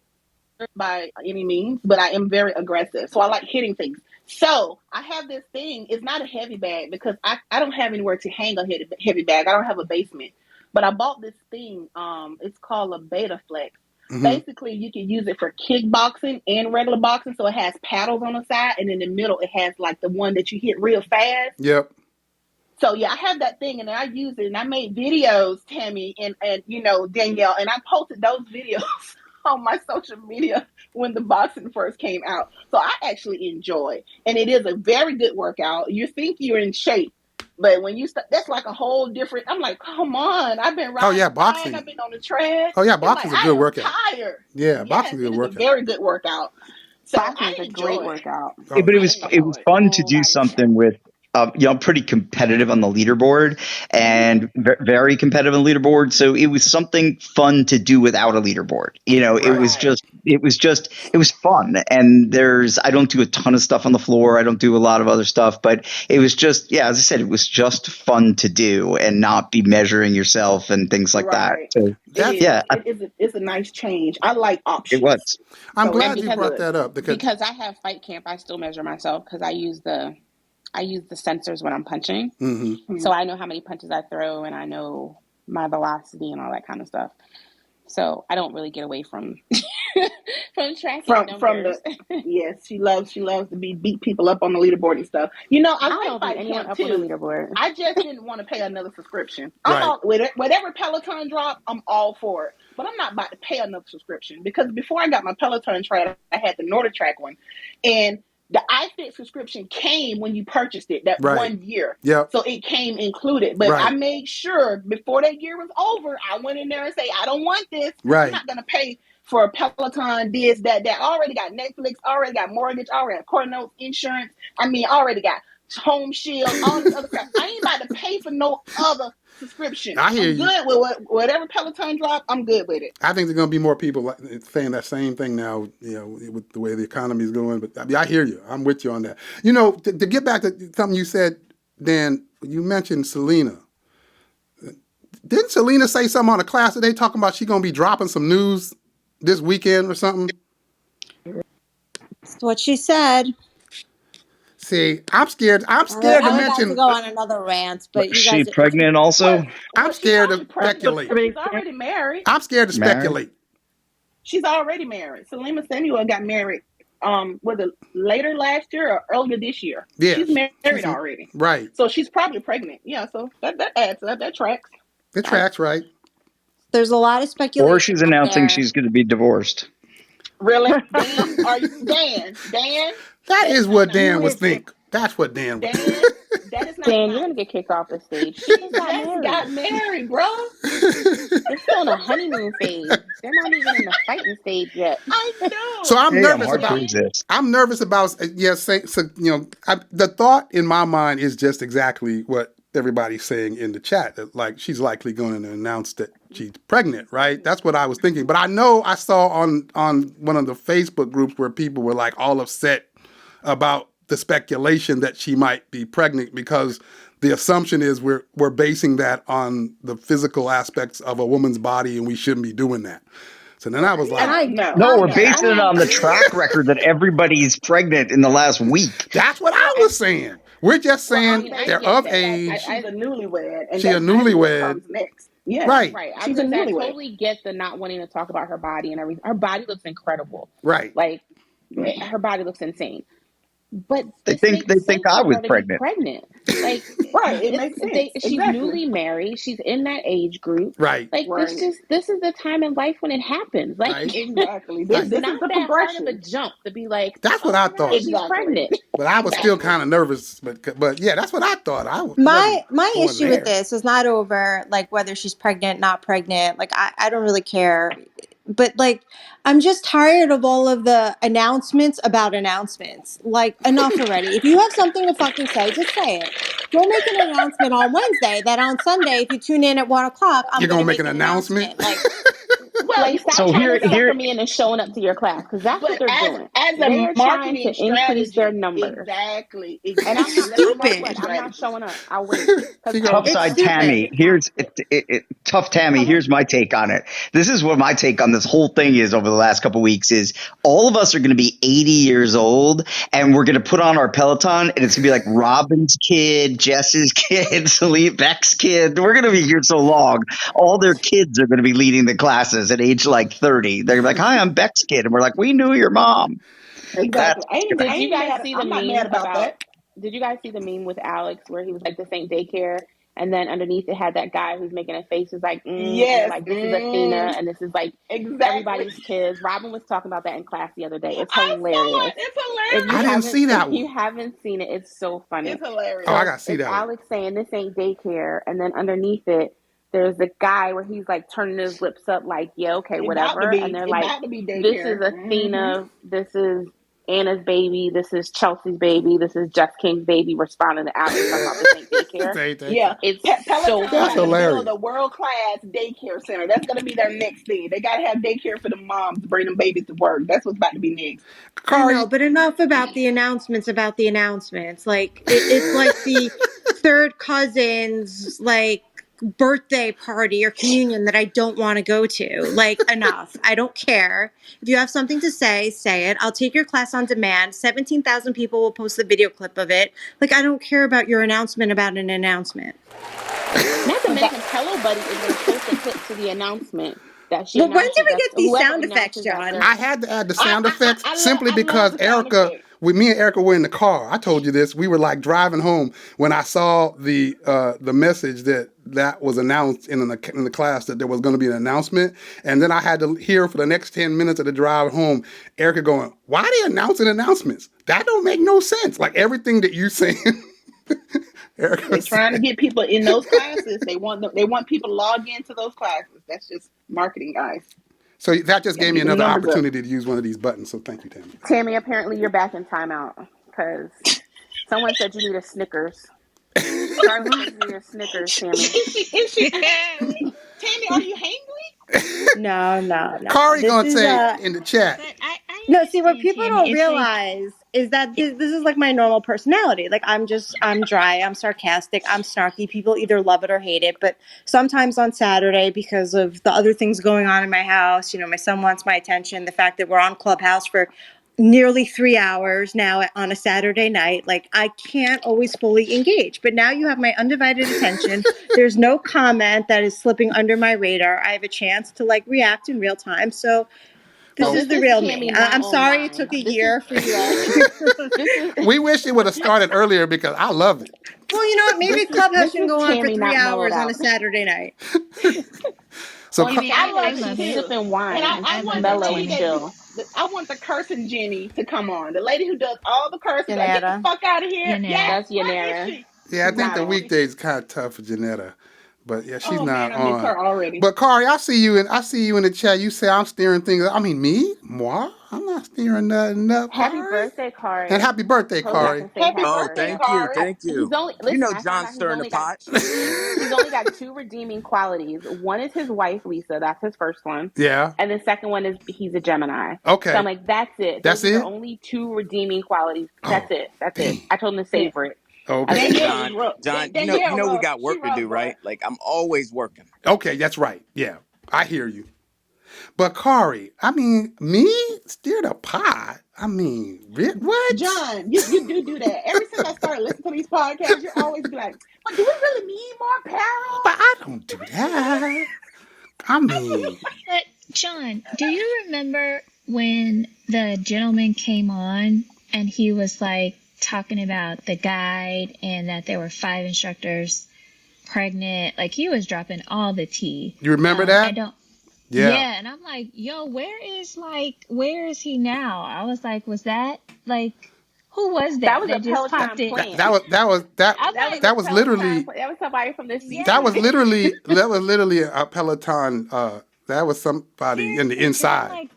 by any means, but I am very aggressive. So I like hitting things. So I have this thing. It's not a heavy bag because I don't have anywhere to hang a heavy bag. I don't have a basement. But I bought this thing. It's called a Beta Flex. Basically, you can use it for kickboxing and regular boxing. So it has paddles on the side. And in the middle, it has like the one that you hit real fast. Yep. So, yeah, I have that thing, and I use it, and I made videos, Tammy, and Danielle, and I posted those videos on my social media when the boxing first came out. So I actually enjoy, and it is a very good workout. You think you're in shape, but when you start, that's like a whole different, I'm like, come on, I've been riding. Oh, yeah, boxing. I've been on the tread. Oh, yeah, boxing's a good workout. Tired. Yeah, boxing's a good workout. A very good workout. So boxing's a great workout. Yeah, but it was fun to do something with, pretty competitive on the leaderboard and very competitive on the leaderboard. So it was something fun to do without a leaderboard. It was fun. And I don't do a ton of stuff on the floor. I don't do a lot of other stuff, but it was just, as I said, it was just fun to do and not be measuring yourself and things like that. So it's a nice change. I like options. It was. I'm glad you brought that up because I have fight camp. I still measure myself because I use the sensors when I'm punching. So I know how many punches I throw and I know my velocity and all that kind of stuff. So I don't really get away from tracking numbers. Yes, she loves to beat people up on the leaderboard and stuff. I don't beat anyone up on the leaderboard. I just didn't want to pay another subscription. Whatever Peloton drop, I'm all for it. But I'm not about to pay another subscription because before I got my Peloton Track, I had the NordicTrack one. And the iFit subscription came when you purchased it, 1 year. Yeah. So it came included. But I made sure before that year was over, I went in there and say, I don't want this. Right. I'm not going to pay for a Peloton, this, that. I already got Netflix, already got mortgage, already got car notes, insurance. Already got Home Shield, all this other stuff. I ain't about to pay for no other subscription. I hear you. I'm good with whatever Peloton drop. I'm good with it. I think there's going to be more people saying that same thing now, with the way the economy is going. But I hear you. I'm with you on that. To get back to something you said, Dan, you mentioned Selena. Didn't Selena say something on a class today talking about she's going to be dropping some news this weekend or something? That's what she said. See, I'm scared. I'm scared to mention. To go on another rant, but is she pregnant also? I'm scared to speculate. She's already married. I'm scared to speculate. She's already married. Selena Samuel got married. Was it later last year or earlier this year? Yeah, she's married already. Right. So she's probably pregnant. Yeah. So that adds up. That tracks. It tracks, right? There's a lot of speculation. Or she's announcing she's going to be divorced. Really, Dan? Are you Dan? Dan? That is what Dan would think. That's what Dan would think. That is not Dan, you're going to get kicked off the stage. She just got married, bro. They're still in a honeymoon phase. They're not even in the fighting stage yet. I know. So I'm nervous about. The thought in my mind is just exactly what everybody's saying in the chat. That like she's likely going to announce that she's pregnant, right? That's what I was thinking. But I know I saw on one of the Facebook groups where people were like all upset about the speculation that she might be pregnant because the assumption is we're basing that on the physical aspects of a woman's body and we shouldn't be doing that. So then I was like, no, we're basing it on the track record that everybody's pregnant in the last week. That's what I was saying. We're just saying they're of age. She's a newlywed. And she's a newlywed. Comes next. Yeah. Right. I totally get the not wanting to talk about her body and everything. Her body looks incredible. Right. Like, her body looks insane. But they think I was pregnant. Like, right. It makes sense. She's newly married. She's in that age group. Right. Like, this is the time in life when it happens. Like, right. Exactly. This is not that hard of a jump to be like, that's what I thought. She's pregnant. But I was still kind of nervous. But yeah, that's what I thought. My issue with this is not over like whether she's pregnant, not pregnant. Like I don't really care. But like, I'm just tired of all of the announcements about announcements. Like, enough already. If you have something to fucking say, just say it. Don't make an announcement on Wednesday that on Sunday, if you tune in at 1 o'clock, I'm going to make an announcement. Like, stop trying to sucker me into showing up to your class because that's what they're doing. As a marketing to increase their numbers. Exactly. And I'm stupid. I'm not showing up. I'll wait. Tough side Tammy. Here's tough Tammy. Here's my take on it. This is what my take on this whole thing is over the last couple of weeks is all of us are going to be 80 years old and we're going to put on our Peloton and it's going to be like Robin's kid, Jess's kid, Celine Beck's kid. We're going to be here so long. All their kids are going to be leading the classes at age like 30. They're like, hi, I'm Beck's kid. And we're like, we knew your mom. Exactly. Did you guys see the meme about that? Did you guys see the meme with Alex where he was like, this ain't daycare? And then underneath it had that guy who's making a face was like, yes, like this is Athena and this is like everybody's kids. Robin was talking about that in class the other day. It's hilarious. It's hilarious. I didn't see that one. If you haven't seen it, it's so funny. It's hilarious. Oh, I gotta see that. Alex saying this ain't daycare, and then underneath it, there's a guy where he's like turning his lips up, like, yeah, okay, whatever. And they're like, this is Athena, this is Anna's baby, this is Chelsea's baby, this is Jeff King's baby, responding to Alex about this ain't daycare. Yeah, it's so that's hilarious. The world-class daycare center. That's going to be their next thing. They got to have daycare for the moms to bring them babies to work. That's what's about to be next. I know, but enough about the announcements. Like, it's like the third cousin's, like, birthday party or communion that I don't want to go to. Like, enough. I don't care. If you have something to say, say it. I'll take your class on demand. 17,000 people will post the video clip of it. Like, I don't care about your announcement about an announcement. Not to mention, Hello Buddy is going to post a clip to the announcement. Well, when did we get these sound effects, John? I had to add the sound effects simply because Erica, me and Erica were in the car. I told you this. We were like driving home when I saw the message that was announced in the class that there was going to be an announcement. And then I had to hear for the next 10 minutes of the drive home, Erica going, why are they announcing announcements? That don't make no sense. Like everything that you're saying. They're trying to get people in those classes. They want people to log into those classes. That's just marketing, guys. So that just gave me another opportunity to use one of these buttons. So thank you, Tammy. Tammy, apparently you're back in timeout because someone said you need a Snickers. Sorry, you need a Snickers, Tammy. Is she Tammy, are you hangry? No. Kari gonna say in the chat. No, see, what people don't realize is that this is like my normal personality. Like, I'm dry, I'm sarcastic, I'm snarky. People either love it or hate it. But sometimes on Saturday, because of the other things going on in my house, my son wants my attention, the fact that we're on Clubhouse for nearly 3 hours now on a Saturday night, like, I can't always fully engage. But now you have my undivided attention. There's no comment that is slipping under my radar. I have a chance to, like, react in real time. So this is the real me. I'm sorry it took a year for you all. We wish it would have started earlier because I love it. Well, you know what? Maybe Clubhouse can go on for 3 hours on a Saturday night. So I love sipping wine. I want mellow and chill. I want the cursing Jenny to come on. The lady who does all the cursing. Like, get the fuck out of here. That's Yanera. Yeah, I think the weekdays kind of tough for Janetta. But yeah, she's Oh man, not I miss on. her already. But Kari, I see you in the chat. You say I'm steering things. I mean, me? Moi? I'm not steering nothing up, Happy Kari. birthday, Kari. And happy birthday, Told you I Kari. can say Happy happy Oh, birthday, birthday. thank you, Kari. thank He's you. only You know, listen. I found John's out he's stirring the only got pot. he's only got two redeeming qualities. One is his wife, Lisa. That's his first one. Yeah. And the second one is he's a Gemini. So I'm Okay. like, that's it. Those That's are your it? only two redeeming qualities. That's Oh, it. That's it. dang. I told him to Yeah. savor it. I was Okay. like, Danielle was John, rough. John, you Danielle know, we rough. got She work to rough, do, boy. right? Like I'm always working. Okay, that's right. Yeah. I hear you. But Kari, I mean, me? Steer the pot? I mean, what? John, you do that. Ever since I started listening to these podcasts, you're always be like, "But do we really need more But Carol? I don't do that. I mean, But John, do you remember when the gentleman came on and he was like talking about the guide and that there were 5 instructors pregnant? Like he was dropping all the tea. you remember I that? don't. Yeah. Yeah, and I'm like, yo, where is he now? I was like, was that like, who was that that was a that just popped Peloton in? That plant. that was that was that I'm That was like, a that was Peloton literally plant. That was somebody from the that was C-suite. yes, literally a Peloton. That was somebody in the seriously. And I'm inside. like,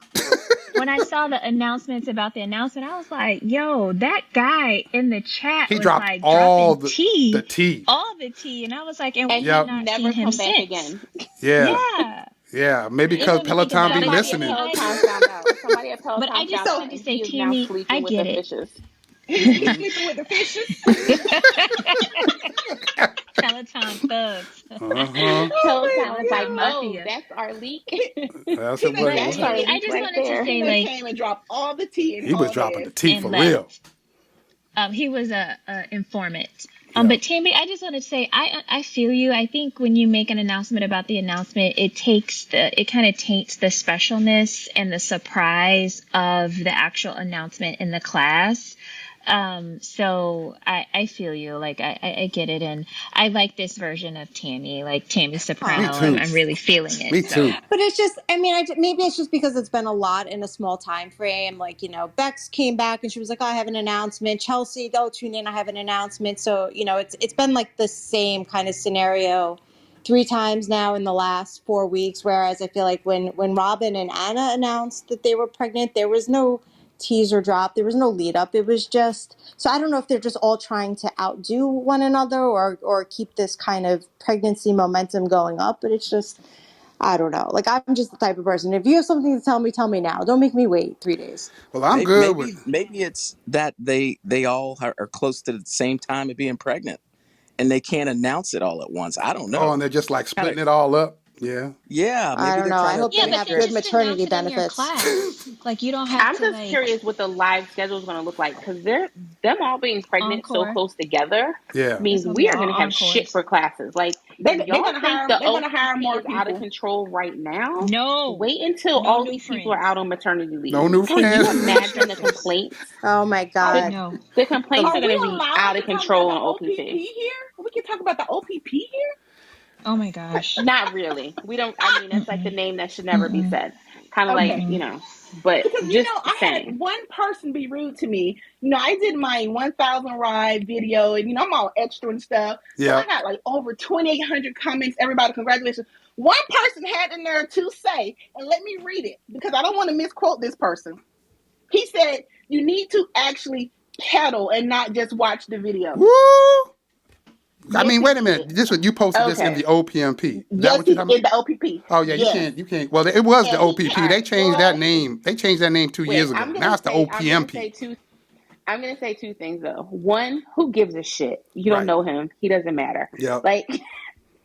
when I saw the announcements about the announcement, I was like, yo, that guy in the chat He was dropped like all dropping the tea, tea. all the tea. And I was like, and And we have he's Yep. not seen never him come back since. again. Yeah. Yeah. Yeah. Maybe It because made me think Peloton about be like, Somebody and at listening. Peloton I, found out. Somebody at but I Peloton just found out, So wanted to and say, he is now Tammy, I sleeping with the get it. fishes. he's Mhm. sleeping with the fishes." Peloton thugs. Uh-huh. Oh Peloton was my like, Peloton god! oh, mafia. that's our leak. That's He what done But it That's was. our Tammy, I leak just right wanted to there. he say, done like, came and dropped all the tea and He was hauled dropping the ass. tea and for real. left. He was a informant. Yeah. But Tammy, I just want to say, I feel you. I think when you make an announcement about the announcement, it kind of taints the specialness and the surprise of the actual announcement in the class. So I feel you. Like I get it, and I like this version of Tammy, like Tammy Me Soprano. too. I'm really feeling it. Me So too. But it's just, I mean, maybe it's just because it's been a lot in a small time frame. Like, Bex came back and she was like, "Oh, I have an announcement." Chelsea, "Go tune in, I have an announcement." So, it's been like the same kind of scenario 3 times now in the last 4 weeks. Whereas I feel like when Robin and Anna announced that they were pregnant, there was no teaser drop, there was no lead up. It was just, so I don't know if they're just all trying to outdo one another or keep this kind of pregnancy momentum going up. But it's just, I don't know. Like, I'm just the type of person. If you have something to tell me now. Don't make me wait 3 days. Well, I'm good with. Maybe it's that they all are close to the same time of being pregnant, and they can't announce it all at once. I don't Oh, and know. they're just like Kind of, splitting it all up. Yeah. yeah. I Maybe don't they're know. I trying to. hope yeah, they but have then good just maternity announce it in your benefits. class. Like you don't have I'm to just curious what the live schedule is going to look like because them all being pregnant so encore. close together Yeah. It's means gonna be we are all going to have shit encores. for classes. Like, They're if y'all gonna think hire. the They're gonna hire OPP more is out of people. control right now, No, wait until no all new these people are friends. out on maternity No leave. new Can you friends. No new imagine the instructors. complaints? Oh my The, God. No. the complaints The, are Are going we to be allowed out to of talk about control the on OPP OPP. here? We can talk about the OPP here Oh my gosh. Not really. We don't. I mean, it's like the Mm-mm. name that should never be Mm-mm. said. Kind of like, okay. Mm-mm. but Because just I had saying. one person be rude to me. I did my 1,000 ride video, and I'm all extra and stuff. So Yeah. I got like over 2,800 comments. Everybody, congratulations. One person had in there to say, and let me read it because I don't want to misquote this person. He said, "You need to actually pedal and not just watch the video." Woo! I Yes, mean, he wait a did. minute. You posted this in Okay. the OPMP. Is that Yes, what you're he talking in about? the OPP. Oh yeah, you Yes, can't. Well, it was the and he OPP. All They right. changed that boy. name. They changed that name 2 years Wait. ago. Now it's the I'm gonna say OPMP. two. I'm gonna say two things though. One, who gives a shit? You don't Right. know him. He doesn't matter. Yep. Like,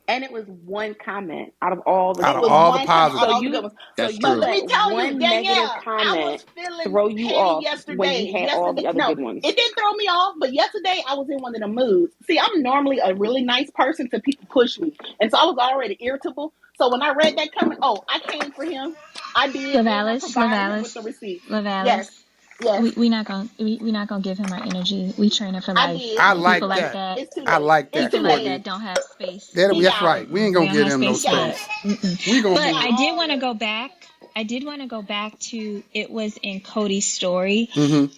and it was one comment out of all the Out It of was all comments. the one comment So on positives. all the good you ones. so That's you But true. let me let tell you, one negative Danielle, I was comment feeling throw you petty off when you yesterday. had all the other No, good ones. it didn't throw me off, but yesterday I was in one of the moods. See, I'm normally a really nice person till people push me. And so I was already irritable. So when I read that comment, I came for him. I did, and I provided him with the receipt. Yes, Lavalis. yes, We not gonna give him our energy. We train him for I life. did. I People like like that. that. It's too I late. like It's that, too People like late. Courtney. that don't have space. He That's got right. it. We ain't They gonna don't give have him no space He for got that. it. space. Mm-mm. We gonna But move. I did want to go back I did want to go back to, it was in Cody's story,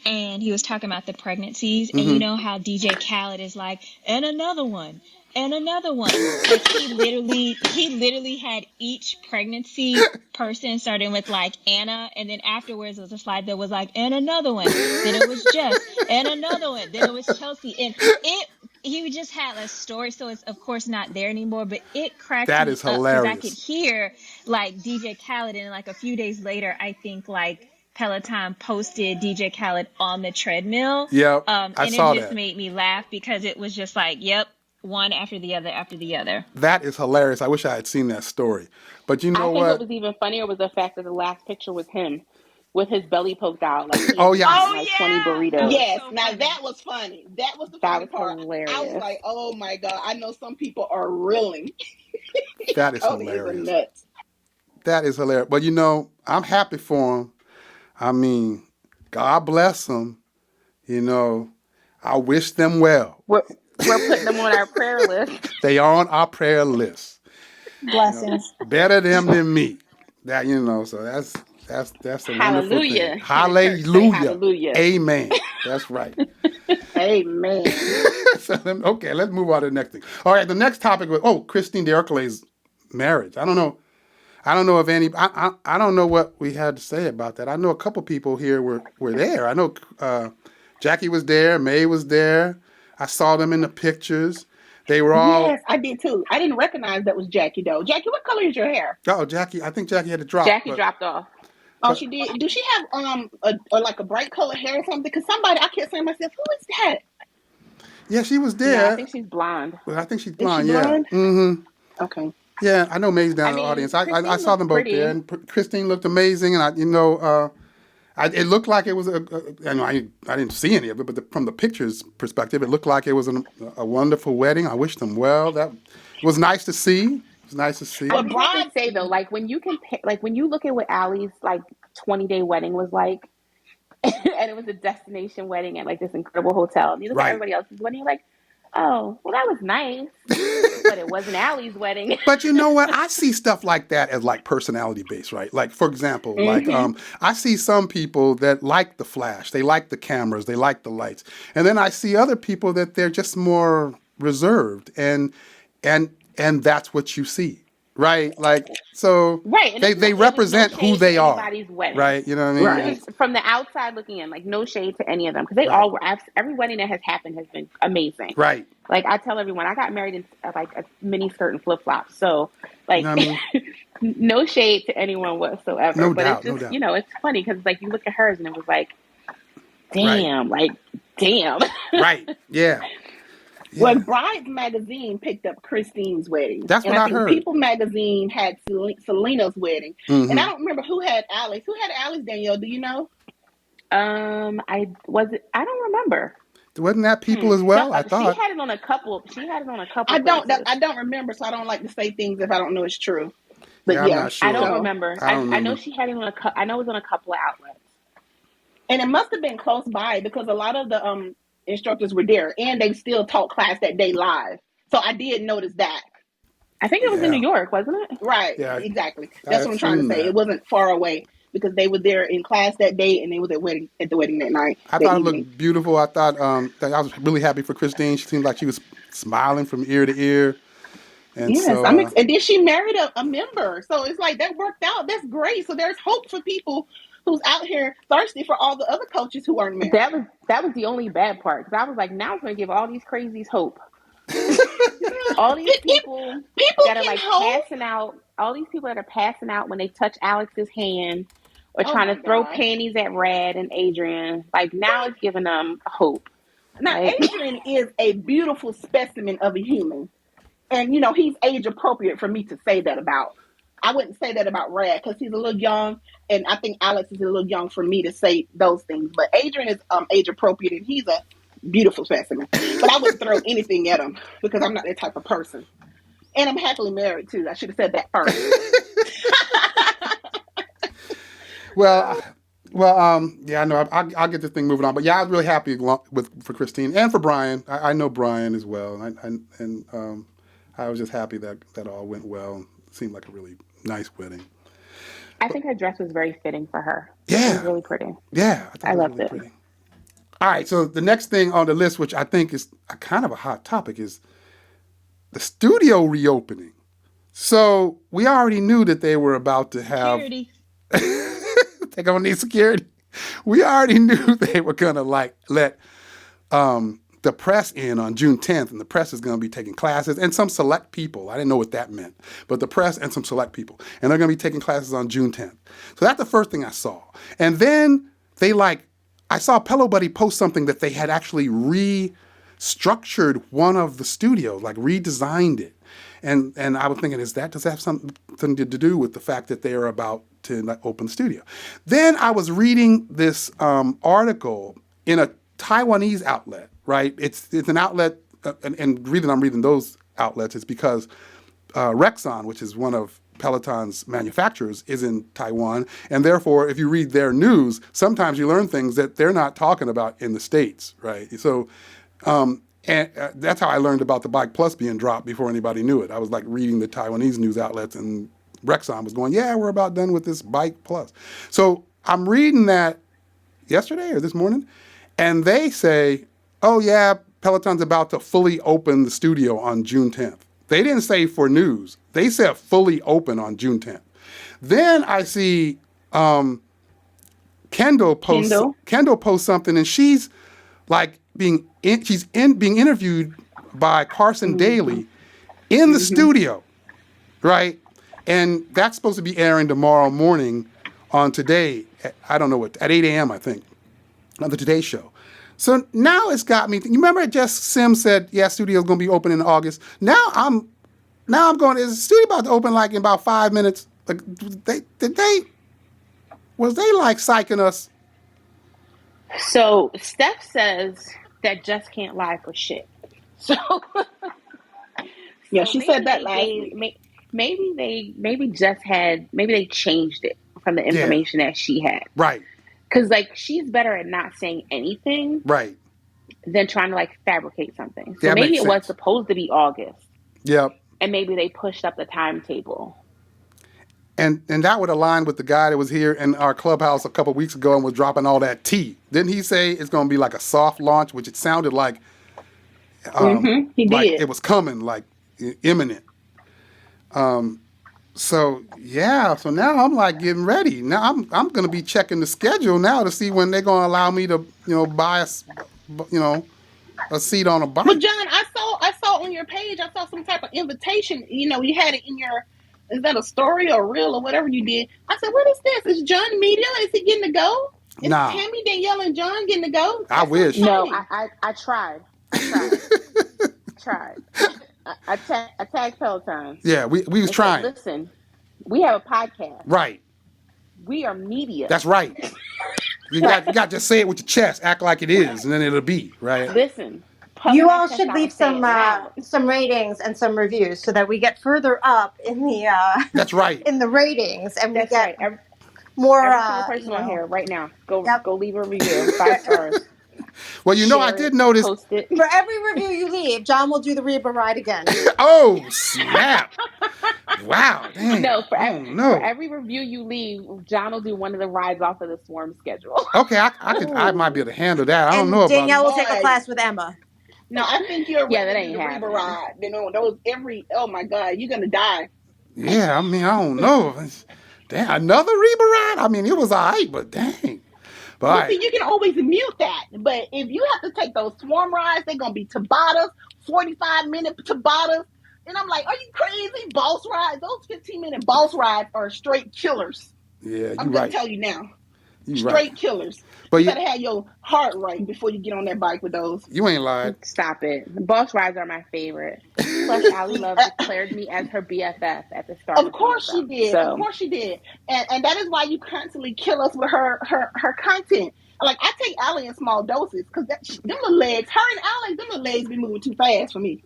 and he was talking about the pregnancies, and you know how DJ Khaled is like, and another one, and another one. Like he literally had each pregnancy person starting with like Anna, and then afterwards it was a slide that was like, and another one. Then it was Jess, and another one. Then it was Chelsea, and he just had a story, so it's of course not there anymore, but it cracked That me is up because I could hilarious. hear like DJ Khaled, and like a few days later, I think like Peloton posted DJ Khaled on the treadmill. Yep, and I it saw just that. made me laugh because it was just like, yep, one after the other after the other. That is hilarious. I wish I had seen that story. But you I know think what what? was even funnier was the fact that the last picture was him with his belly poked out, like he Oh had just yeah, eaten Oh like 20 yeah, that burritos. was Yes, so now funny. that was funny. That was the That funny was part. I was hilarious. like, oh my God, I know some people are reeling. that is Cody is a hilarious. nut. That is hilarious. But you know, I'm happy for him. I mean, God bless them. You know, I wish them well. We're putting them on our prayer list. They are on our prayer list. Blessings. Better them than me. That so that's a wonderful thing. Hallelujah. Can the church say Hallelujah. hallelujah? Amen. That's right. Amen. Okay, let's move on to the next thing. All right, the next topic was Christine D'Erclay's marriage. I don't know if any. I don't know what we had to say about that. I know a couple people here were there. I know Jackie was there. May was there. I saw them in the pictures. They were all. Yes, I did too. I didn't recognize that was Jackie though. Jackie, what color is your hair? Oh, Jackie. I think Jackie had to drop, Jackie dropped off. Oh, but she did. Do she have like a bright color hair or something? Because somebody, I kept saying to myself, who is that? yeah, she was No, I there. think she's blonde. But I think she's Is she blonde. Yeah. blonde? Mm-hmm. Okay. Yeah, I know May's down I in the mean, audience. I Christine saw looks them both there, pretty. and Christine looked amazing, and it looked like it was I didn't see any of it, but from the pictures perspective, it looked like it was a wonderful wedding. I wish them well. That it was nice to see. It was nice to see. I Well, just have to bride, say though, like when you compare, like when you look at what Allie's like 20-day wedding was like, and it was a destination wedding at like this incredible hotel, and you look at Right. everybody else's wedding, you're like, oh, well, that was nice, but it wasn't Allie's wedding. But you know what? I see stuff like that as like personality based, right? Like for example, I see some people that like the flash, they like the cameras, they like the lights, and then I see other people that they're just more reserved, and that's what you see, right? Like so Right, and they it was no represent who shade to they are, anybody's wedding. right? You know what I mean? right. Just from the outside looking in, like no shade to any of them because they Right, all were. Every wedding that has happened has been amazing. right. Like I tell everyone, I got married in like a mini skirt and flip flops. So You like, know what I mean? no shade to anyone whatsoever. No But it's doubt, no just doubt. it's funny because like you look at hers and it was like, Right, damn, like damn. right. Yeah, Well, yeah. Brides Magazine picked up Christine's wedding, That's and what I I think heard. People Magazine had Selena's wedding, and I Mm-hmm. don't remember who had Alice. Who had Alice? Danielle, do you know? I don't remember. Wasn't that People as well? I She thought. had it on a couple. She had it on a couple I don't. places. I don't remember, so I don't like to say things if I don't know it's true. But Yeah, I'm yeah, not I don't sure. so remember. I don't I know remember. she had it on I know it was on a couple of outlets. and it must have been close by because a lot of the instructors were there, and they still taught class that day live. So I did notice that. I think it was in New Yeah, York, wasn't it? Right, yeah. exactly. I That's what I'm trying to assume say. It that. wasn't far away because they were there in class that day, and they was at the wedding that night, I that thought it evening. looked beautiful. I thought that I was really happy for Christine. She seemed like she was smiling from ear to ear, and Yes, so and then she married a member, so it's like that worked out. That's great. So there's hope for people who's out here thirsty for all the other coaches who aren't married. That was the only bad part because I was like, now it's going to give all these crazies hope. All these people People that are can like hope. passing out. All these people that are passing out when they touch Alex's hand or Oh trying my to throw God! panties at Rad and Adrian. Like now Right it's giving them hope. now, Like Adrian is a beautiful specimen of a human, and he's age appropriate for me to say that about. I wouldn't say that about Rad because he's a little young, and I think Alex is a little young for me to say those things. But Adrian is age appropriate, and he's a beautiful specimen. But I wouldn't throw anything at him because I'm not that type of person. And I'm happily married too. I should have said that first. well, yeah, I know. I'll get this thing moving on, but yeah, I was really happy for Christine and for Brian. I know Brian as well, and I was just happy that all went well. It seemed like a really nice wedding. I think her dress was very fitting for her. Yeah. It was really pretty. Yeah, I thought I it was loved really it. pretty. All right, so the next thing on the list, which I think is a kind of a hot topic, is the studio reopening. So we already knew that they were about to have Security. they're gonna need security. We already knew they were gonna like let the press in on June 10th, and the press is gonna be taking classes and some select people. I didn't know what that meant, but the press and some select people, and they're gonna be taking classes on June 10th. So that's the first thing I saw, and then I saw Pillow Buddy post something that they had actually restructured one of the studios, like redesigned it. And I was thinking, does that have something to do with the fact that they are about to open the studio? Then I was reading this article in a Taiwanese outlet, right? It's an outlet, and the reason I'm reading those outlets is because Rexon, which is one of Peloton's manufacturers, is in Taiwan, and therefore, if you read their news, sometimes you learn things that they're not talking about in the States, right? So, and that's how I learned about the Bike Plus being dropped before anybody knew it. I was like reading the Taiwanese news outlets, and Rexon was going, "Yeah, we're about done with this Bike Plus." So I'm reading that yesterday or this morning, and they say, "Oh yeah, Peloton's about to fully open the studio on June 10th." They didn't say for news. They said fully open on June 10th. Then I see Kendall post something, and she's like being interviewed by Carson Daly in the studio, right? And that's supposed to be airing tomorrow morning on Today. I don't know what, at 8 a.m. I think, on the Today Show. So now it's got me. You remember just Sim said, yeah, studio's gonna be open in August. Now I'm going, is the studio about to open like in about 5 minutes? Like, was they like psyching us? So Steph says that Just can't lie for shit. So yeah, she said that last week. Maybe they changed it from the information that she had. Right. Because like she's better at not saying anything. Right. Than trying to like fabricate something. So that maybe it sense. was supposed to be August. Yep. And maybe they pushed up the timetable. And that would align with the guy that was here in our clubhouse a couple weeks ago and was dropping all that tea. Didn't he say it's going to be like a soft launch, which it sounded like he like did. It was coming, like imminent. So yeah, so now I'm like getting ready. Now I'm going to be checking the schedule now to see when they're going to allow me to, buy a seat on a bike. But John, I saw on your page, I saw some type of invitation. You had it in your, is that a story or reel or whatever you did? I said, what is this? Is John Media? Is he getting to go? Is Tammy, Danielle, and John getting to go? I wish. No, I tried. I tagged Peloton. Yeah, we was trying. Listen, we have a podcast. Right. We are media. That's right. You got to say it with your chest, act like it is, and then it'll be, right? Listen. You all should leave some ratings and some reviews so that we get further up in the that's right in the ratings, and we get right. more. Every person on here right now, go leave a review, 5 stars. Well, I did notice. Post it. For every review you leave, John will do the Reba ride again. Oh snap! Wow, dang. No, for every review you leave, John will do one of the rides off of the Swarm schedule. Okay, I might be able to handle that. I don't know about Danielle will take a class with Emma. No, I think you're that ain't the Reba ride. Those oh my God, you're gonna die. Yeah, I mean, I don't know. Damn, another Reba ride? I mean, it was all right, but dang. But see, you can always mute that. But if you have to take those Swarm rides, they're gonna be Tabatas, 45-minute Tabatas. And I'm like, are you crazy? Boss rides? Those 15-minute boss rides are straight killers. Yeah, I'm gonna tell you now. Straight killers. But you gotta have your heart right before you get on that bike with those. You ain't lied. Stop it. The boss rides are my favorite. Plus, Ali Love declared me as her BFF at the start. Of course she did. So. Of course she did. And that is why you constantly kill us with her content. Like, I take Ali in small doses because them little legs, her and Alex, them little legs be moving too fast for me.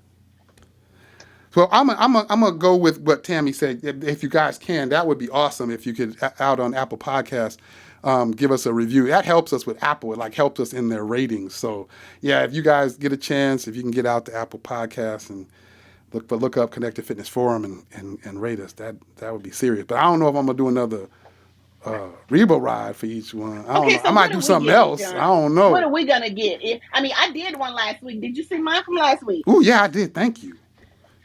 Well, I'm gonna go with what Tammy said. If you guys can, that would be awesome. If you could, out on Apple Podcasts, give us a review. That helps us with Apple. It helps us in their ratings. So yeah, if you guys get a chance, if you can get out to Apple Podcasts and look up Connected Fitness Forum and rate us, that would be serious. But I don't know if I'm gonna do Reba ride for each one. I don't Okay, know. I so might what do are we something getting, else. John? I don't What know. are we gonna get? I did one last week. Did you see mine from last week? Oh yeah, I did. Thank you.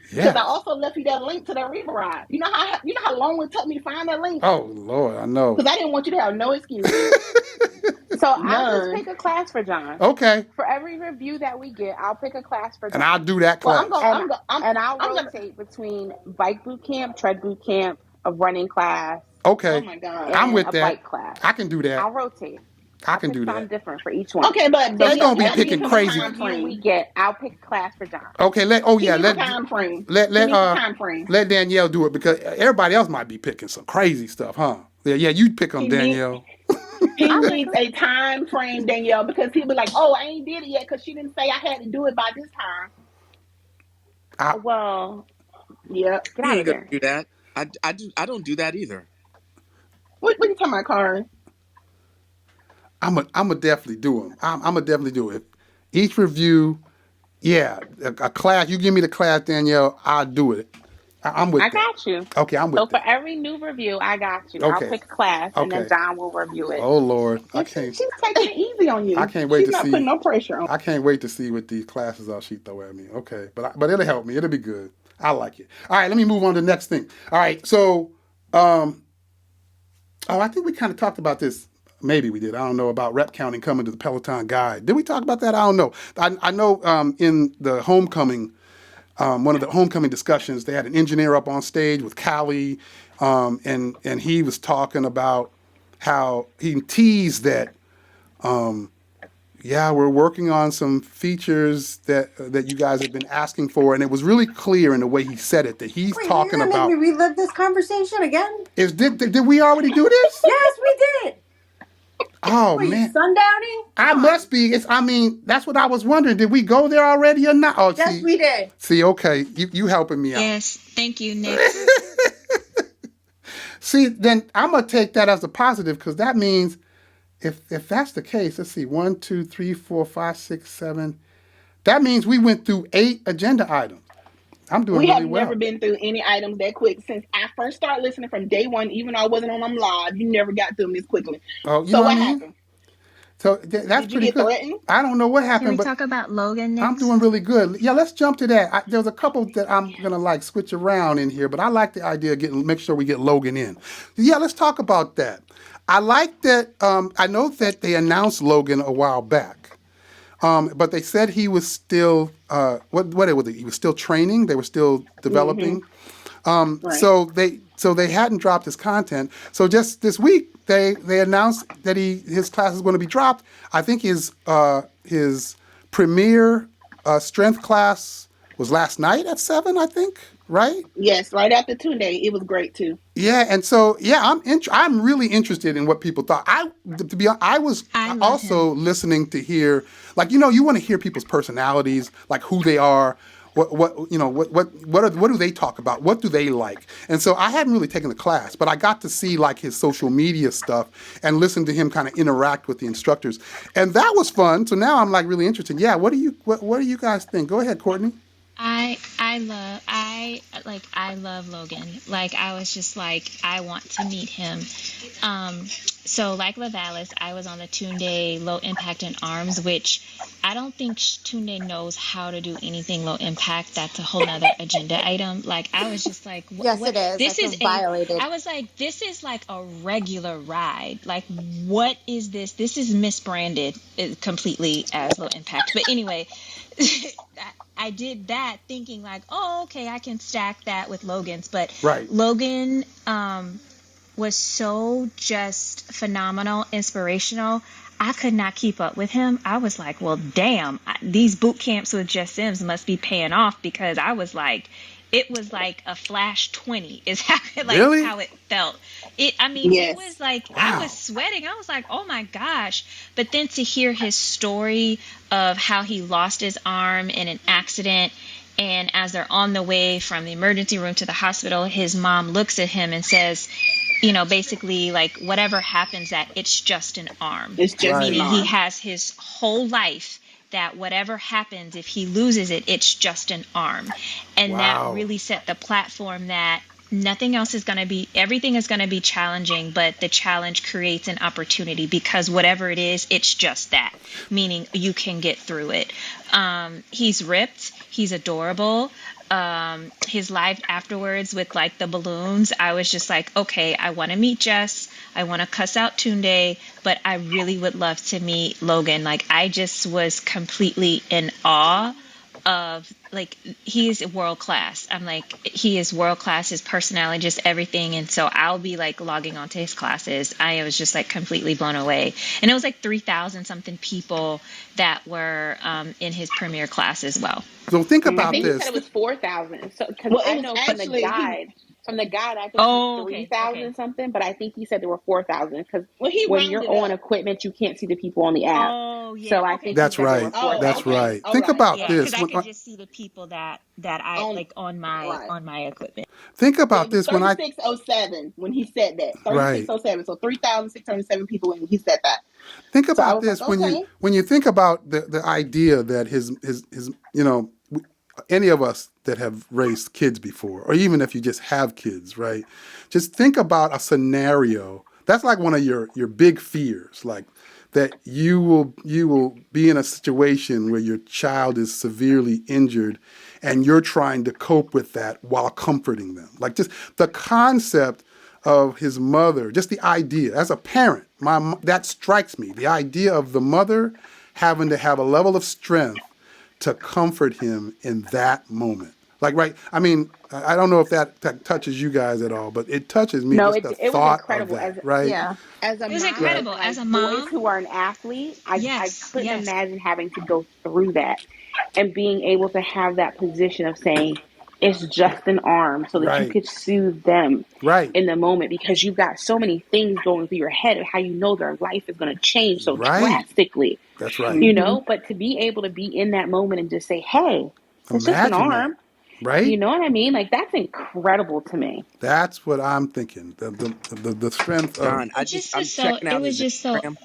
Because I Yes. also left you that link to that Reba ride. You know how long it took me to find that link? Oh Lord, I know. Because I didn't want you to have no excuses. So I'll just None. pick a class for John. Okay. For every review that we get, I'll pick a class for John. And I'll do that Well, class. And I'll rotate between bike boot camp, tread boot camp, a running class, Okay. Oh my God. I'm and with a that. bike class. I can do that. I'll rotate. I I'll can pick do something that. different for each one. Okay, but They Danielle, gonna be you gotta picking give him crazy. a time frame. We get. I'll pick a class for John. Okay. He needs a time frame. Time frame. Let Danielle do it because everybody else might be picking some crazy stuff, huh? Yeah, you pick them, Danielle. He needs a time frame, Danielle, because he'll be like, "Oh, I ain't did it yet because she didn't say I had to do it by this time." Well, yeah. Get You out ain't of gonna there. do that. I don't do that either. What you talking about, Karen? I'm a definitely do them. I'm a definitely do it. Each review, yeah, a class. You give me the class, Danielle. I'll do it. I'm with I that. got you. Okay, I'm with So that. for every new review, I got you. Okay. I'll pick a class, and then Okay. John will review it. Oh Lord, I Yeah, can't. she's taking it easy on you. I can't wait She's to not see. putting no pressure on. I can't wait to see what these classes are she throw at me. Okay, but it'll help me. It'll be good. I like it. All right, let me move on to the next thing. All right, so I think we kind of talked about this. Maybe we did. I don't know about rep counting coming to the Peloton guide. Did we talk about that? I don't know. I know in the homecoming, one of the homecoming discussions, they had an engineer up on stage with Callie, and he was talking about how he teased that. Yeah, we're working on some features that you guys have been asking for, and it was really clear in the way he said it that he's talking about. Make me relive this conversation again? Did we already do this? Yes, we did. Oh man, sundowning? I must be. That's what I was wondering. Did we go there already or not? Oh, yes, we did. See, okay, you helping me out. Yes, thank you, Nick. See, then I'm gonna take that as a positive because that means. If that's the case, let's see, 1, 2, 3, 4, 5, 6, 7. That means we went through 8 agenda items. I'm doing really well. We have never been through any items that quick since I first started listening from day one. Even though I wasn't on them live, you never got through them this quickly. Oh, you know what I mean? Happened? So that's Did pretty you get good. Threatened? I don't know what happened, Can we but talk about Logan next? I'm doing really good. Yeah, let's jump to that. There's a couple that I'm gonna switch around in here, but I like the idea of make sure we get Logan in. Yeah, let's talk about that. I like that. I know that they announced Logan a while back, but they said he was still what was it? He was still training. They were still developing. Right. So they hadn't dropped his content. So just this week they announced that his class is going to be dropped. I think his premier strength class was last night at 7. I think. Right? Yes, right after Tunde. It was great too. Yeah, and so I'm really interested in what people thought. I was also listening to hear you want to hear people's personalities, like who they are, what do they talk about, what do they like, and so I hadn't really taken the class, but I got to see his social media stuff and listen to him kind of interact with the instructors, and that was fun. So now I'm really interested. Yeah, what do you guys think? Go ahead, Courtney. I love Logan. I was just I want to meet him. So like Lavalis, I was on the Tunde low impact in arms, which I don't think Tunde knows how to do anything low impact. That's a whole nother agenda item. I was just yes, it is. This is violated. I was this is a regular ride. What is this? This is misbranded completely as low impact. But anyway, I did that thinking oh, okay, I can stack that with Logan's. But right. Logan was so just phenomenal, inspirational. I could not keep up with him. I was well, damn, these boot camps with Jess Sims must be paying off because I was it was a flash 20 is how really? How it felt. Yes. It was wow. I was sweating. I was oh my gosh. But then to hear his story of how he lost his arm in an accident, and as they're on the way from the emergency room to the hospital, his mom looks at him and says, basically whatever happens, that it's just an arm. It's just meaning he has his whole life that whatever happens, if he loses it, it's just an arm. And wow. that really set the platform that nothing else is going to be, everything is going to be challenging, but the challenge creates an opportunity because whatever it is, it's just that, meaning you can get through it. He's ripped. He's adorable. His live afterwards with like the balloons, I was just like, okay, I want to meet Jess. I want to cuss out Tunde, but I really would love to meet Logan. Like, I just was completely in awe of, like, he is world class. I'm like, he is world class, his personality, just everything. And so I'll be like logging onto his classes. I was just like completely blown away. And it was like 3,000 something people that were in his premiere class as well. So think about I think this. He said it was 4,000. So, because Well, I it was know actually from the guide, I think Oh, it's okay, 3,000 okay. something, but I think he said there were 4,000 because he when you're rounded on up. equipment, you can't see the people on the app. Oh, yeah. So I Okay. think he That's said there were right. Oh, That's 4,000. okay. right. All Think right. about Yeah, because this. I could just see the people that I On like on right. my equipment. Think Yeah, about it was this when I 3607 when he said that. right. 3607. So 3,607 people when he said that. Think So I about was like, this when okay. you think about the idea that his any of us that have raised kids before, or even if you just have kids, right? Just think about a scenario that's like one of your big fears, like that you will be in a situation where your child is severely injured and you're trying to cope with that while comforting them. Like, just the concept of his mother, just the idea as a parent, that strikes me. The idea of the mother having to have a level of strength to comfort him in that moment. Like, right? I mean, I don't know if that touches you guys at all, but it touches me, No, just the it was thought of incredible. that, right? Yeah. As a It was mom Right. of incredible. As like a boys mom, who are an athlete, I yes, couldn't yes. imagine having to go through that and being able to have that position of saying it's just an arm so that you Right. could soothe them Right. in the moment because you've got so many things going through your head of how you know their life is going to change so Right. drastically, That's right. you know, but to be able to be in that moment and just say, hey, it's just an Imagine that. arm. You Right? know what I mean? Like, that's incredible to me. That's what I'm thinking. The strength of. Don, I'm checking It out was his just so, Instagram.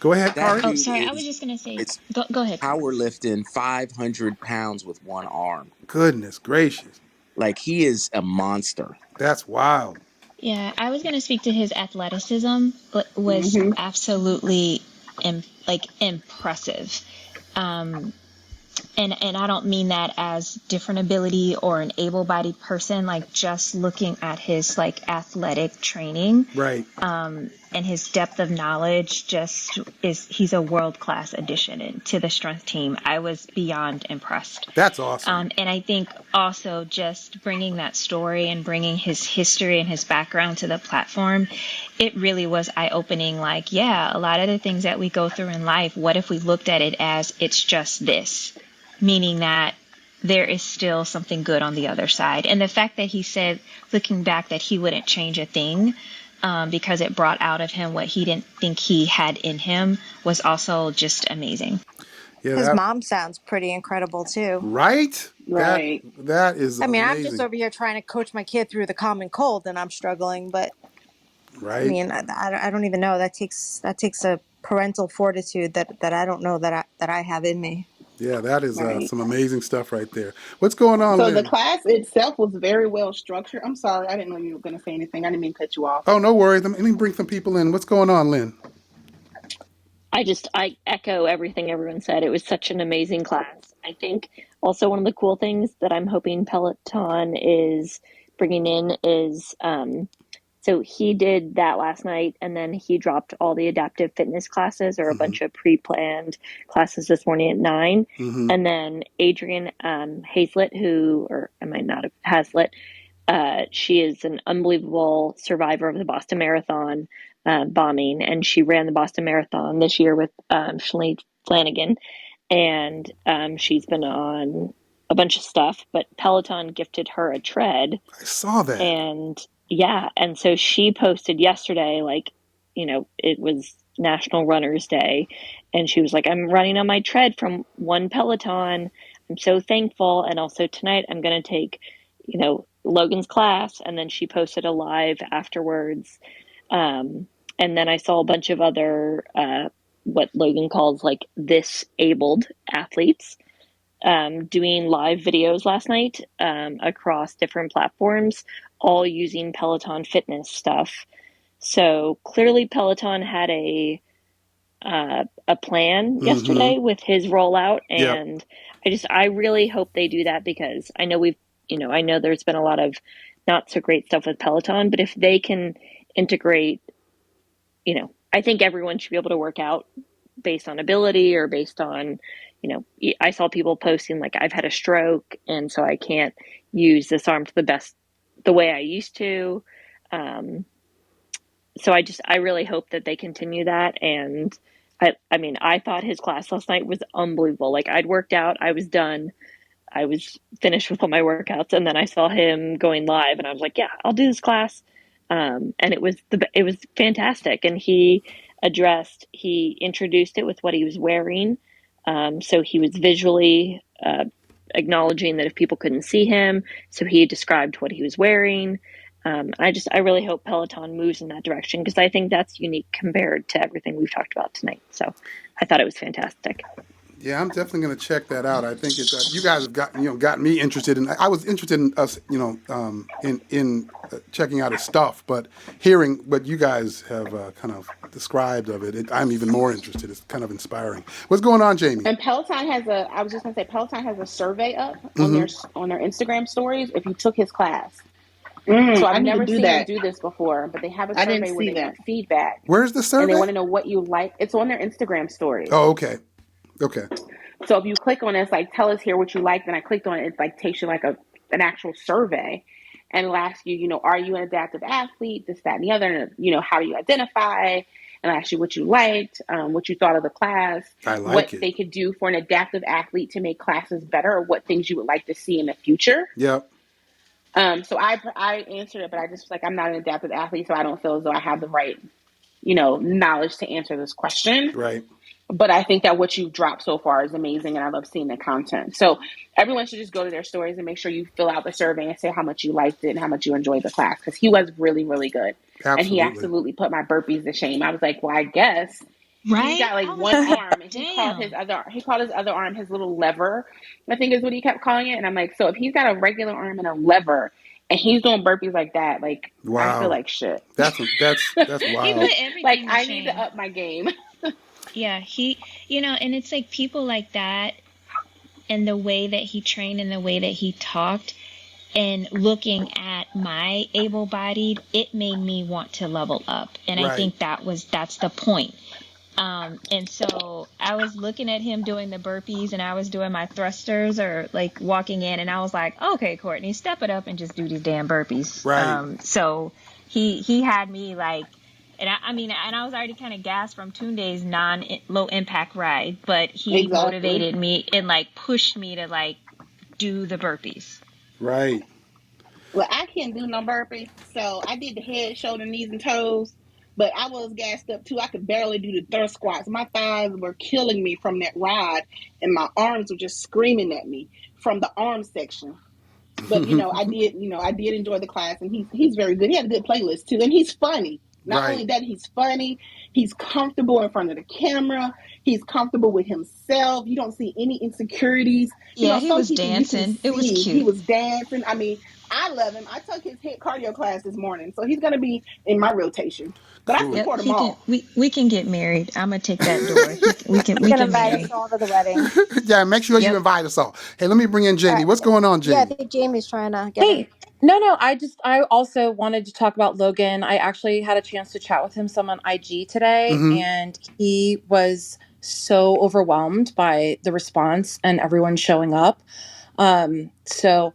Go ahead, That Kari. oh, dude sorry. I was just going to say, is go ahead. power lifting 500 pounds with one arm. Goodness gracious. Like, he is a monster. That's wild. Yeah, I was going to speak to his athleticism, but was Hmm. absolutely impressive. Um, and I don't mean that as different ability or an able-bodied person, like just looking at his like athletic training, Right. and his depth of knowledge he's a world-class addition to the strength team. I was beyond impressed. That's awesome. And I think also just bringing that story and bringing his history and his background to the platform, it really was eye-opening. Like, yeah, a lot of the things that we go through in life, what if we looked at it as it's just this? Meaning that there is still something good on the other side. And the fact that he said, looking back, that he wouldn't change a thing because it brought out of him what he didn't think he had in him was also just amazing. Yeah. His mom sounds pretty incredible too. Right. Right. That is I mean, I'm just amazing. over here trying to coach my kid through the common cold, and I'm struggling. But I Right. mean, I don't even know. That takes a parental fortitude that I don't know that I have in me. Yeah, that is Right. some amazing stuff right there. What's going on, So the Lynn? class itself was very well structured. I'm sorry, I didn't know you were going to say anything. I didn't mean to cut you off. Oh, no worries. Let me bring some people in. What's going on, Lynn? I echo everything everyone said. It was such an amazing class. I think also one of the cool things that I'm hoping Peloton is bringing in is so he did that last night, and then he dropped all the adaptive fitness classes or a Mm-hmm. bunch of pre-planned classes this morning at 9. Mm-hmm. And then Adrian Hazlett, or I might not have Hazlett, she is an unbelievable survivor of the Boston Marathon bombing, and she ran the Boston Marathon this year with Shalane Flanagan, and she's been on a bunch of stuff, but Peloton gifted her a tread. I saw that. And yeah, and so she posted yesterday, like, it was National Runners Day, and she was like, I'm running on my tread from One Peloton. I'm so thankful. And also tonight I'm going to take, Logan's class. And then she posted a live afterwards. And then I saw a bunch of other, what Logan calls like this abled athletes. doing live videos last night across different platforms, all using Peloton fitness stuff. So clearly Peloton had a plan yesterday with his rollout, and I really hope they do that, because I know I know there's been a lot of not so great stuff with Peloton, but if they can integrate, I think everyone should be able to work out based on ability or based on, I saw people posting like, I've had a stroke and so I can't use this arm to the way I used to. So I really hope that they continue that. And I thought his class last night was unbelievable. Like, I'd worked out, I was done, I was finished with all my workouts, and then I saw him going live, and I was like, yeah, I'll do this class. And it was fantastic. And he introduced it with what he was wearing. So he was visually acknowledging that if people couldn't see him, so he described what he was wearing. I really hope Peloton moves in that direction, because I think that's unique compared to everything we've talked about tonight. So I thought it was fantastic. Yeah, I'm definitely going to check that out. I think it's you guys have got me interested in. I was interested in us, in checking out his stuff, but hearing what you guys have kind of described of it, I'm even more interested. It's kind of inspiring. What's going on, Jamie? And Peloton has Peloton has a survey up on their Instagram stories if you took his class. So I've never seen them do this before, but they have a survey where they want feedback. Where's the survey? And they want to know what you like. It's on their Instagram stories. Oh, okay. Okay. So if you click on it, it's like, tell us here what you like. Then I clicked on it. It like takes you like an actual survey, and it'll ask you, are you an adaptive athlete? This, that, and the other. And, how do you identify? And ask you what you liked, what you thought of the class, what they could do for an adaptive athlete to make classes better, or what things you would like to see in the future. Yep. So I answered it, but I just was like, I'm not an adaptive athlete, so I don't feel as though I have the right, knowledge to answer this question. Right. But I think that what you've dropped so far is amazing, and I love seeing the content. So everyone should just go to their stories and make sure you fill out the survey and say how much you liked it and how much you enjoyed the class, because he was really, really good. Absolutely. And he absolutely put my burpees to shame. I was like, well, I guess he's got like one arm, and he called his other arm his little lever, I think is what he kept calling it. And I'm like, so if he's got a regular arm and a lever, and he's doing burpees like that, like, wow. I feel like shit. That's wild. Like, I need to up my game. Yeah, and it's like people like that, and the way that he trained and the way that he talked, and looking at my able-bodied, it made me want to level up. And right. I think that's the point. And so I was looking at him doing the burpees, and I was doing my thrusters, or like walking in, and I was like, okay, Courtney, step it up and just do these damn burpees. Right. So he had me like, and I was already kind of gassed from Tunde's low impact ride, but he motivated me and like pushed me to like do the burpees. Right. Well, I can't do no burpees, so I did the head, shoulder, knees, and toes, but I was gassed up too. I could barely do the thrust squats. My thighs were killing me from that ride, and my arms were just screaming at me from the arm section. But I did enjoy the class, and he's very good. He had a good playlist too, and he's funny. Not only that, he's funny. He's comfortable in front of the camera. He's comfortable with himself. You don't see any insecurities. Yeah, he was dancing. It was cute. He was dancing. I mean, I love him. I took his HIIT cardio class this morning, so he's going to be in my rotation. But I support him all. We can get married. I'm going to take that door. We can invite us all to the wedding. Yeah, make sure you invite us all. Hey, let me bring in Jamie. What's going on, Jamie? Yeah, I think Jamie's trying to get in. No, I also wanted to talk about Logan. I actually had a chance to chat with him some on IG today, and he was so overwhelmed by the response and everyone showing up. So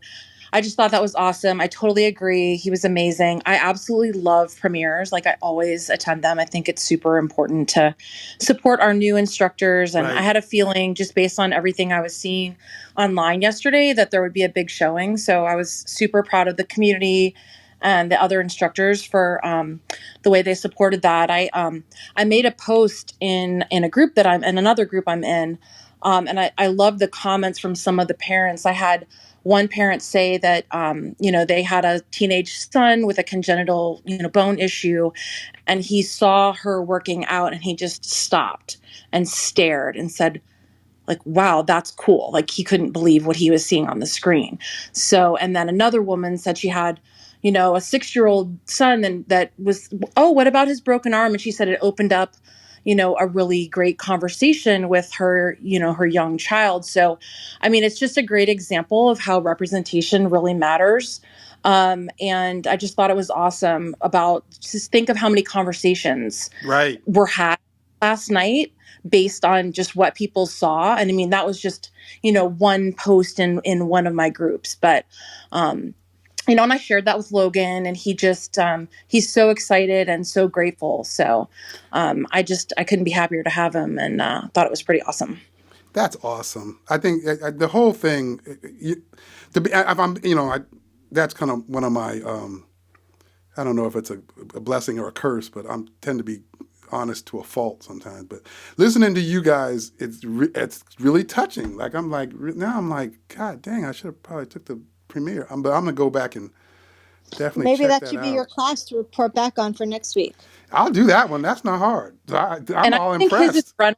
I just thought that was awesome. I totally agree. He was amazing. I absolutely love premieres. Like, I always attend them. I think it's super important to support our new instructors. And I had a feeling, just based on everything I was seeing online yesterday, that there would be a big showing. So I was super proud of the community and the other instructors for the way they supported that. I made a post in a group that I'm in, another group I'm in. And I love the comments from some of the parents. I had one parent say that, they had a teenage son with a congenital, bone issue, and he saw her working out and he just stopped and stared and said, like, wow, that's cool. Like, he couldn't believe what he was seeing on the screen. So, and then another woman said she had, a 6-year-old son, and that was, oh, what about his broken arm? And she said it opened up, a really great conversation with her, her young child. So, I mean, it's just a great example of how representation really matters. And I just thought it was awesome just think of how many conversations were had last night based on just what people saw. And I mean, that was just, one post in one of my groups, but, and I shared that with Logan, and he just, he's so excited and so grateful. So, I couldn't be happier to have him, and, thought it was pretty awesome. That's awesome. I think the whole thing, that's kind of one of my, I don't know if it's a blessing or a curse, but I tend to be honest to a fault sometimes. But listening to you guys, it's really touching. Like I'm like, God dang, I should have probably took the premiere. But I'm gonna go back and definitely maybe check that should be your out. class to report back on for next week. I'll do that one. That's not hard. I'm all I think impressed. his run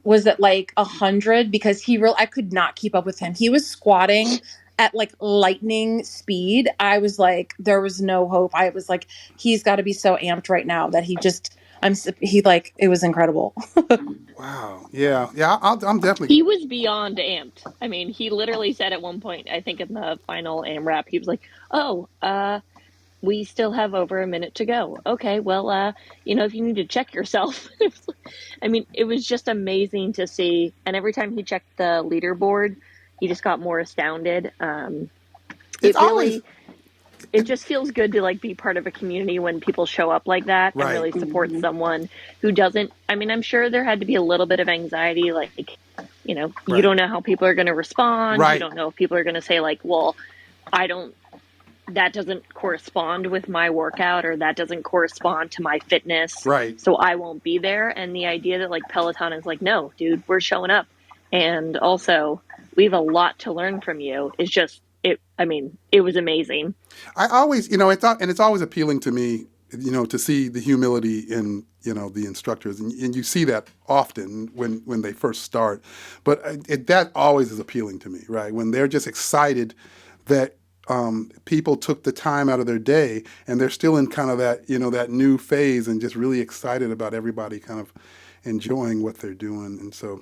was at like 100 because I could not keep up with him. He was squatting at like lightning speed. I was like, there was no hope. I was like, he's got to be so amped right now that it was incredible. Wow. Yeah. I'm definitely. He was beyond amped. I mean, he literally said at one point, I think in the final AMRAP, he was like, oh, we still have over a minute to go. Okay, well, if you need to check yourself. I mean, it was just amazing to see. And every time he checked the leaderboard, he just got more astounded. It just feels good to like be part of a community when people show up like that and really support someone who doesn't. I mean, I'm sure there had to be a little bit of anxiety, like, you don't know how people are going to respond. You don't know if people are going to say like, well, that doesn't correspond with my workout, or that doesn't correspond to my fitness. Right. So I won't be there. And the idea that like Peloton is like, no, dude, we're showing up. And also we have a lot to learn from you is just, it was amazing. I always, it's always appealing to me, to see the humility in, the instructors. And you see that often when they first start. But that always is appealing to me, right? When they're just excited that people took the time out of their day and they're still in kind of that, that new phase and just really excited about everybody kind of enjoying what they're doing. And so,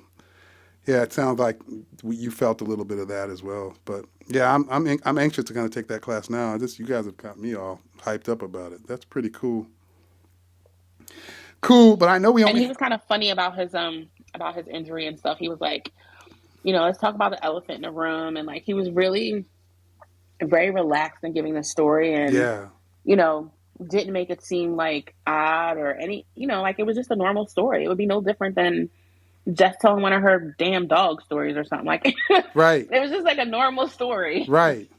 yeah, it sounds like you felt a little bit of that as well. But yeah, I'm anxious to kind of take that class now. You guys have got me all hyped up about it. That's pretty cool. Cool, but I know And he was kind of funny about his injury and stuff. He was like, let's talk about the elephant in the room, and like he was really very relaxed in giving the story, and didn't make it seem like odd or any, like it was just a normal story. It would be no different than just telling one of her damn dog stories or something. Like, right. It was just like a normal story. Right.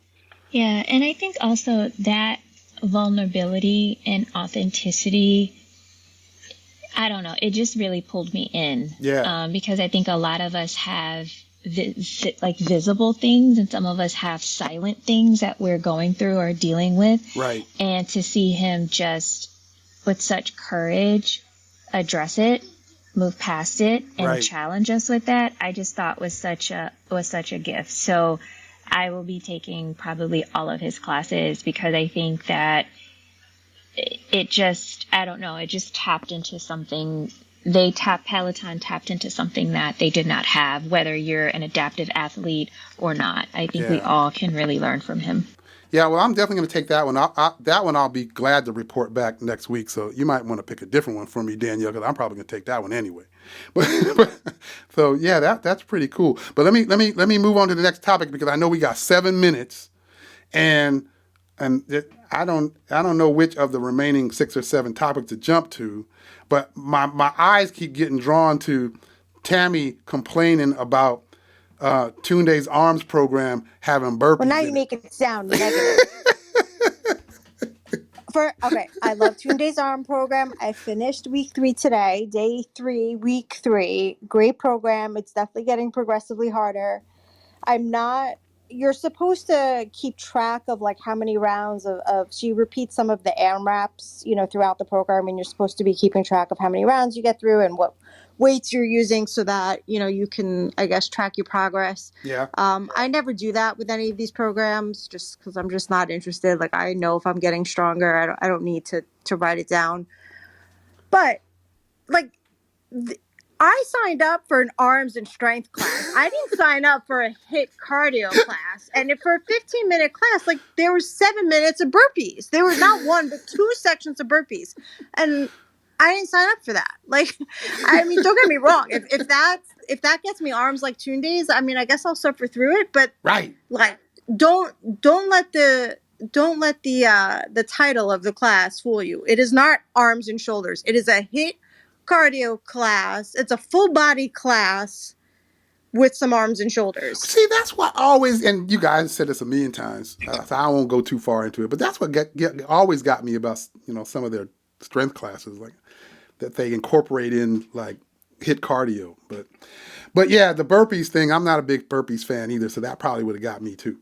Yeah, and I think also that vulnerability and authenticity, I don't know, it just really pulled me in. Yeah. Because I think a lot of us have visible things, and some of us have silent things that we're going through or dealing with. Right. And to see him just with such courage address it, move past it, and challenge us with that, I just thought was such a gift. So I will be taking probably all of his classes because I think that it just tapped into something. Peloton tapped into something that they did not have, whether you're an adaptive athlete or not. I think we all can really learn from him. Yeah, well, I'm definitely going to take that one. That one I'll be glad to report back next week. So you might want to pick a different one for me, Danielle, because I'm probably going to take that one anyway. So yeah, that's pretty cool. But let me move on to the next topic because I know we got 7 minutes, and I don't know which of the remaining 6 or 7 topics to jump to, but my eyes keep getting drawn to Tammy complaining about Tunde's arms program having burpees. Well, now you make it sound negative. I love Tunde's arm program. I finished week 3 today, day 3, week 3. Great program. It's definitely getting progressively harder. You're supposed to keep track of like how many rounds of she repeats some of the AMRAPs, throughout the program, and you're supposed to be keeping track of how many rounds you get through and what weights you're using so that, you can, I guess, track your progress. Yeah. I never do that with any of these programs just because I'm just not interested. Like, I know if I'm getting stronger, I don't need to write it down. But, like, I signed up for an arms and strength class. I didn't sign up for a HIIT cardio class. And for a 15-minute class, like, there were 7 minutes of burpees. There were not one, but 2 sections of burpees. And I didn't sign up for that. Like, I mean, don't get me wrong. If that gets me arms like Tunde's, I mean, I guess I'll suffer through it. But right, like, don't let the title of the class fool you. It is not arms and shoulders. It is a HIIT cardio class. It's a full body class with some arms and shoulders. See, that's what always, and you guys said this a million times, so I won't go too far into it, but that's what always got me about, some of their strength classes, like that they incorporate in like HIIT cardio. But yeah, the burpees thing, I'm not a big burpees fan either, so that probably would have got me too.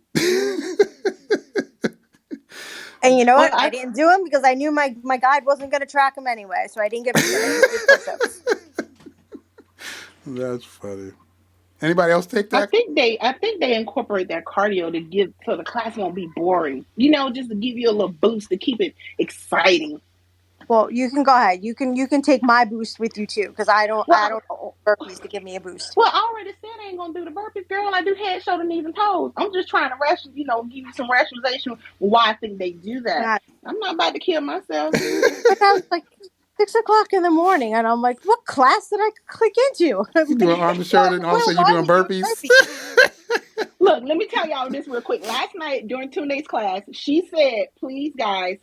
And you know what? I didn't do them because I knew my guide wasn't going to track them anyway, so I didn't get push-ups. That's funny. Anybody else take that? I think they incorporate that cardio to give so the class won't be boring. Just to give you a little boost to keep it exciting. Well, you can go ahead. You can take my boost with you too, because I don't know burpees to give me a boost. Well, I already said I ain't gonna do the burpees, girl. I do head, shoulder, knees, and toes. I'm just trying to give you some rationalization why I think they do that. I'm not about to kill myself. But that was like 6 o'clock in the morning, and I'm like, what class did I click into? You doing arm and shoulder, and also you doing burpees. Look, let me tell y'all this real quick. Last night during Tunde's class, she said, "Please, guys,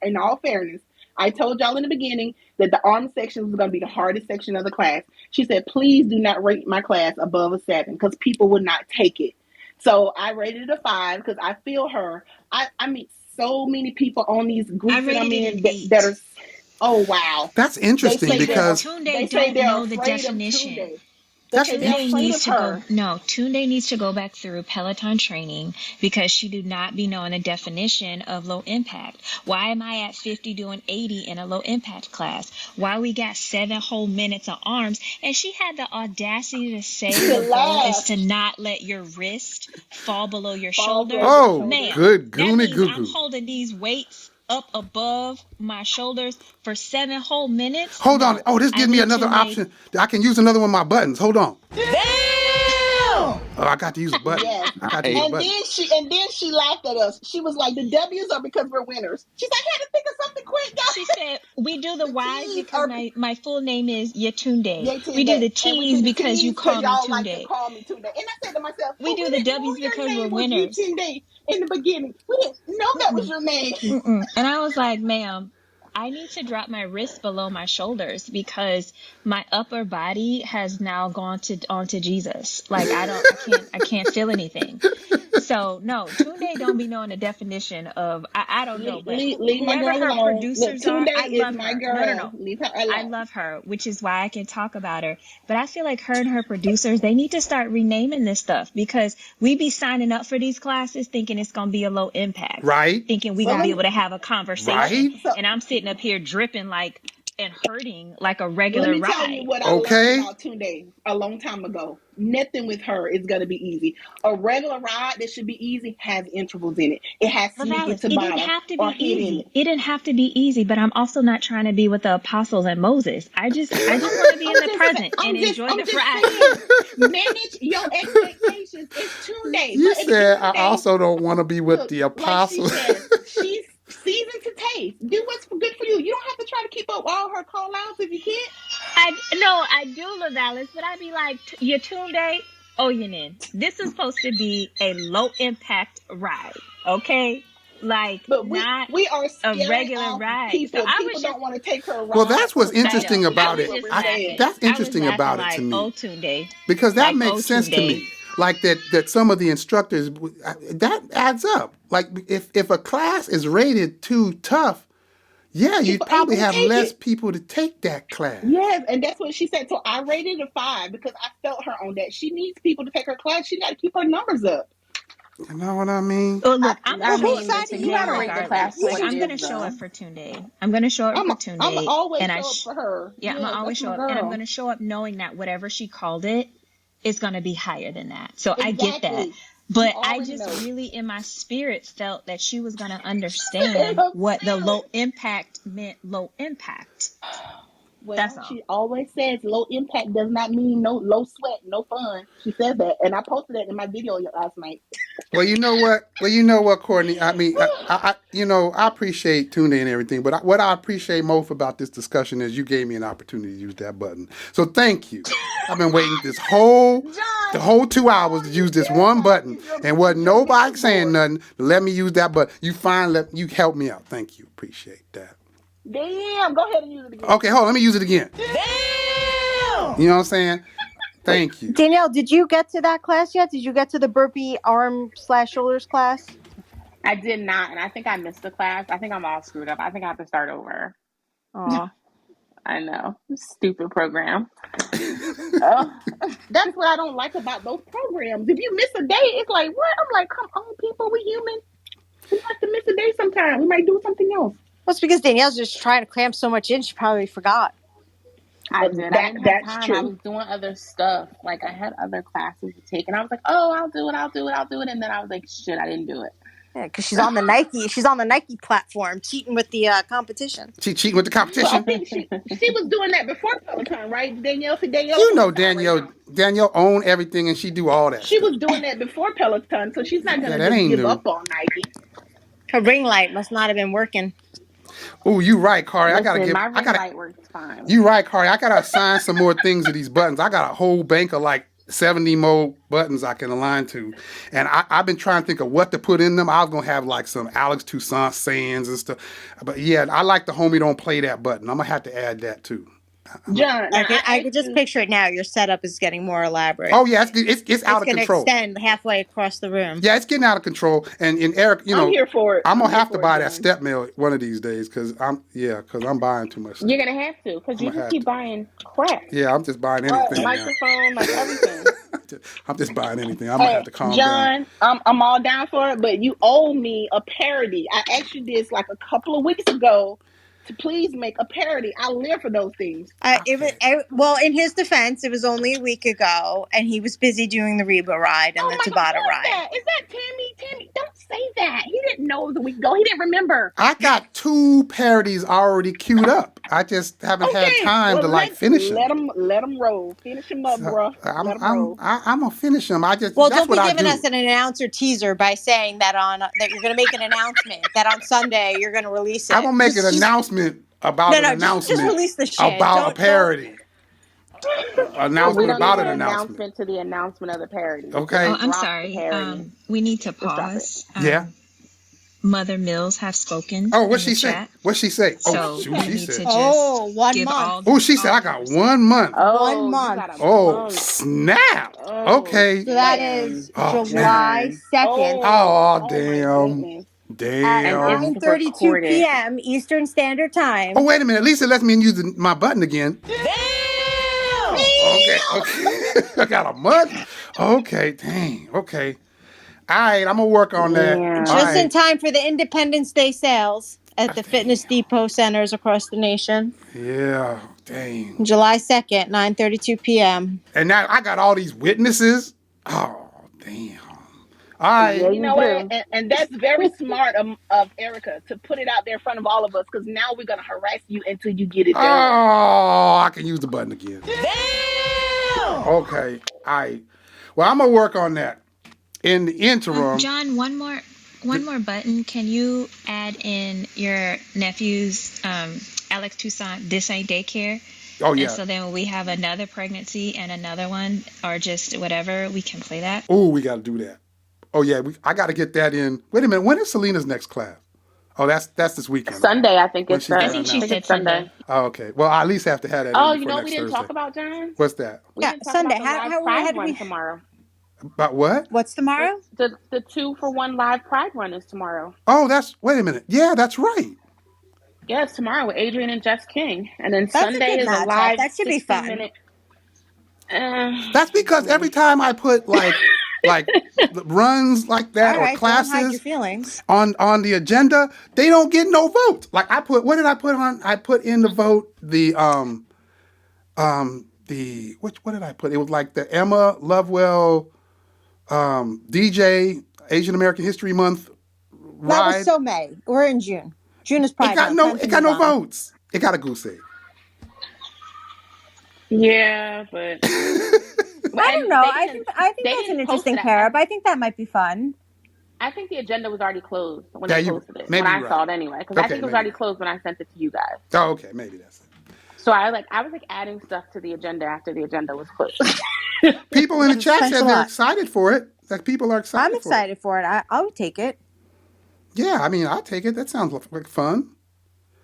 in all fairness." I told y'all in the beginning that the arm section was going to be the hardest section of the class. She said, please do not rate my class above a 7 because people would not take it. So I rated it a 5 because I feel her. I meet so many people on these groups that I'm in that are, oh, wow. That's interesting because Tunde don't know the definition. Tunde needs to go back through Peloton training because she do not be knowing the definition of low impact. Why am I at 50 doing 80 in a low impact class? Why we got 7 whole minutes of arms? And she had the audacity to say the goal is to not let your wrist fall below your shoulder. Oh, man, good that means I'm holding these weights up above my shoulders for 7 whole minutes. Hold on. Oh, this gives me another option. I can use another one of my buttons. Hold on. Damn! Oh, I got to use a button. Yes. And then she laughed at us. She was like, the W's are because we're winners. She's like, I had to think of something quick, guys. She said, we do the Y's because my full name is Yetunde. We do the T's because you call me Tunde. Like to call me Tunde. And I said to myself, we do the W's because we're winners. Yetunde in the beginning. We didn't know that was your name. And I was like, ma'am, I need to drop my wrist below my shoulders because my upper body has now gone onto Jesus. Like I can't feel anything. So no, Tunde don't be knowing the definition of I don't know, but leave my girl her alone. producers Look, Tunde are, I love is my her. girl. No. Leave her alone. I love her, which is why I can talk about her. But I feel like her and her producers, they need to start renaming this stuff because we be signing up for these classes thinking it's gonna be a low impact. Right. Thinking we're gonna be able to have a conversation. Right. And I'm sitting up here dripping like and hurting like a regular ride. Let me tell you what I learned about Tunde a long time ago. Nothing with her is going to be easy. A regular ride that should be easy has intervals in it. It has to get to bottom. It didn't have to be easy. It didn't have to be easy, but I'm also not trying to be with the apostles and Moses. I just want to be in the present and enjoy the ride. Manage your expectations. It's Tunde. You said I also don't want to be with the apostles. Like she's seasoned to taste. Do what's good for you. You don't have to try to keep up all her call outs if you can't. I do, Lavalice, but I'd be like, Yetunde Oyenin, this is supposed to be a low impact ride, okay? Like, but we are a regular ride. People, so people don't want to take her ride. Well, that's what's interesting about it. That's interesting about it to me. Tunde. Because that makes sense to me. Like that some of the instructors, that adds up. Like if a class is rated too tough, yeah, you'd probably have less people to take that class. Yes, and that's what she said. So I rated a 5 because I felt her on that. She needs people to take her class. She got to keep her numbers up. You know what I mean? Oh, look, I'm I gonna show Whose up mean, for side are you you gotta Tunde rate the on? class regardless. for Like, what it I'm is, gonna show up though. for Tunde. I'm gonna show up for I'm Tunde, always and show up for her. yeah, I'm gonna Yeah, always that's show my up, and I'm girl. gonna show up knowing that whatever she called it is gonna be higher than that. So I get that, Exactly. You but I already just know. really, in my spirit, felt that she was gonna In understand her what the low spirit. impact meant. Low impact. That's Well, all. she always says low impact does not mean no low sweat, no fun. She says that, and I posted that in my video last night. Well, you know what? Courtney. I mean, I appreciate tuning and everything, but what I appreciate most about this discussion is you gave me an opportunity to use that button. So thank you. I've been waiting the John, whole 2 hours to use this one everybody button, is your and wasn't is your nobody saying mentor. nothing to let me use that button. You helped me out. Thank you. Appreciate that. Damn, go ahead and use it again. Okay, hold on. Let me use it again. Damn. You know what I'm saying? Thank you. Danielle, did you get to that class yet? Did you get to the burpee arm/shoulders class? I did not, and I think I missed the class. I think I'm all screwed up. I think I have to start over. Oh, I know. Stupid program. Oh, That's what I don't like about those programs. If you miss a day, it's like, what? I'm like, come on, people, we human. We have to miss a day sometime. We might do something else. well, it's because Danielle's just trying to cram so much in. She probably forgot. I did. I didn't have That's time. I true. was doing other stuff. Like I had other classes to take, and I was like, "Oh, I'll do it." And then I was like, "Shit, I didn't do it." Yeah, because she's on the Nike. She's on the Nike platform, cheating with the competition. She cheating with the Well, I competition. think she was doing that before Peloton, right? Danielle, see, Danielle's You on know my side right Danielle. now. Danielle own everything, and she do all that She stuff. was doing that before Peloton, so she's not Yeah, gonna that just ain't give new. up on Nike. Her ring light must not have been working. Oh, you right, Kari. Listen, my ring light works fine. You right, Kari. I gotta assign some more things to these buttons. I got a whole bank of like 70 more buttons I can align to, and I've been trying to think of what to put in them. I was gonna have like some Alex Toussaint sayings and stuff, but yeah, I like the homie don't play that button. I'm gonna have to add that too. John, now I could just picture it now. Your setup is getting more elaborate. Oh yeah, it's out It's of going to control. extend halfway across the room. Yeah, it's getting out of control. And Eric, I'm here for it. I'm gonna have to buy that John. step mill one of these days because I'm buying too much stuff. You're gonna have to, because you just keep buying crap. Yeah, I'm just buying anything now. Microphone, like everything. I'm just buying anything. I'm gonna have to calm down. John, I'm all down for it, but you owe me a parody. I asked you this like a couple of weeks ago to please make a parody. I live for those things. Well, in his defense, it was only a week ago, and he was busy doing the Reba ride and the Tabata ride. Is that Tammy? Tammy, don't say that. He didn't know it was a week ago. He didn't remember. I got 2 parodies already queued up. I just haven't had time to finish them. Let them roll. Finish them up, bro. Let them roll. I'm gonna finish them. Don't be giving us an announcer teaser by saying that you're going to make an announcement that on Sunday you're going to release it. I'm gonna make an announcement about an announcement. Just release the shit about a parody. Announcement about an announcement to the announcement of the parody. Okay. Oh, I'm sorry. We need to pause. Yeah. Mother Mills have spoken. Oh, what'd she say? What'd she say? So she said. 1 month. Oh, she said I got 1 month. 1 month. Oh, snap. Okay. So that is July 2nd. Oh, damn. Damn. At 9:32 p.m. Eastern Standard Time. Oh, wait a minute. At least it lets me use my button again. Damn. Okay. I got a month. Okay. Dang. Okay. All right. I'm gonna work on that. Yeah. Just in time for the Independence Day sales at the Fitness Depot centers across the nation. Yeah. Dang. July 2nd, 9:32 p.m. And now I got all these witnesses. Oh, damn. All right. Yeah, you know what? And that's very smart of Erica to put it out there in front of all of us, because now we're going to harass you until you get it done. Oh, I can use the button again. Damn! Okay. All right. Well, I'm going to work on that. In the interim. John, one more button. Can you add in your nephew's Alex Toussaint This Ain't Daycare? Oh, yeah. And so then when we have another pregnancy and another one, or just whatever, we can play that. Oh, we got to do that. Oh, yeah. I got to get that in. Wait a minute. When is Selena's next class? Oh, that's this weekend. Sunday, I think it's I think she said Sunday. Oh, okay. Well, I at least have to have that Oh, in you for know next what we didn't Thursday. talk about, John? What's that? We didn't talk Sunday. about the live Pride run tomorrow. About what? What's tomorrow? The 2-for-1 live Pride run is tomorrow. Oh, wait a minute. Yeah, that's right. Yeah, it's tomorrow with Adrian and Jess King. And then That's Sunday is a live that should be fun. 60-minute. That's because every time I put like like runs like that All or right, don't hide your classes feelings. on the agenda, they don't get no vote. Like what did I put on? I put in the vote what did I put? It was like the Emma Lovewell DJ Asian American History Month ride. That was so May. We're in June. June is Pride Month. It got no votes. It got a goose egg. Yeah, but I don't know. I think that's an interesting pair, but I think that might be fun. I think the agenda was already closed when they posted it. Maybe when I saw it anyway, because I think it was already closed when I sent it to you guys. Oh, okay, maybe that's it. So I was adding stuff to the agenda after the agenda was closed. People in the chat said they're excited for it. Like people are excited. I'm excited for it. I'll take it. Yeah, I mean, I'll take it. That sounds like fun.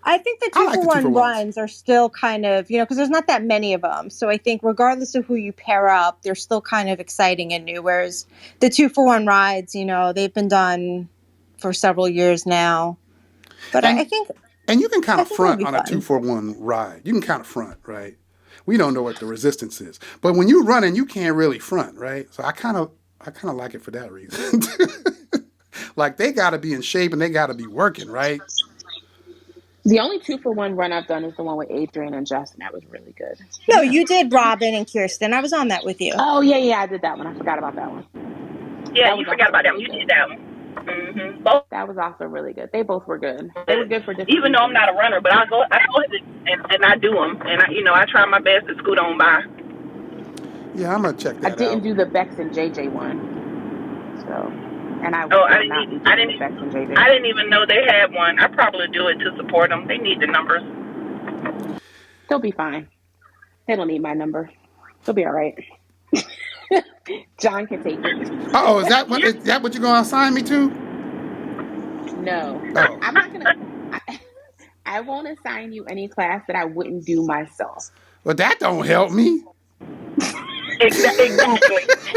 I think the 2-for-1 runs are still kind of, because there's not that many of them. So I think regardless of who you pair up, they're still kind of exciting and new. Whereas the 2-for-1 rides, they've been done for several years now. But I think... And you can kind of front on a 2-for-1 ride. You can kind of front, right? We don't know what the resistance is. But when you're running, you can't really front, right? So I kind of like it for that reason. Like they got to be in shape and they got to be working, right? The only 2-for-1 run I've done is the one with Adrian and Justin. That was really good. No, you did Robin and Kirsten. I was on that with you. Oh, yeah, I did that one. I forgot about that one. Yeah, you forgot about that one. You did that one. Mm-hmm. Both. That was also really good. They both were good. They were good for different Even though I'm not a runner, but I go and I do them. And, I try my best to scoot on by. Yeah, I'm going to check that out. I didn't do the Bex and JJ one. So... And I didn't even know they had one. I probably do it to support them. They need the numbers. They'll be fine. They don't need my number. They'll be all right. John can take it. Oh, is that what you're going to assign me to? No. Oh. I'm not going to. I won't assign you any class that I wouldn't do myself. Well, that don't help me. Exactly.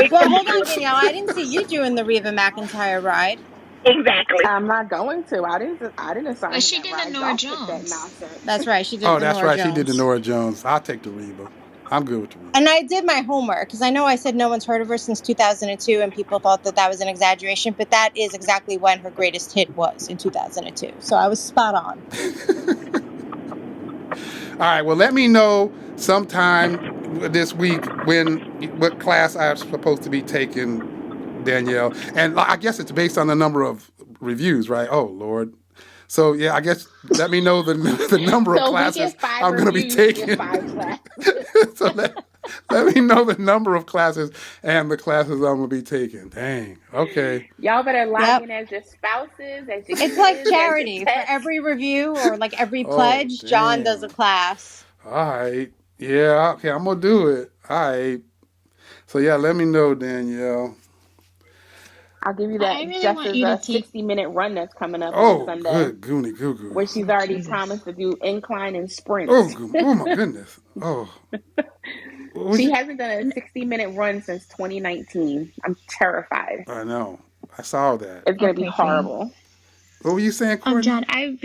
Well, hold on, Danielle. I didn't see you doing the Reba McEntire ride. Exactly. I'm not going to. I didn't assign. But she did the Nora Jones. That's right. She did. Oh, that's right. She did the Nora Jones. I'll take the Reba. I'm good with the Reba. And I did my homework because I know I said no one's heard of her since 2002, and people thought that was an exaggeration. But that is exactly when her greatest hit was, in 2002. So I was spot on. All right. Well, let me know sometime this week what class I'm supposed to be taking, Danielle. And I guess it's based on the number of reviews, right? Oh, Lord. So, yeah, I guess let me know the number of classes I'm going to be taking. So let me know the number of classes and the classes I'm going to be taking. Dang. Okay. Y'all better log in as your spouses, as your kids, it's like charity. For every review or like every pledge, John does a class. All right. Yeah, okay, I'm going to do it. All right. So, yeah, let me know, Danielle. I'll give you that just as a 60-minute run that's coming up on Sunday. Oh, good goony goo-goo. Where she's already promised to do incline and sprint. Oh, my goodness. Oh. She hasn't done a 60-minute run since 2019. I'm terrified. I know. I saw that. It's going to be horrible. What were you saying, Courtney? John, I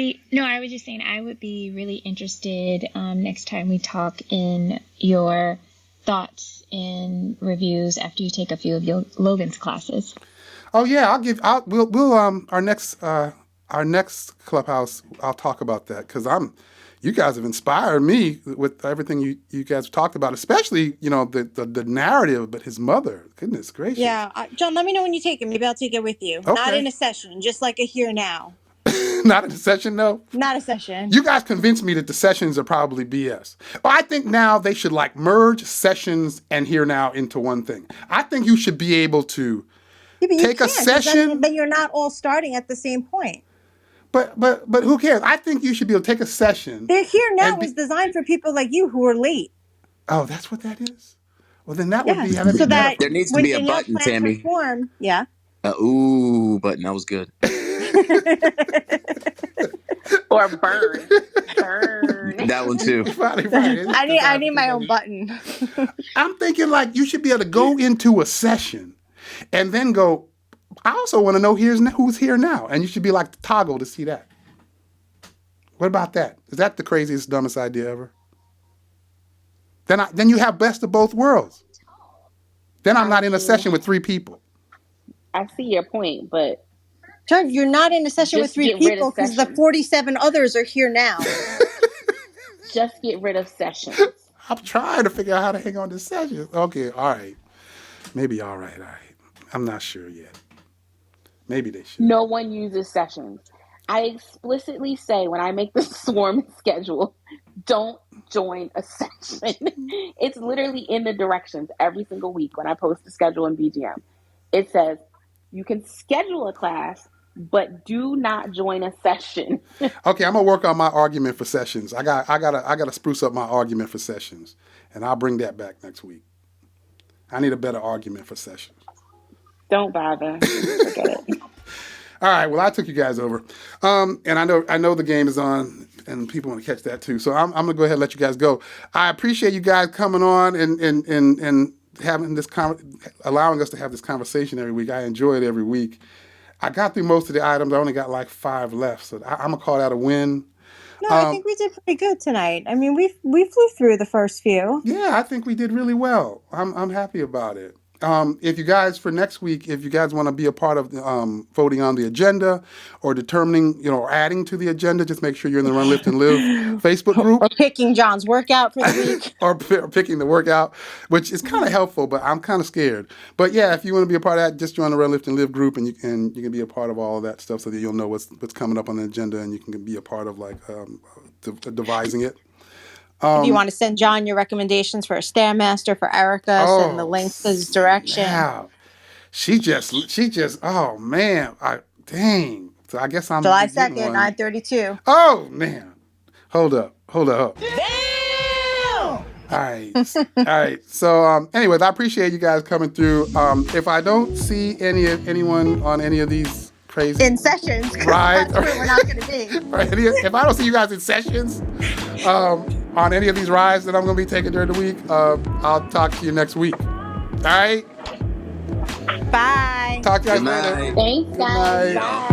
was just saying I would be really interested next time we talk in your thoughts and reviews after you take a few of Logan's classes. Oh yeah, we'll our next Clubhouse, I'll talk about that because you guys have inspired me with everything you guys have talked about, especially the narrative, but his mother. Goodness gracious. Yeah, John, let me know when you take it. Maybe I'll take it with you. Okay. Not in a session, just like a here now. Not in a session, no? Not a session. You guys convinced me that the sessions are probably BS. But I think now they should merge sessions and here now into one thing. I think you should be able to take a session. But you're not all starting at the same point. But who cares? I think you should be able to take a session. The here now was designed for people like you who are late. Oh, that's what that is? Well, then that would be... So that there needs to be a button, Tammy. Perform, yeah. Ooh, button. That was good. Or burn. That one too. I need my own button. I'm thinking you should be able to go into a session and then go, I also want to know who's here now. And you should be the toggle to see that. What about that? Is that the craziest, dumbest idea ever? Then you have best of both worlds. Then I'm not in a session with 3 people. I see your point, but You're not in a session with just 3 get rid people of because the sessions. 47 others are here now. Just get rid of sessions. I'm trying to figure out how to hang on to sessions. Okay, all right. Maybe all right. I'm not sure yet. Maybe they should. No one uses sessions. I explicitly say when I make the swarm schedule, don't join a session. It's literally in the directions every single week when I post the schedule in BGM. It says you can schedule a class, but do not join a session. Okay, I'm gonna work on my argument for sessions. I gotta spruce up my argument for sessions, and I'll bring that back next week. I need a better argument for sessions. Don't bother. Forget it. All right. Well, I took you guys over, and I know the game is on, and people want to catch that too. So I'm gonna go ahead and let you guys go. I appreciate you guys coming on and having this allowing us to have this conversation every week. I enjoy it every week. I got through most of the items. I only got like 5 left, so I'm gonna call that a win. No, I think we did pretty good tonight. I mean, we flew through the first few. Yeah, I think we did really well. I'm happy about it. If you guys, for next week, if you guys want to be a part of voting on the agenda or determining, or adding to the agenda, just make sure you're in the Run, Lift, and Live Facebook group. Or picking John's workout for the week. or picking the workout, which is kind of helpful, but I'm kind of scared. But yeah, if you want to be a part of that, just join the Run, Lift, and Live group, and you can be a part of all of that stuff so that you'll know what's coming up on the agenda, and you can be a part of devising it. If you want to send John your recommendations for a Stairmaster for Erica, send the link to his direction. Yeah. She just, oh man, dang. So I guess I'm July 2nd, 9:32. Oh man. Hold up. Damn! All right. So anyways, I appreciate you guys coming through. If I don't see anyone on any of these crazy in sessions, right? That's where we're not going to be. Right. If I don't see you guys in sessions, on any of these rides that I'm going to be taking during the week, I'll talk to you next week. All right? Bye. Talk to you guys later. Thanks, guys. Bye.